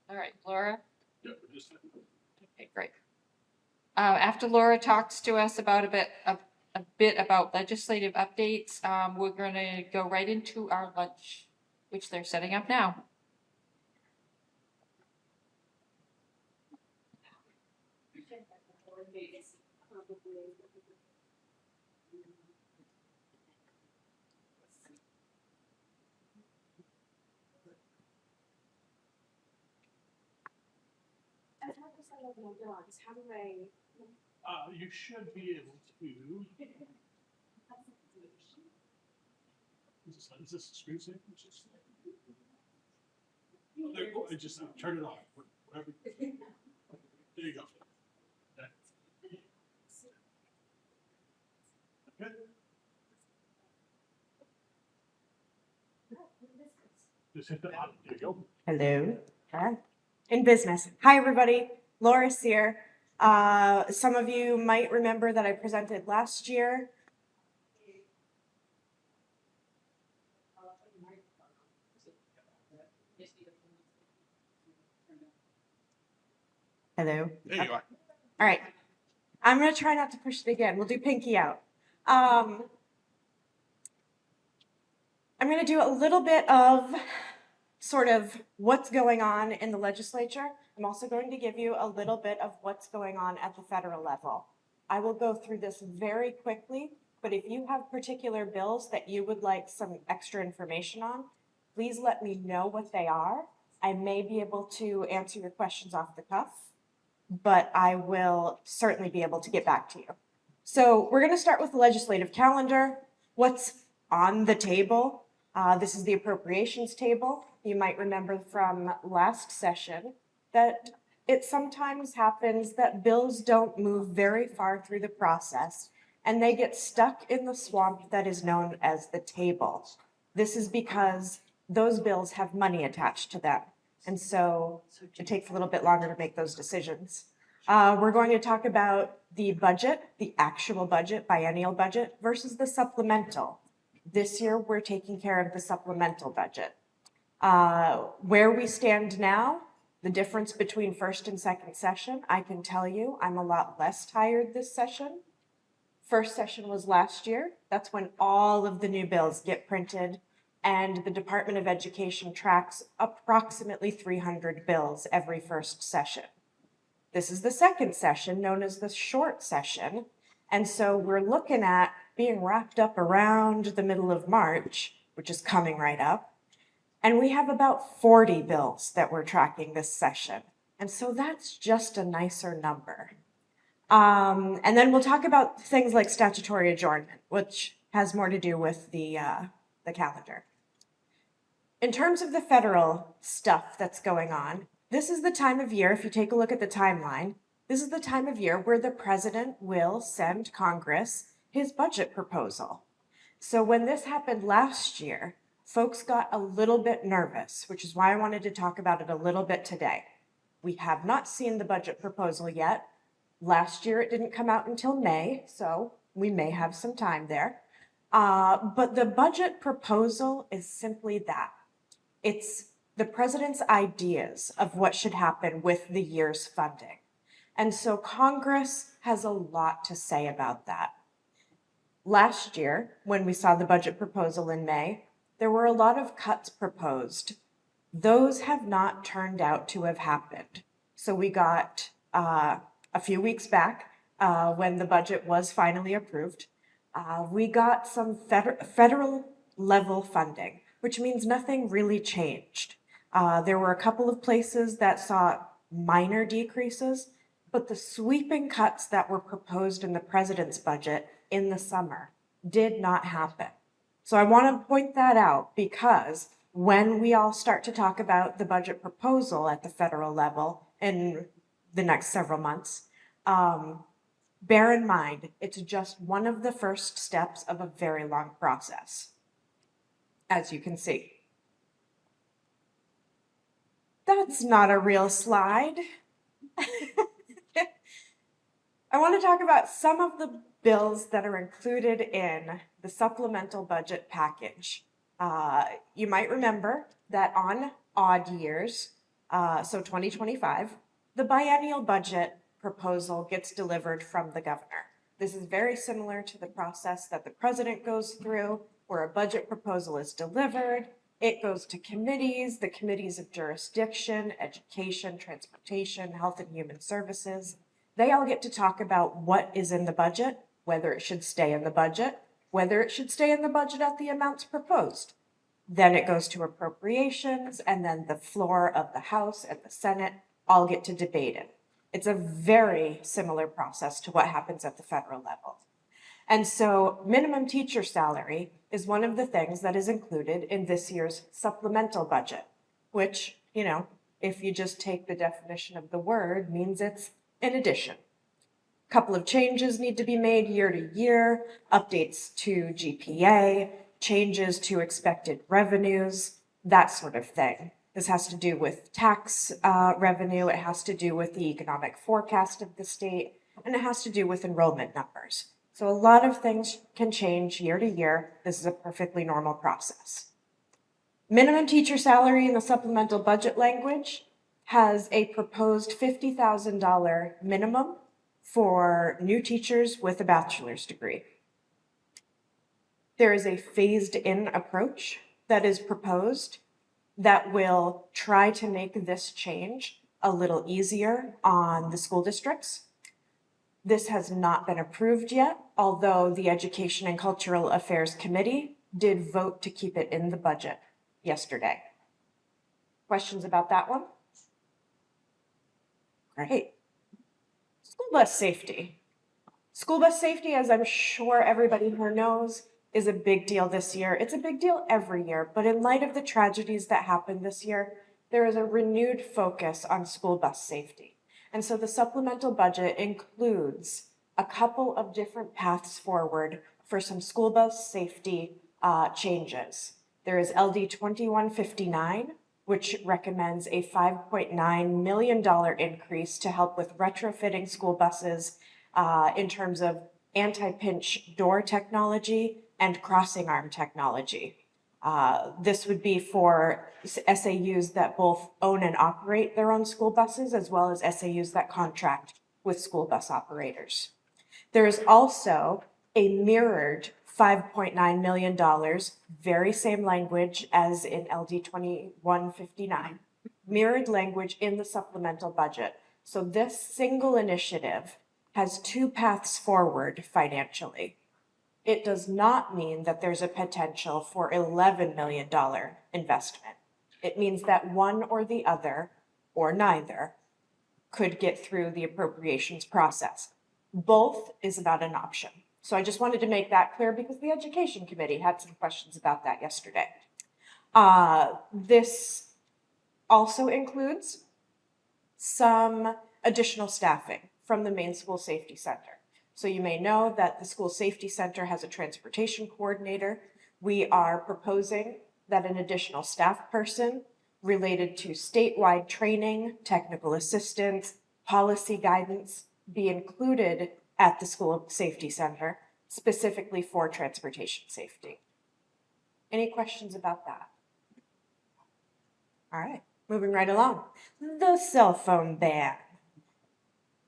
All right, Laura? Okay, great. After Laura talks to us about a bit about legislative updates. We're gonna go right into our lunch, which they're setting up now. How do I? You should be able to. Is this a screensaver? There, oh, I just turn it off. Whatever. There you go. Good. Just hit the button. There you go. Hello. Hi. In business. Hi, everybody. Laura Sear. Some of you might remember that I presented last year. Hello. There you are. All right. I'm going to try not to push it again. We'll do pinky out. I'm going to do a little bit of sort of what's going on in the legislature. I'm also going to give you a little bit of what's going on at the federal level. I will go through this very quickly, but if you have particular bills that you would like some extra information on, please let me know what they are. I may be able to answer your questions off the cuff, but I will certainly be able to get back to you. So we're going to start with the legislative calendar. What's on the table? This is the appropriations table. You might remember from last session that it sometimes happens that bills don't move very far through the process and they get stuck in the swamp that is known as the table. This is because those bills have money attached to them. And so it takes a little bit longer to make those decisions. We're going to talk about the budget, the actual budget, biennial budget versus the supplemental. This year, we're taking care of the supplemental budget. Where we stand now, the difference between first and second session, I can tell you I'm a lot less tired this session. First session was last year. That's when all of the new bills get printed and the Department of Education tracks approximately 300 bills every first session. This is the second session, known as the short session. And so we're looking at being wrapped up around the middle of March, which is coming right up. And we have about 40 bills that we're tracking this session. And so that's just a nicer number. And then we'll talk about things like statutory adjournment, which has more to do with the calendar. In terms of the federal stuff that's going on, this is the time of year, if you take a look at the timeline, this is the time of year where the president will send Congress his budget proposal. So when this happened last year, folks got a little bit nervous, which is why I wanted to talk about it a little bit today. We have not seen the budget proposal yet. Last year, it didn't come out until May, so we may have some time there. But the budget proposal is simply that. It's the president's ideas of what should happen with the year's funding. And so Congress has a lot to say about that. Last year, when we saw the budget proposal in May, there were a lot of cuts proposed. Those have not turned out to have happened. So we got a few weeks back, when the budget was finally approved, we got some federal level funding, which means nothing really changed. There were a couple of places that saw minor decreases, but the sweeping cuts that were proposed in the president's budget in the summer did not happen. So I want to point that out because when we all start to talk about the budget proposal at the federal level in the next several months, bear in mind, it's just one of the first steps of a very long process, as you can see. That's not a real slide. I want to talk about some of the bills that are included in the supplemental budget package. You might remember that on odd years, so 2025, the biennial budget proposal gets delivered from the governor. This is very similar to the process that the president goes through, where a budget proposal is delivered. It goes to committees, the committees of jurisdiction, education, transportation, health and human services. They all get to talk about what is in the budget, whether it should stay in the budget, whether it should stay in the budget at the amounts proposed. Then it goes to appropriations, and then the floor of the House and the Senate all get to debate it. It's a very similar process to what happens at the federal level. And so minimum teacher salary is one of the things that is included in this year's supplemental budget, which, you know, if you just take the definition of the word, means it's in addition. A couple of changes need to be made year to year, updates to GPA, changes to expected revenues, that sort of thing. This has to do with tax revenue, it has to do with the economic forecast of the state, and it has to do with enrollment numbers. So a lot of things can change year to year. This is a perfectly normal process. Minimum teacher salary in the supplemental budget language has a proposed $50,000 minimum for new teachers with a bachelor's degree. There is a phased-in approach that is proposed that will try to make this change a little easier on the school districts. This has not been approved yet, although the Education and Cultural Affairs Committee did vote to keep it in the budget yesterday. Questions about that one? Great. School bus safety. School bus safety, as I'm sure everybody here knows, is a big deal this year. It's a big deal every year, but in light of the tragedies that happened this year, there is a renewed focus on school bus safety. And so the supplemental budget includes a couple of different paths forward for some school bus safety changes. There is LD 2159, which recommends a $5.9 million increase to help with retrofitting school buses in terms of anti-pinch door technology and crossing arm technology. This would be for SAUs that both own and operate their own school buses, as well as SAUs that contract with school bus operators. There is also a mirrored $5.9 million, very same language as in LD 2159, mirrored language in the supplemental budget. So this single initiative has two paths forward financially. It does not mean that there's a potential for $11 million investment. It means that one or the other, or neither, could get through the appropriations process. Both is not an option. So I just wanted to make that clear because the Education Committee had some questions about that yesterday. This also includes some additional staffing from the Maine School Safety Center. So you may know that the School Safety Center has a transportation coordinator. We are proposing that an additional staff person related to statewide training, technical assistance, policy guidance be included at the School Safety Center, specifically for transportation safety. Any questions about that? All right, moving right along. The cell phone ban.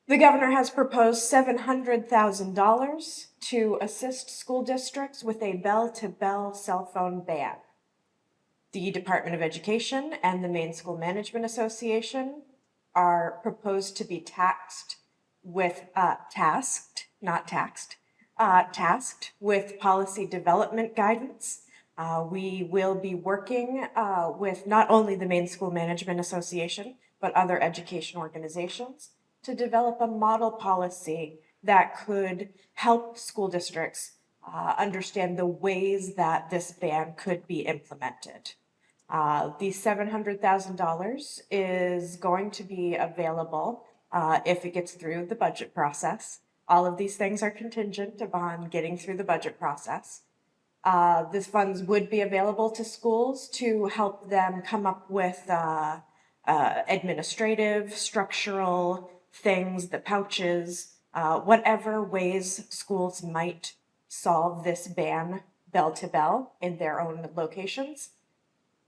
The governor has proposed $700,000 to assist school districts with a bell-to-bell cell phone ban. The Department of Education and the Maine School Management Association are proposed to be tasked with tasked with policy development guidance. We will be working with not only the Maine School Management Association, but other education organizations to develop a model policy that could help school districts understand the ways that this ban could be implemented. The $700,000 is going to be available if it gets through the budget process. All of these things are contingent upon getting through the budget process. These funds would be available to schools to help them come up with administrative, structural things, the pouches, whatever ways schools might solve this ban bell to bell in their own locations.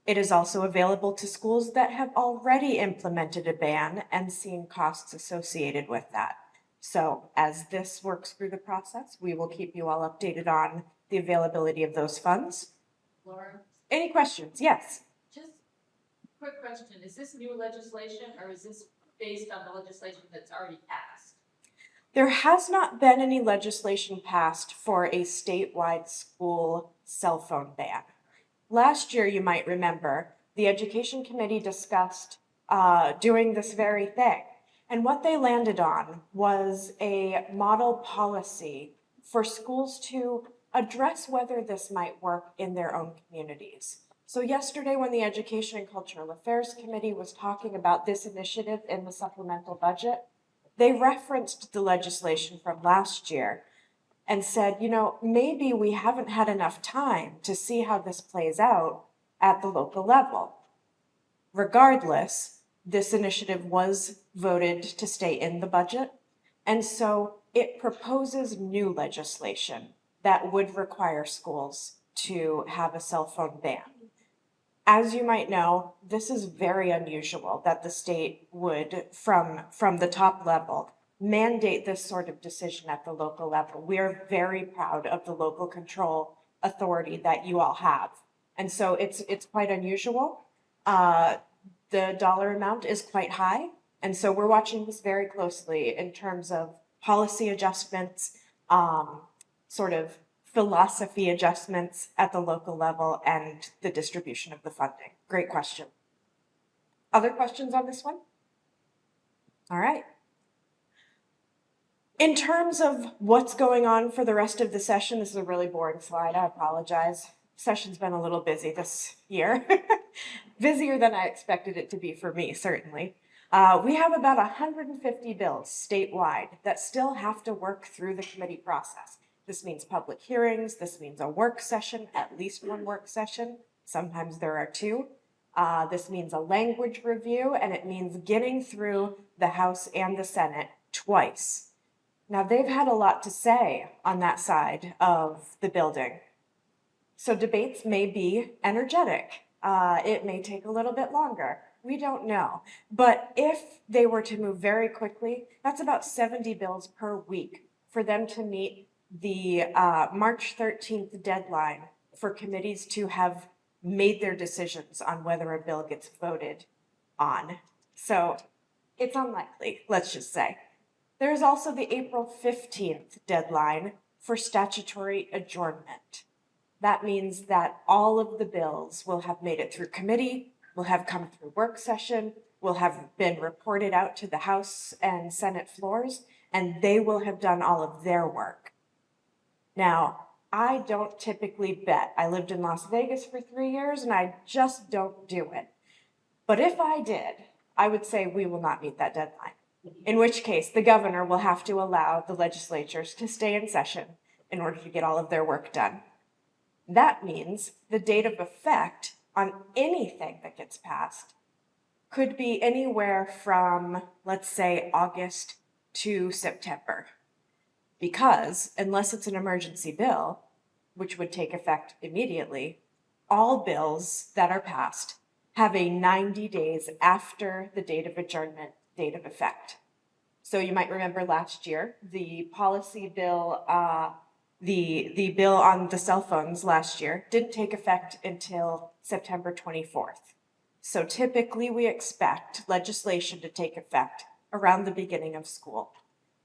It is also available to schools that have already implemented a ban and seen costs associated with that. So as this works through the process, we will keep you all updated on the availability of those funds. Laura, Any questions? Yes. just quick question. Is this new legislation or is this based on the legislation that's already passed? There has not been any legislation passed for a statewide school cell phone ban. Last year, you might remember, the Education Committee discussed doing this very thing. And what they landed on was a model policy for schools to address whether this might work in their own communities. So yesterday, when the Education and Cultural Affairs Committee was talking about this initiative in the supplemental budget, they referenced the legislation from last year and said, you know, maybe we haven't had enough time to see how this plays out at the local level. Regardless, this initiative was voted to stay in the budget, and so it proposes new legislation that would require schools to have a cell phone ban. As you might know, this is very unusual that the state would, from the top level, mandate this sort of decision at the local level. We are very proud of the local control authority that you all have. And so it's quite unusual. The dollar amount is quite high. And so we're watching this very closely in terms of policy adjustments, sort of philosophy adjustments at the local level, and the distribution of the funding. Great question. Other questions on this one? All right. In terms of what's going on for the rest of the session, this is a really boring slide. I apologize. Session's been a little busy this year. Busier than I expected it to be for me, certainly. We have about 150 bills statewide that still have to work through the committee process. This means public hearings, this means a work session, at least one work session. Sometimes there are two. This means a language review, and it means getting through the House and the Senate twice. Now, they've had a lot to say on that side of the building. So debates may be energetic. It may take a little bit longer. We don't know. But if they were to move very quickly, that's about 70 bills per week for them to meet the March 13th deadline for committees to have made their decisions on whether a bill gets voted on. So it's unlikely, let's just say. There is also the April 15th deadline for statutory adjournment. That means that all of the bills will have made it through committee, will have come through work session, will have been reported out to the House and Senate floors, and they will have done all of their work. Now, I don't typically bet. I lived in Las Vegas for 3 years, and I just don't do it. But if I did, I would say we will not meet that deadline. In which case, the governor will have to allow the legislatures to stay in session in order to get all of their work done. That means the date of effect on anything that gets passed could be anywhere from, let's say, August to September. Because unless it's an emergency bill, which would take effect immediately, all bills that are passed have a 90 days after the date of adjournment date of effect. So you might remember last year, the policy bill, the bill on the cell phones last year didn't take effect until September 24th. So typically we expect legislation to take effect around the beginning of school.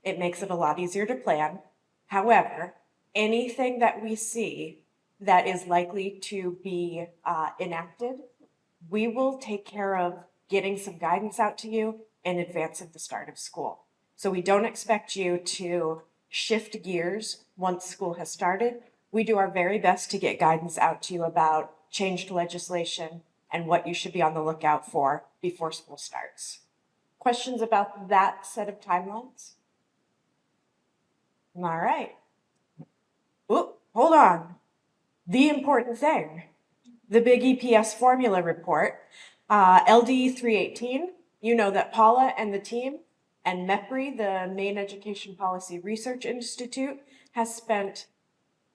It makes it a lot easier to plan. However, anything that we see that is likely to be enacted, we will take care of getting some guidance out to you in advance of the start of school. So we don't expect you to shift gears once school has started. We do our very best to get guidance out to you about changed legislation and what you should be on the lookout for before school starts. Questions about that set of timelines? All right. Oop, hold on. The important thing, the big EPS formula report, LD 318, you know that Paula and the team and MEPRI, the Maine Education Policy Research Institute, has spent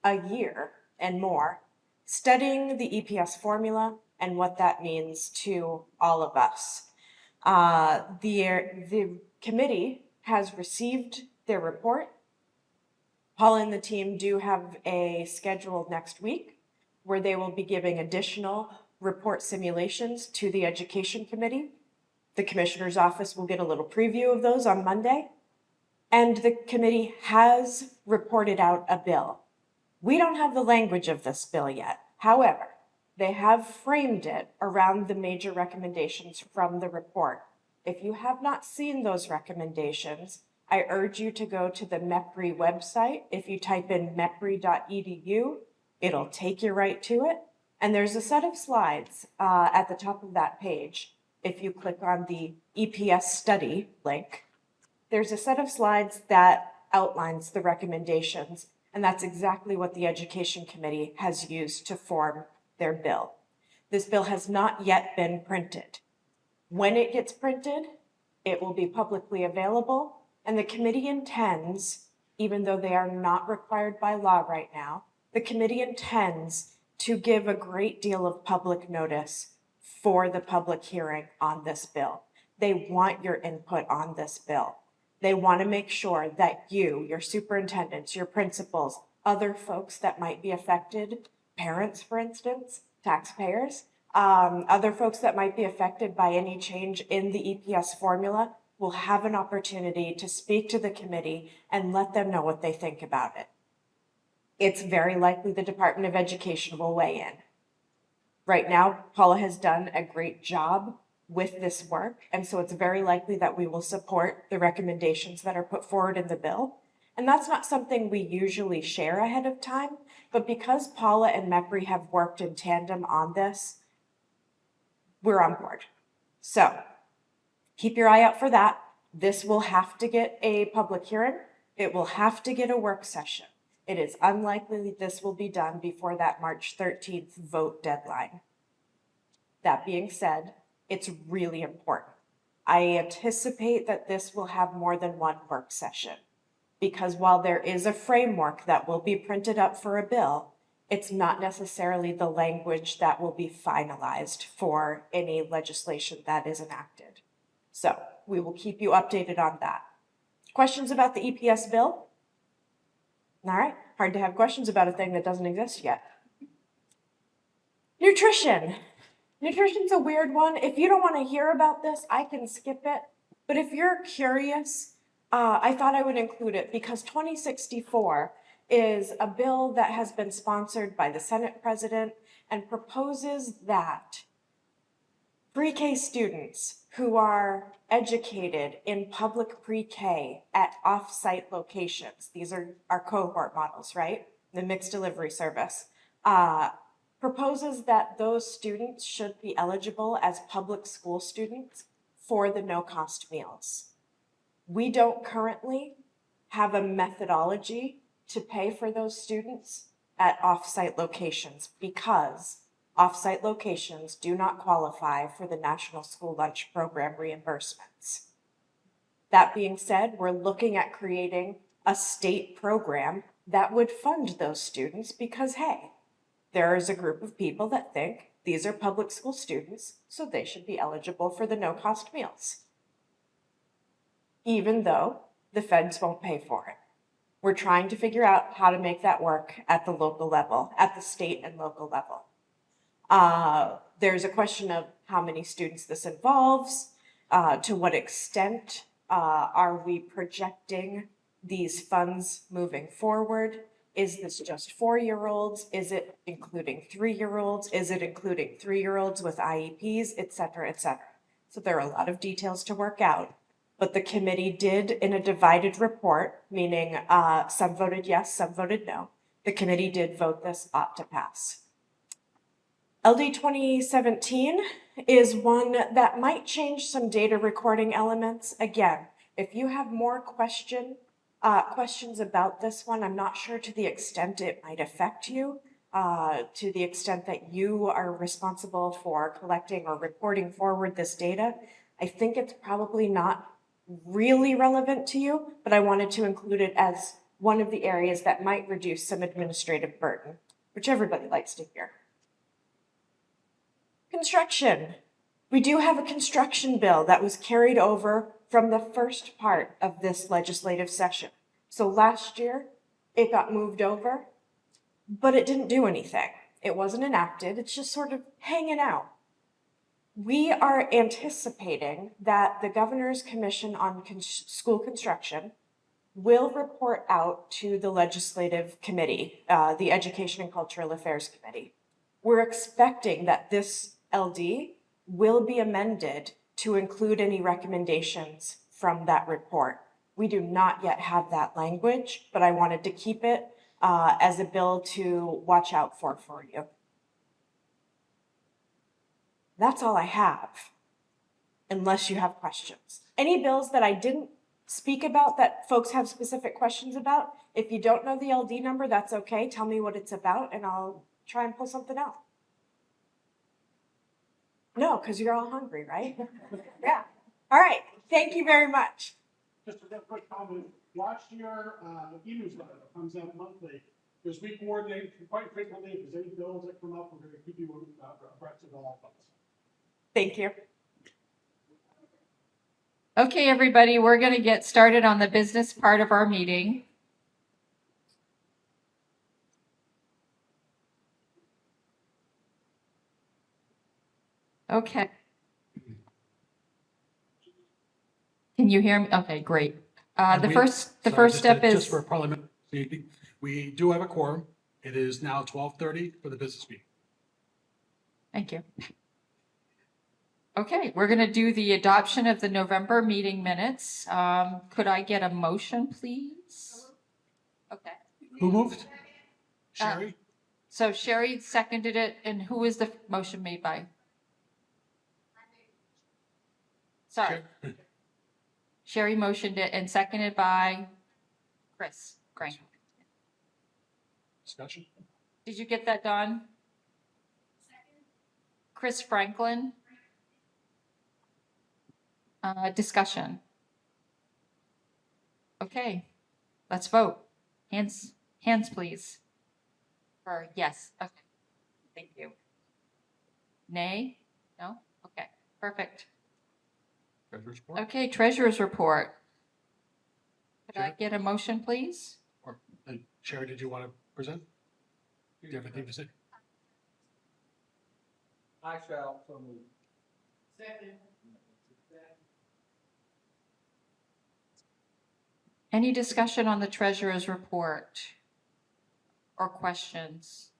a year and more studying the EPS formula and what that means to all of us. The committee has received their report. Paula and the team do have a schedule next week where they will be giving additional report simulations to the Education Committee. The Commissioner's Office will get a little preview of those on Monday. And the committee has reported out a bill. We don't have the language of this bill yet. However, they have framed it around the major recommendations from the report. If you have not seen those recommendations, I urge you to go to the MEPRI website. If you type in mepri.edu, it'll take you right to it. And there's a set of slides at the top of that page. If you click on the EPS study link, there's a set of slides that outlines the recommendations, and that's exactly what the Education Committee has used to form their bill. This bill has not yet been printed. When it gets printed, it will be publicly available, and the committee intends, even though they are not required by law right now, the committee intends to give a great deal of public notice for the public hearing on this bill. They want your input on this bill. They want to make sure that you, your superintendents, your principals, other folks that might be affected, parents, for instance, taxpayers, other folks that might be affected by any change in the EPS formula will have an opportunity to speak to the committee and let them know what they think about it. It's very likely the Department of Education will weigh in. Right now, Paula has done a great job with this work, and so it's very likely that we will support the recommendations that are put forward in the bill. And that's not something we usually share ahead of time, but because Paula and MEPRI have worked in tandem on this, we're on board. So keep your eye out for that. This will have to get a public hearing. It will have to get a work session. It is unlikely that this will be done before that March 13th vote deadline. That being said, it's really important. I anticipate that this will have more than one work session because while there is a framework that will be printed up for a bill, it's not necessarily the language that will be finalized for any legislation that is enacted. So we will keep you updated on that. Questions about the EPS bill? All right, hard to have questions about a thing that doesn't exist yet. Nutrition. Nutrition's a weird one. If you don't want to hear about this, I can skip it. But if you're curious, I thought I would include it because 2064 is a bill that has been sponsored by the Senate President and proposes that pre-K students who are educated in public pre-K at off-site locations, these are our cohort models, right? The mixed delivery service, proposes that those students should be eligible as public school students for the no-cost meals. We don't currently have a methodology to pay for those students at off-site locations because off-site locations do not qualify for the National School Lunch Program reimbursements. That being said, we're looking at creating a state program that would fund those students because, hey, there is a group of people that think these are public school students, so they should be eligible for the no-cost meals, even though the feds won't pay for it. We're trying to figure out how to make that work at the local level, at the state and local level. There's a question of how many students this involves, to what extent are we projecting these funds moving forward? Is this just 4-year-olds? Is it including 3-year-olds? Is it including 3-year-olds with IEPs, et cetera, et cetera? So there are a lot of details to work out. But the committee did, in a divided report, meaning some voted yes, some voted no, the committee did vote this ought to pass. LD 2017 is one that might change some data recording elements. Again, if you have more questions about this one, I'm not sure to the extent it might affect you, to the extent that you are responsible for collecting or reporting forward this data. I think it's probably not really relevant to you, but I wanted to include it as one of the areas that might reduce some administrative burden, which everybody likes to hear. Construction. We do have a construction bill that was carried over from the first part of this legislative session. So last year, it got moved over, but it didn't do anything. It wasn't enacted, it's just sort of hanging out. We are anticipating that the Governor's Commission on School Construction will report out to the Legislative Committee, the Education and Cultural Affairs Committee. We're expecting that this LD will be amended to include any recommendations from that report. We do not yet have that language, but I wanted to keep it as a bill to watch out for you. That's all I have, unless you have questions. Any bills that I didn't speak about that folks have specific questions about, if you don't know the LD number, that's okay. Tell me what it's about and I'll try and pull something out. No, because you're all hungry, right? Yeah. All right. Thank you very much. Just a real quick comment. Watch your e-newsletter that comes out monthly, because we coordinate quite frequently. If there's any bills that come up, we're going to keep you abreast of all of those. Thank you. Okay, everybody, we're going to get started on the business part of our meeting. Okay. Can you hear me? Okay, great. The first step is just for parliament meeting. We do have a quorum. It is now 12:30 for the business meeting. Thank you. Okay, we're going to do the adoption of the November meeting minutes. Could I get a motion, please? Okay. Who moved? Sherry? So Sherry seconded it, and who was the motion made by? Sorry. Sherry motioned it and seconded by Chris. Great. Discussion? Did you get that, Don? Chris Franklin? Discussion. Okay, let's vote. Hands, please. For yes. Okay. Thank you. Nay? No? Okay, perfect. Treasurer's report? Okay, treasurer's report. Could I get a motion, please? Or, Sherry, did you want to present? Do you have anything to say? I shall so move. Second. Any discussion on the treasurer's report or questions?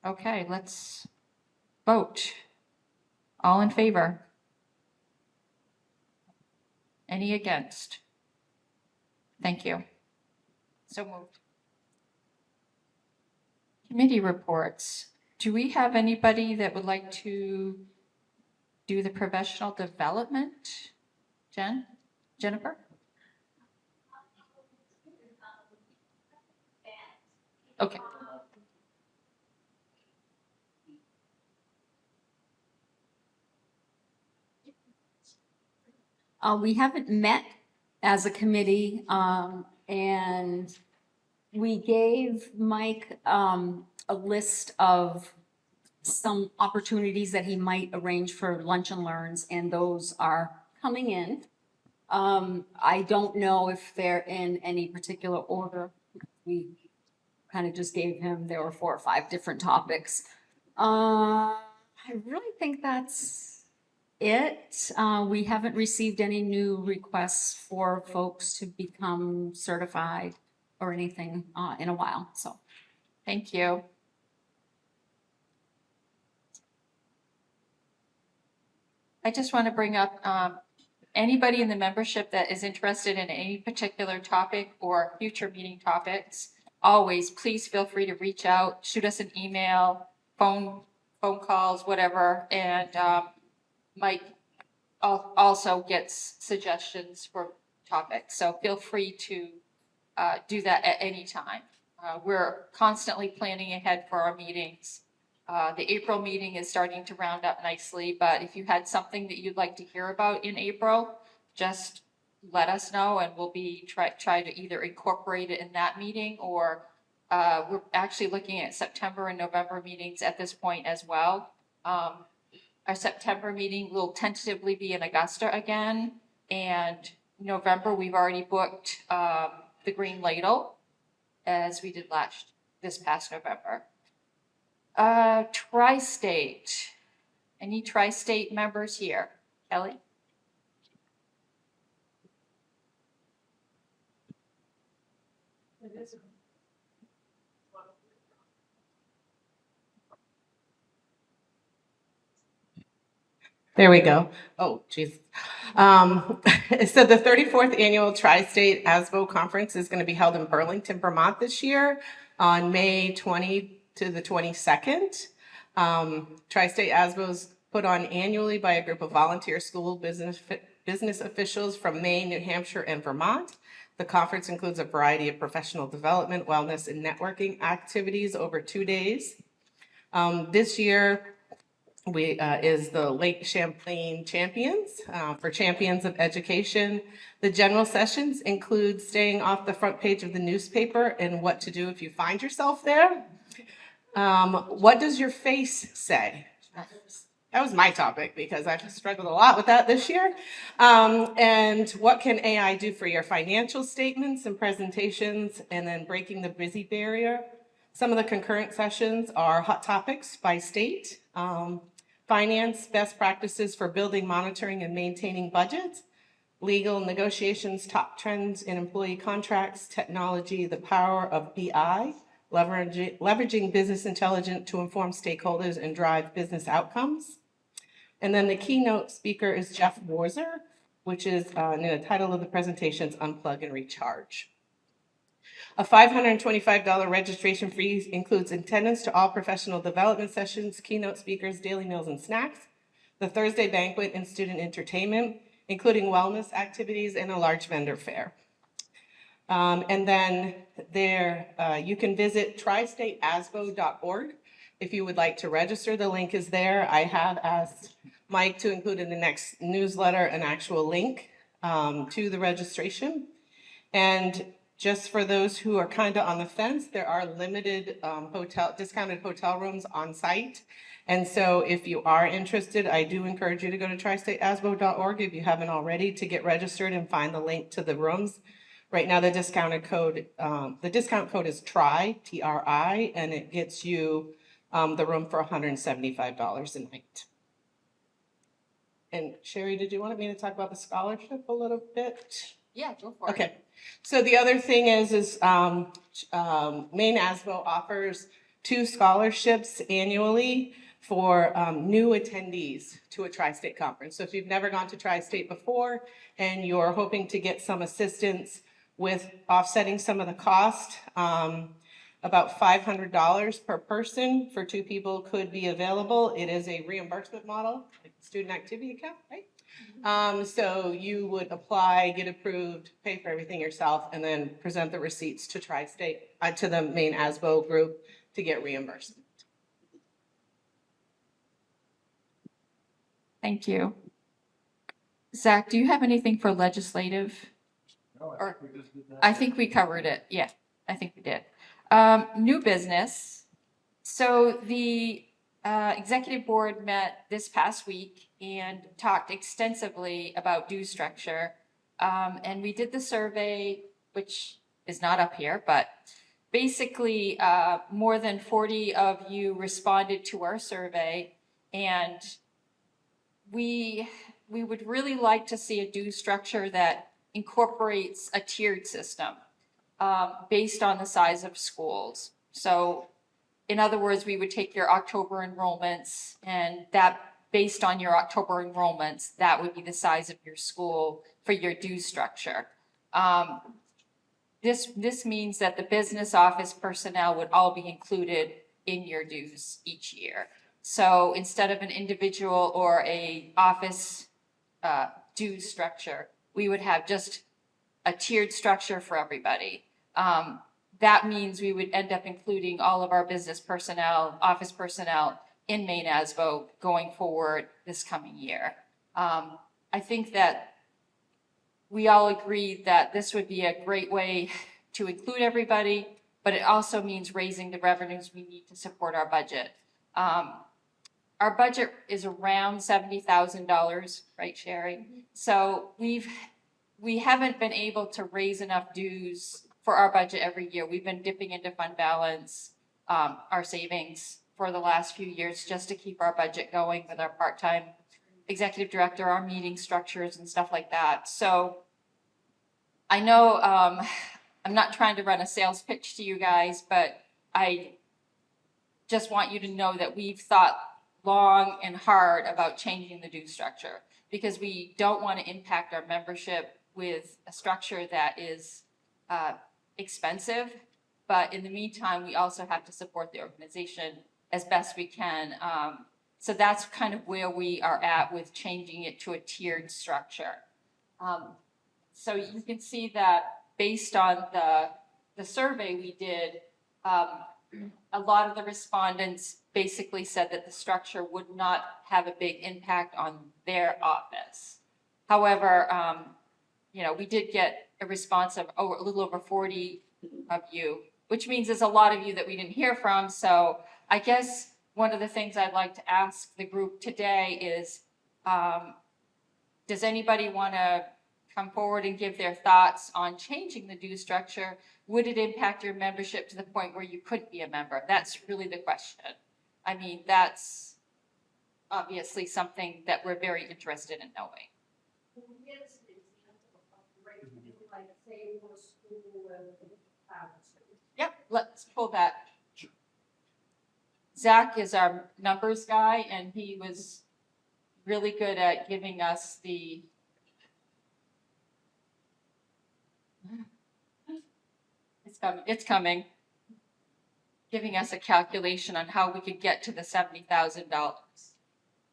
Okay, let's vote. All in favor? Any against? Thank you. So moved. Committee reports. Do we have anybody that would like to do the professional development? Jennifer? Okay. We haven't met as a committee, and we gave Mike a list of some opportunities that he might arrange for lunch and learns, and those are coming in. I don't know if they're in any particular order. We kind of just gave him, there were 4 or 5 different topics. I really think that's it. We haven't received any new requests for folks to become certified or anything in a while, so. Thank you. I just want to bring up anybody in the membership that is interested in any particular topic or future meeting topics. Always, please feel free to reach out, shoot us an email, phone calls, whatever, and Mike also gets suggestions for topics. So feel free to do that at any time. We're constantly planning ahead for our meetings. The April meeting is starting to round up nicely, but if you had something that you'd like to hear about in April, just let us know and we'll be try to either incorporate it in that meeting or we're actually looking at September and November meetings at this point as well. Our September meeting will tentatively be in Augusta again. And November, we've already booked the Green Ladle, as we did this past November. Tri-State. Any Tri-State members here? Kelly? There we go. Oh, geez. So the 34th Annual Tri-State ASBO Conference is going to be held in Burlington, Vermont this year on May 20 to the 22nd. Tri-State ASBO is put on annually by a group of volunteer school business officials from Maine, New Hampshire, and Vermont. The conference includes a variety of professional development, wellness, and networking activities over 2 days. This year, is the Lake Champlain Champions for Champions of Education. The general sessions include staying off the front page of the newspaper and what to do if you find yourself there. What does your face say? That was my topic because I've struggled a lot with that this year. And what can AI do for your financial statements and presentations, and then breaking the busy barrier? Some of the concurrent sessions are hot topics by state, finance, best practices for building, monitoring, and maintaining budgets, legal negotiations, top trends in employee contracts, technology, the power of BI, leveraging business intelligence to inform stakeholders and drive business outcomes. And then the keynote speaker is Jeff Warzer, which is the title of the presentation is Unplug and Recharge. A $525 registration fee includes attendance to all professional development sessions, keynote speakers, daily meals and snacks, the Thursday banquet and student entertainment, including wellness activities and a large vendor fair. And then you can visit tristateasbo.org if you would like to register. The link is there. I have asked Mike to include in the next newsletter an actual link to the registration. And just for those who are kind of on the fence, there are limited discounted hotel rooms on site. And so if you are interested, I do encourage you to go to tristateasbo.org if you haven't already to get registered and find the link to the rooms. Right now, the discount code is TRI, T-R-I, and it gets you the room for $175 a night. And Sherry, did you want me to talk about the scholarship a little bit? Yeah, go for it. Okay. So the other thing is Maine ASBO offers 2 scholarships annually for new attendees to a Tri-State conference. So if you've never gone to Tri-State before and you're hoping to get some assistance with offsetting some of the cost, about $500 per person for 2 people could be available. It is a reimbursement model, like a student activity account, right? So you would apply, get approved, pay for everything yourself, and then present the receipts to Tri-State, to the Maine ASBO group to get reimbursement. Thank you. Zach, do you have anything for legislative? I think we covered it. Yeah, I think we did. New business. So the executive board met this past week and talked extensively about due structure. And we did the survey, which is not up here, but basically more than 40 of you responded to our survey, and we would really like to see a due structure that incorporates a tiered system based on the size of schools. So in other words, we would take your October enrollments, and that based on your October enrollments, that would be the size of your school for your due structure. This means that the business office personnel would all be included in your dues each year. So instead of an individual or a office due structure, we would have just a tiered structure for everybody. That means we would end up including all of our business personnel, office personnel in Maine ASBO going forward this coming year. I think that we all agree that this would be a great way to include everybody, but it also means raising the revenues we need to support our budget. our budget is around $70,000, right, Sherry? So we haven't been able to raise enough dues for our budget every year. We've been dipping into fund balance, our savings for the last few years just to keep our budget going with our part-time executive director, our meeting structures and stuff like that. So I know I'm not trying to run a sales pitch to you guys, but I just want you to know that we've thought long and hard about changing the due structure because we don't want to impact our membership with a structure that is expensive. But in the meantime, we also have to support the organization as best we can. So that's kind of where we are at with changing it to a tiered structure. So you can see that based on the survey we did, a lot of the respondents basically said that the structure would not have a big impact on their office. However, you know, we did get a response of a little over 40 of you, which means there's a lot of you that we didn't hear from. So I guess one of the things I'd like to ask the group today is, does anybody want to come forward and give their thoughts on changing the due structure? Would it impact your membership to the point where you couldn't be a member? That's really the question. I mean, that's obviously something that we're very interested in knowing. Yep, let's pull that. Zach is our numbers guy, and he was really good at giving us the it's coming. Giving us a calculation on how we could get to the $70,000.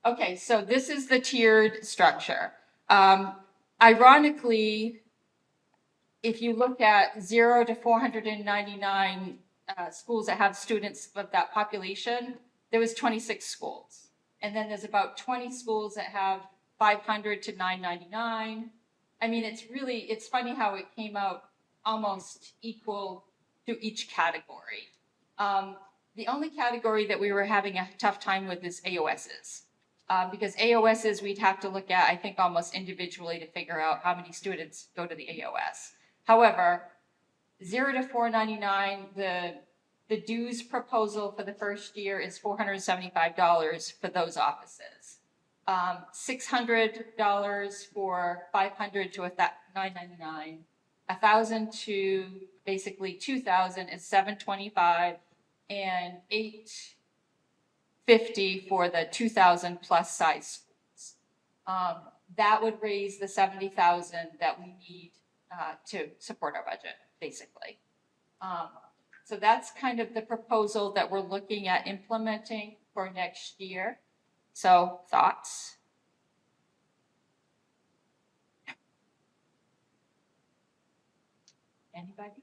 Okay, so this is the tiered structure. Ironically, if you look at 0 to 499 schools that have students of that population, there was 26 schools. And then there's about 20 schools that have 500 to 999. I mean, it's funny how it came out almost equal to each category. The only category that we were having a tough time with is AOSs. Because AOSs we'd have to look at, I think, almost individually to figure out how many students go to the AOS. However, 0 to 499, the dues proposal for the first year is $475 for those offices. $600 for 500 to 999. 1,000 to basically 2,000 is 725, and 850 for the 2,000 plus size schools. That would raise the 70,000 that we need to support our budget, basically. So that's kind of the proposal that we're looking at implementing for next year. So thoughts? Anybody?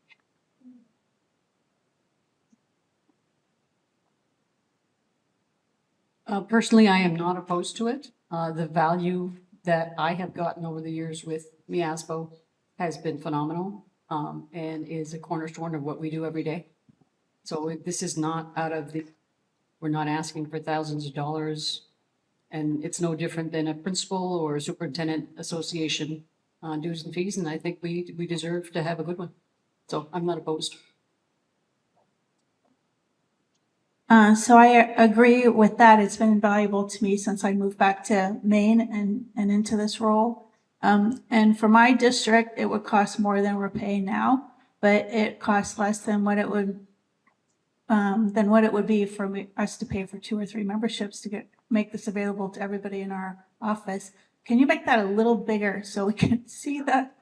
Personally, I am not opposed to it. The value that I have gotten over the years with Maine ASBO has been phenomenal, and is a cornerstone of what we do every day. So this is not we're not asking for thousands of dollars, and it's no different than a principal or a superintendent association dues and fees, and I think we deserve to have a good one. So I'm not opposed. So I agree with that. It's been invaluable to me since I moved back to Maine and into this role. And for my district, it would cost more than we're paying now, but it costs less than what it would be for us to pay for 2 or 3 memberships to make this available to everybody in our office. Can you make that a little bigger so we can see that?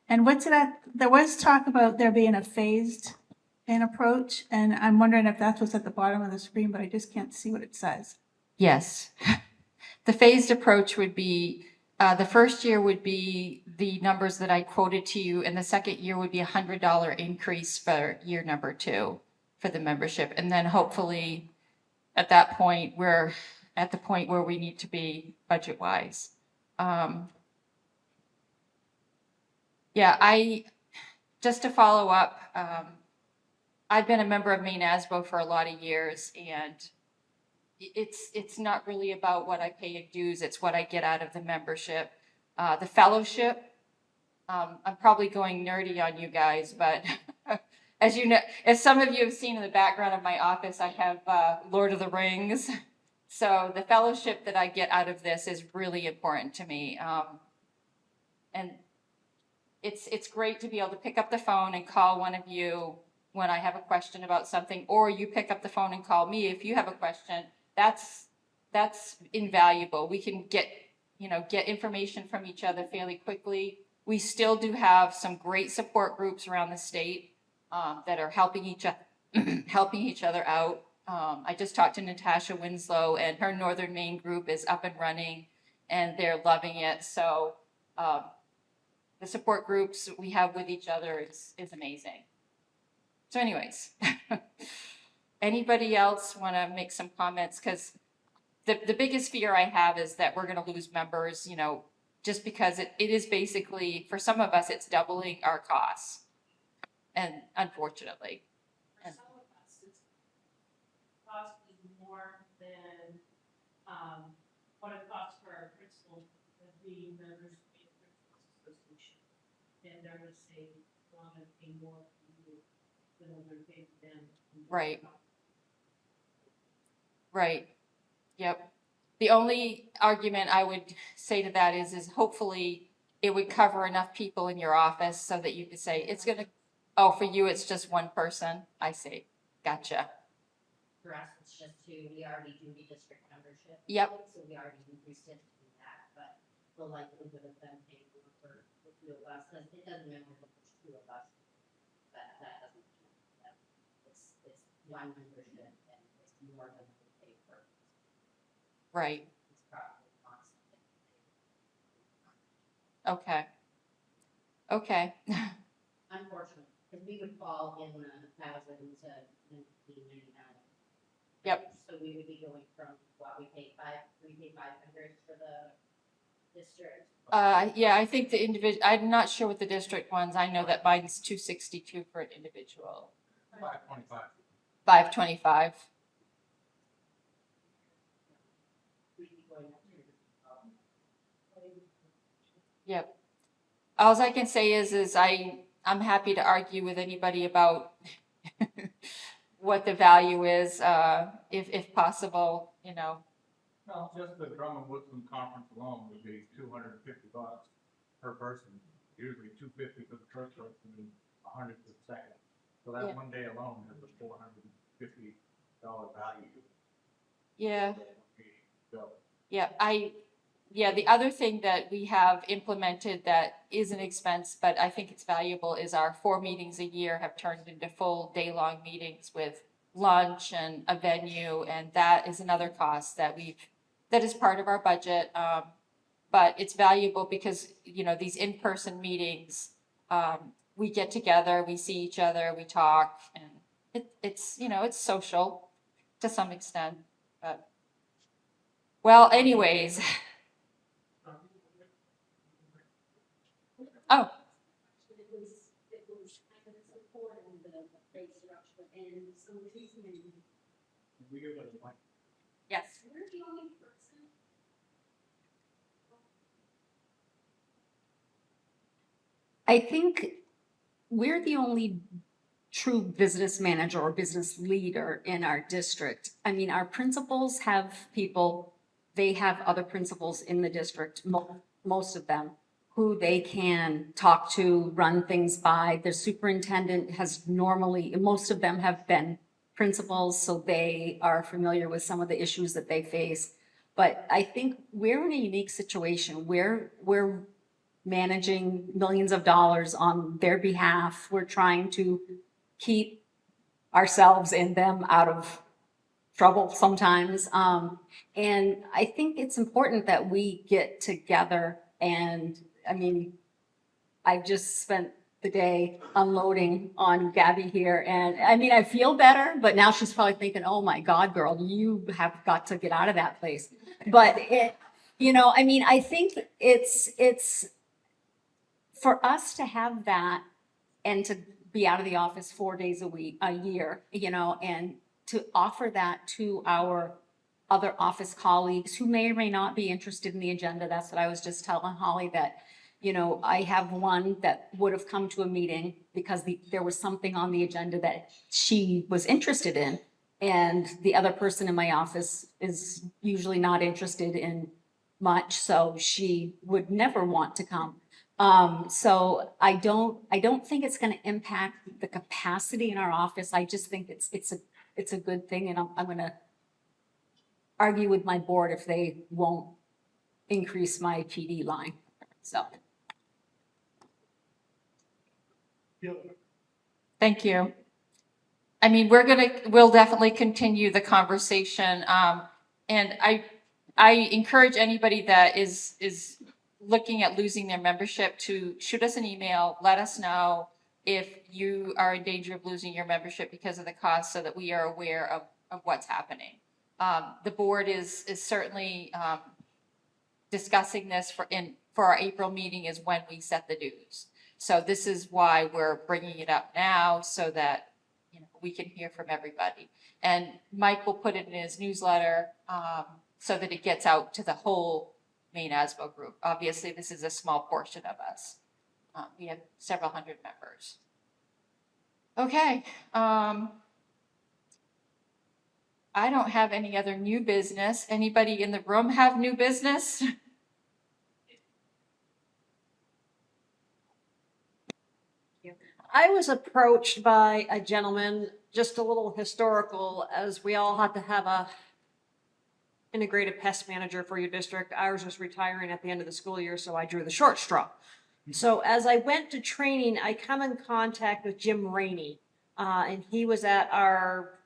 And what's it at? There was talk about there being a phased in approach, and I'm wondering if that's what's at the bottom of the screen, but I just can't see what it says. Yes. The phased approach would be, the first year would be the numbers that I quoted to you, and the second year would be a $100 increase for year number 2 for the membership. And then hopefully at that point, we're at the point where we need to be budget-wise. Yeah, just to follow up, I've been a member of Maine ASBO for a lot of years, and it's not really about what I pay in dues, it's what I get out of the membership. The fellowship, I'm probably going nerdy on you guys, but as you know, as some of you have seen in the background of my office, I have Lord of the Rings. So the fellowship that I get out of this is really important to me. And it's great to be able to pick up the phone and call one of you when I have a question about something, or you pick up the phone and call me if you have a question. That's invaluable. We can get information from each other fairly quickly. We still do have some great support groups around the state that are helping each other out. I just talked to Natasha Winslow, and her Northern Maine group is up and running, and they're loving it. So the support groups we have with each other is amazing. So anyways, anybody else want to make some comments? Because the biggest fear I have is that we're going to lose members, just because it is basically, for some of us, it's doubling our costs. And unfortunately. For some of us, it's cost is more than what it costs for our principals as being members of the Principals Association. And they're going to say, well, I'm going to pay more for you than I'm going to pay for them. Right. Right. Yep. The only argument I would say to that is hopefully it would cover enough people in your office so that you could say, it's going to, oh, for you, it's just one person. I see. Gotcha. For us, it's just two. We already do the district membership. Yep. So we already increased it to do that, but the likelihood of them paying more for the two of us, because it doesn't matter if there's two of us. That doesn't matter. It's one membership and it's more than we pay for. Right. It's probably not something. Okay. Okay. Unfortunately, because we would fall in the thousands to 1999. Yep. So we would be going from what we paid 500 for the district. Yeah, I think the individual, I'm not sure what the district ones, I know that mine's $262 for an individual. 525. 525. Yep. All I can say is I'm happy to argue with anybody about what the value is, if possible, Well, just the Drum and Woodland Conference alone would be $250 per person. Usually $250 for the first person and $100 for the second. So that Yeah. one day alone has a $450 value. Yeah. So, Yeah, the other thing that we have implemented that is an expense, but I think it's valuable, is our 4 meetings a year have turned into full day-long meetings with lunch and a venue, and that is another cost that is part of our budget. But it's valuable because, these in-person meetings, we get together, we see each other, we talk, and it's social to some extent. But, well, anyways. Oh. It was kind of supporting the pay structure and some reasoning. Yes. We're the only person. I think we're the only true business manager or business leader in our district. I mean, our principals have people, they have other principals in the district, most of them, who they can talk to, run things by. The superintendent has normally, most of them have been principals, so they are familiar with some of the issues that they face. But I think we're in a unique situation where we're managing millions of dollars on their behalf. We're trying to keep ourselves and them out of trouble sometimes. And I think it's important that we get together. And I mean, I just spent the day unloading on Gabby here. And I mean, I feel better, but now she's probably thinking, oh my God, girl, you have got to get out of that place. But I mean, I think it's for us to have that and to be out of the office 4 days a year, and to offer that to our other office colleagues who may or may not be interested in the agenda. That's what I was just telling Holly, that, I have one that would have come to a meeting because there was something on the agenda that she was interested in. And the other person in my office is usually not interested in much, so she would never want to come. So I don't think it's going to impact the capacity in our office. I just think it's a good thing, and I'm going to argue with my board if they won't increase my PD line. So. Thank you. I mean, we'll definitely continue the conversation. And I encourage anybody that is looking at losing their membership to shoot us an email, let us know if you are in danger of losing your membership because of the cost, so that we are aware of what's happening. The board is certainly discussing this for our April meeting is when we set the dues. So this is why we're bringing it up now, so that we can hear from everybody. And Mike will put it in his newsletter so that it gets out to the whole Maine ASBO group. Obviously, this is a small portion of us. We have several hundred members. Okay. I don't have any other new business. Anybody in the room have new business? I was approached by a gentleman, just a little historical, as we all had to have a integrated pest manager for your district. Ours was retiring at the end of the school year, so I drew the short straw. So as I went to training, I come in contact with Jim Rainey, and he was at our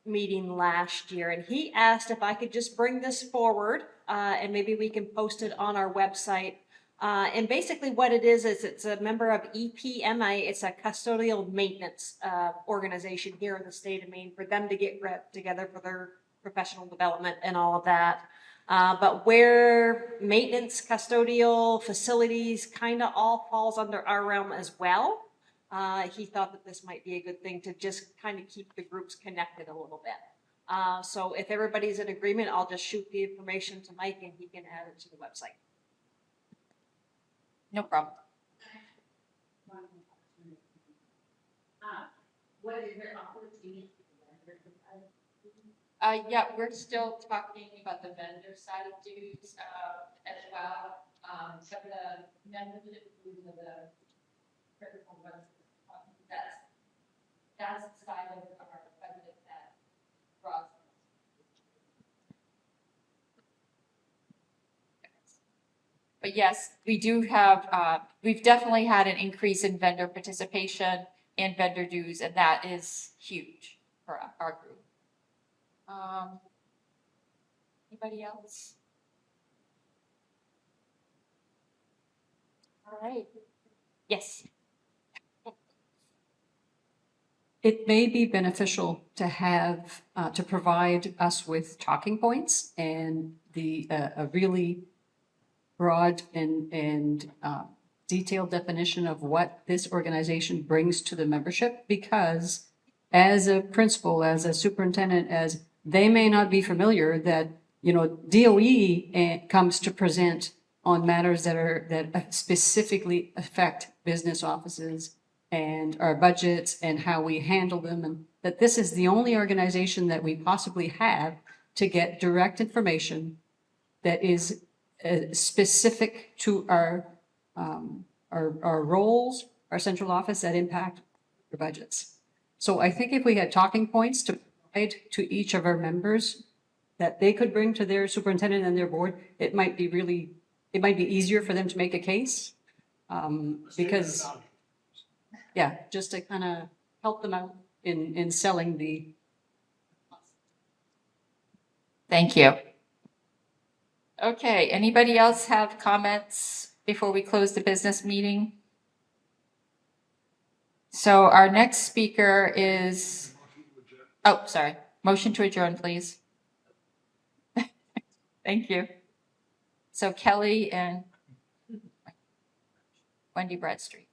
meeting last year, and he asked if I could just bring this forward, and maybe we can post it on our website. And basically what it is it's a member of EPMA. It's a custodial maintenance organization here in the state of Maine, for them to get together for their professional development and all of that. But where maintenance, custodial facilities kind of all falls under our realm as well, he thought that this might be a good thing to just kind of keep the groups connected a little bit. So if everybody's in agreement, I'll just shoot the information to Mike and he can add it to the website. No problem. What is your opportunity? Yeah, we're still talking about the vendor side of dues as well. Some of the membership dues of the critical ones, that's the side of our budget that draws. But yes, we do have, we've definitely had an increase in vendor participation and vendor dues, and that is huge for our group. Anybody else? All right. Yes. It may be beneficial to have, to provide us with talking points and a really broad and detailed definition of what this organization brings to the membership, because as a principal, as a superintendent, as they may not be familiar that, DOE comes to present on matters that specifically affect business offices and our budgets and how we handle them, and that this is the only organization that we possibly have to get direct information that is specific to our roles, our central office, that impact our budgets. So I think if we had talking points to provide to each of our members that they could bring to their superintendent and their board, it might be easier for them to make a case. Because, yeah, just to kind of help them out in selling the. Thank you. Okay, anybody else have comments before we close the business meeting? So our next speaker is, oh, sorry, motion to adjourn, please. Thank you. So Kelly and Wendy Bradstreet.